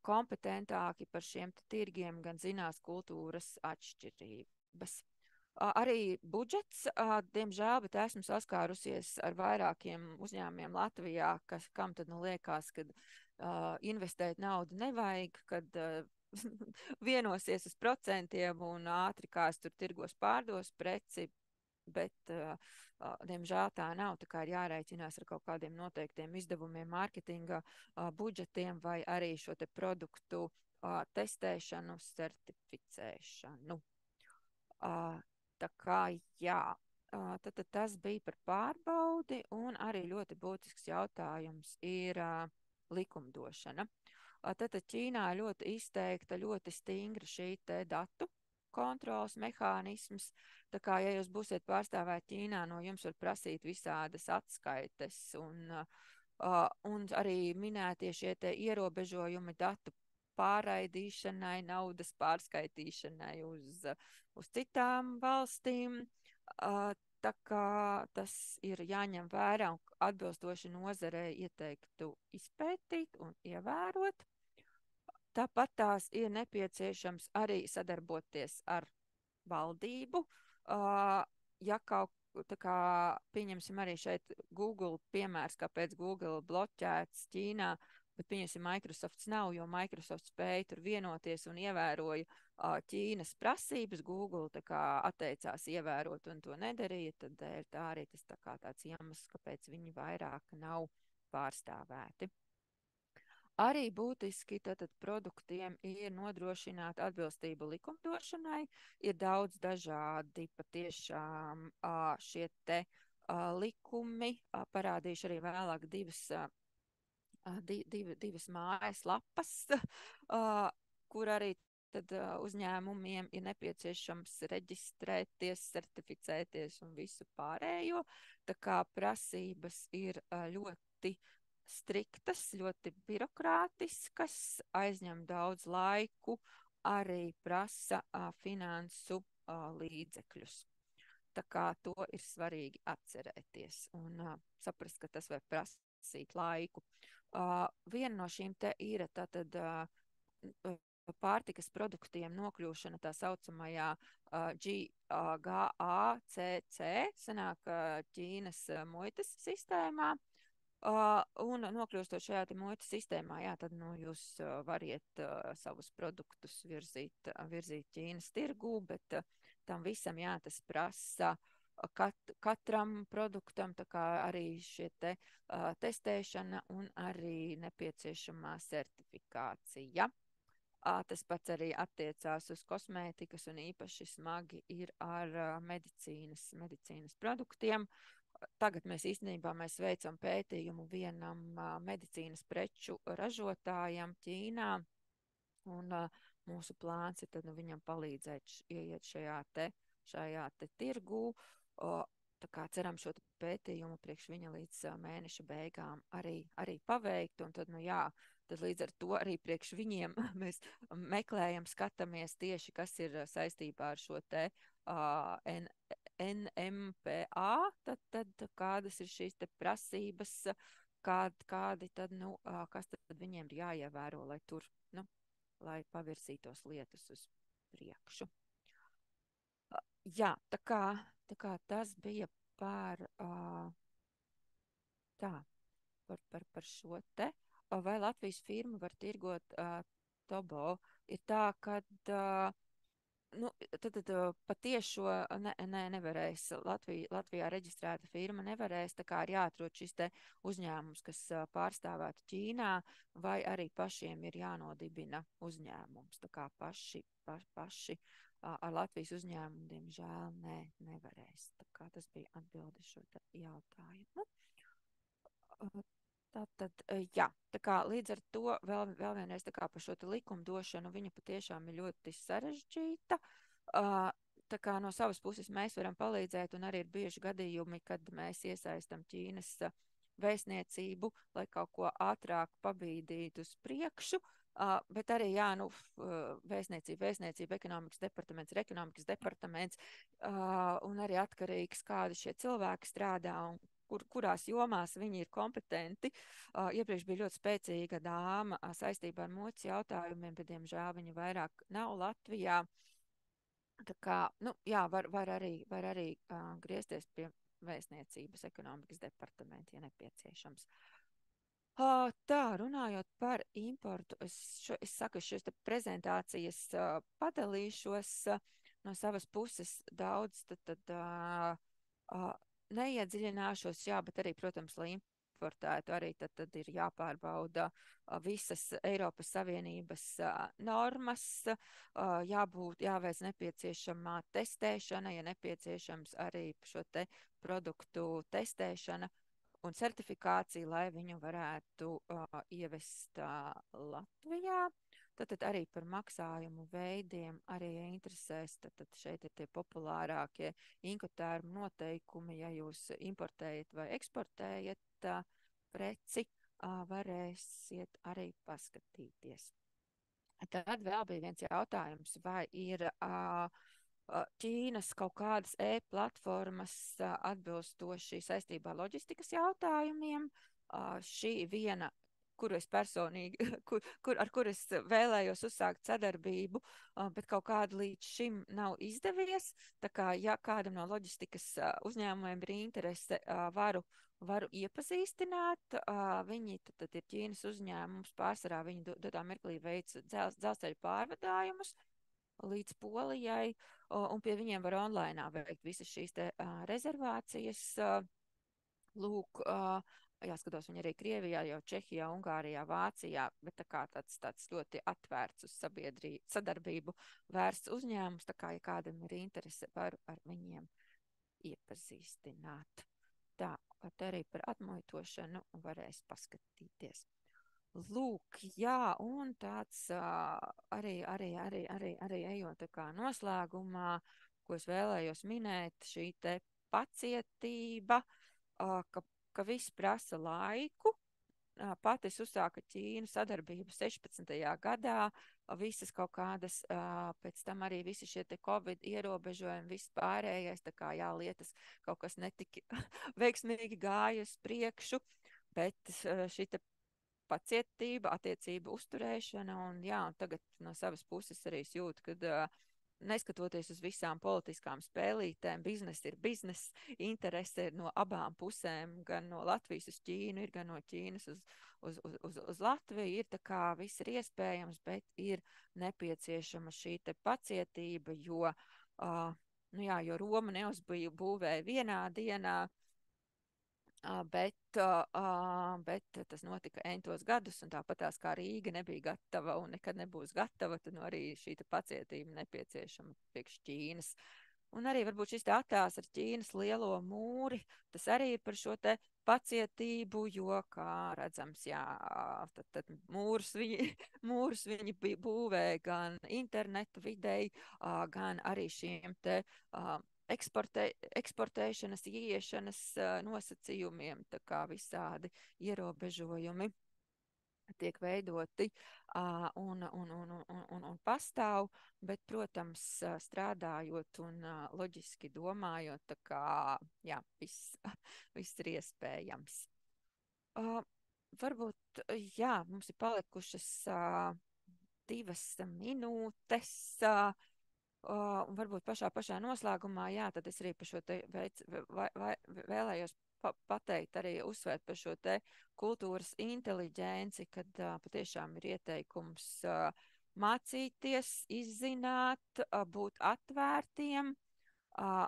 kompetentāki par šiem tirgiem, gan zinās kultūras atšķirības. Arī budžets, diemžēl, bet esmu saskārusies ar vairākiem uzņēmumiem Latvijā, kam tad liekas, kad investēt naudu nevajag, kad vienosies uz procentiem un ātri kāds tur tirgos pārdos preci, bet, diemžēl, tā nav, tā kā ir jārēķinās ar kaut kādiem noteiktiem izdevumiem, mārketinga budžetiem vai arī šo te produktu testēšanu, certificēšanu. Tā kā, jā, tad tas bija par pārbaudi, un arī ļoti būtisks jautājums ir likumdošana. Tad Ķīnā ļoti izteikta, ļoti stingra šī te datu kontrols mehānisms. Tā kā, ja jūs būsiet pārstāvēti Ķīnā, no jums var prasīt visādas atskaites, un arī minētie šie te ierobežojumi datu pārraidīšanai, naudas pārskaitīšanai uz citām valstīm. Tā kā tas ir jāņem vērā un atbilstoši nozarei ieteiktu izpētīt un ievērot. Tāpat tās ir nepieciešams arī sadarboties ar valdību. Ja kaut tā kā pieņemsim arī šeit Google piemērs, kāpēc Google bloķēts Ķīnā, bet pieņemsim, Microsofts nav, jo Microsoft spēja tur vienoties un ievēroja Ķīnas prasības, Google tā kā atteicās ievērot un to nedarīja, tad dēļ tā arī tas tā kā tāds iemesls, kāpēc viņi vairāk nav pārstāvēti. Arī būtiski tātad produktiem ir nodrošināt atbilstību likumdošanai. Ir daudz dažādi patiešām šie te likumi. Parādīšu arī vēlāk divas mājas lapas, kur arī tad uzņēmumiem ir nepieciešams reģistrēties, certificēties un visu pārējo. Tā kā prasības ir ļoti striktas, ļoti birokrātiskas, aizņem daudz laiku, arī prasa finansu līdzekļus. Tā kā to ir svarīgi atcerēties un saprast, ka tas var prasīt laiku. Viena no šīm te ir tātad pārtikas produktiem nokļūšana tā saucamajā GACC, sanāk Ķīnas muitas sistēmā. Un nokļūstot šajā te muitas sistēmā, jā, tad jūs variet savus produktus virzīt Ķīnas tirgū, bet tam visam, jā, tas prasa katram produktam, tā kā arī šie te testēšana un arī nepieciešamā certifikācija. Tas pats arī attiecās uz kosmētikas un īpaši smagi ir ar medicīnas produktiem. Tagad mēs īstenībā veicam pētījumu vienam medicīnas preču ražotājam Ķīnā, un mūsu plāns ir tad viņam palīdzēt ieiet šajā te tirgū. Tā kā ceram šo pētījumu priekš viņa līdz mēneša beigām arī paveikt, un tad, tad līdz ar to arī priekš viņiem mēs meklējam, skatāmies tieši, kas ir saistībā ar šo te NMPA, tad kādas ir šīs te prasības, kādi tad, kas tad viņiem ir jāievēro, lai tur, lai pavirzītos lietas uz priekšu. Jā, tā kā tas bija par šo te. Vai Latvijas firma var tirgot Tobo? Ir tā, kad tad patiešo nevarēs, Latvijā reģistrēta firma nevarēs, tā kā ir jāatrod šis te uzņēmums, kas pārstāvētu Ķīnā, vai arī pašiem ir jānodibina uzņēmums, tā kā paši ar Latvijas uzņēmumu, diemžēl, nevarēs. Tā kā tas bija atbildi šo jautājumu. Tātad, jā, tā kā līdz ar to vēl vienreiz tā kā par šo likumdošanu, viņa patiešām ir ļoti sarežģīta. Tā kā no savas puses mēs varam palīdzēt, un arī ir bieži gadījumi, kad mēs iesaistam Ķīnas vēstniecību, lai kaut ko ātrāk pabīdītu uz priekšu, bet arī, jā, vēstniecība, ekonomikas departaments ir ekonomikas departaments, un arī atkarīgs, kādi šie cilvēki strādā un kurās jomās viņi ir kompetenti. Iepriekš bija ļoti spēcīga dāma saistībā ar muitas jautājumiem, bet, diemžēl, viņa vairāk nav Latvijā. Tā kā, jā, var arī griezties pie vēstniecības ekonomikas departamenta, ja nepieciešams. Tā, runājot par importu, es saku, šīs prezentācijas padalīšos no savas puses daudz, neiedziļināšos, jā, bet arī, protams, lai importētu, arī tad ir jāpārbauda visas Eiropas Savienības normas, jāveic nepieciešamā testēšana, ja nepieciešams arī šo te produktu testēšana un certifikācija, lai viņu varētu ievest Latvijā. Tad arī par maksājumu veidiem arī interesēs, tad šeit ir tie populārākie Incoterm noteikumi, ja jūs importējat vai eksportējat preci, varēsiet arī paskatīties. Tad vēl bija viens jautājums, vai ir Ķīnas kaut kādas e-platformas atbilstoši saistībā loģistikas jautājumiem. Šī viena kuru es personīgi, ar kuru es vēlējos uzsākt sadarbību, bet kaut kāda līdz šim nav izdevies. Tā kā, ja kādam no loģistikas uzņēmumiem ir interese, varu iepazīstināt. Viņi tad ir Ķīnas uzņēmums, pārsvarā viņi dotā mirklī veic dzelzceļa pārvadājumus līdz Polijai, un pie viņiem var online veikt visas šīs te rezervācijas. Lūk, jāskatās, viņi arī Krievijā, jau Čehijā, Ungārijā, Vācijā, bet tā kā tāds ļoti atvērts uz sadarbību vērsts uzņēmums, tā kā, ja kādam ir interese, varu ar viņiem iepazīstināt. Tā, te arī par atmuitošanu varēs paskatīties. Lūk, jā, un tāds arī ejot tā kā noslēgumā, ko es vēlējos minēt, šī te pacietība, ka viss prasa laiku. Pat es uzsāku Ķīnu sadarbību 16. gadā, visas kaut kādas, pēc tam arī visi šie te Covid ierobežojumi, viss pārējais, tā kā jā, lietas kaut kas netika veiksmīgi gāja uz priekšu, bet šī te pacietība, attiecība uzturēšana, un jā, un tagad no savas puses arī es jūtu, kad neskatoties uz visām politiskām spēlītēm, biznes ir biznes, interese ir no abām pusēm, gan no Latvijas uz Ķīnu, ir gan no Ķīnas uz Latviju, ir tā kā viss ir iespējams, bet ir nepieciešama šī te pacietība, jo Roma neuzbūvēja vienā dienā, bet tas notika entos gadus, un tāpatās kā Rīga nebija gatava un nekad nebūs gatava, tad arī šī pacietība nepieciešama priekš Ķīnas. Un arī varbūt šis attēls ar Ķīnas lielo mūri, tas arī ir par šo te pacietību, jo, kā redzams, jā, tad mūrus viņi būvēja gan internetu videi, gan arī šiem te eksportēšanas, ieiešanas nosacījumiem, tā kā visādi ierobežojumi tiek veidoti un pastāv, bet, protams, strādājot un loģiski domājot, tā kā, jā, viss ir iespējams. Varbūt, jā, mums ir palikušas 2 minūtes, un varbūt pašā noslēgumā, jā, tad es arī par šo te vēlējos pateikt, arī uzsvērt par šo te kultūras inteliģenci, kad patiešām ir ieteikums mācīties, izzināt, būt atvērtiem,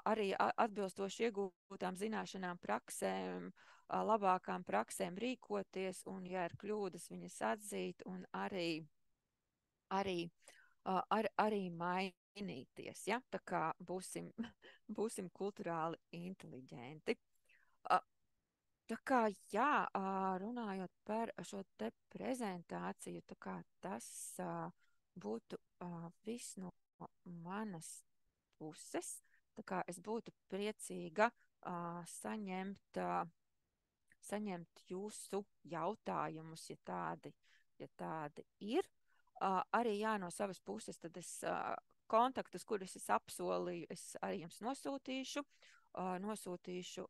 arī atbilstoši iegūtām zināšanām, praksēm, labākām praksēm rīkoties, un, ja ir kļūdas, viņas atzīt, un arī mainīties, ja? Tā kā būsim kulturāli inteliģenti. Tā kā, jā, runājot par šo te prezentāciju, tā kā tas būtu viss no manas puses. Tā kā es būtu priecīga saņemt jūsu jautājumus, ja tādi ir. Arī jā, no savas puses, tad es kontaktus, kurus es apsolīju, es arī jums nosūtīšu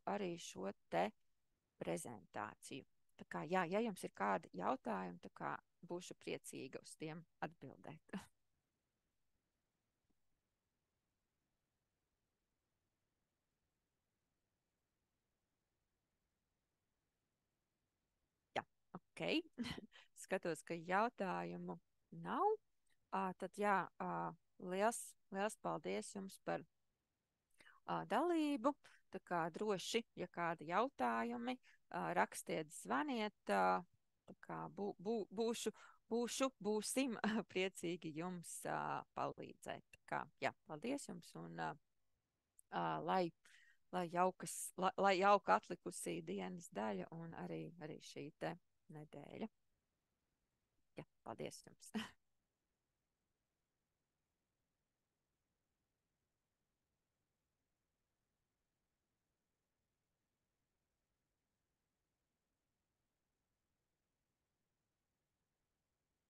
arī šo te prezentāciju. Tā kā, jā, ja jums ir kādi jautājumi, tā kā būšu priecīga uz tiem atbildēt. Jā, ok. Skatos, ka jautājumu nav. Tad jā, liels paldies jums par dalību. Tā kā droši, ja kādi jautājumi, rakstiet, zvaniet, tā kā būsim priecīgi jums palīdzēt. Tā kā, jā, paldies jums un lai jauka atlikusī dienas daļa un arī šī te nedēļa. Jā, paldies jums.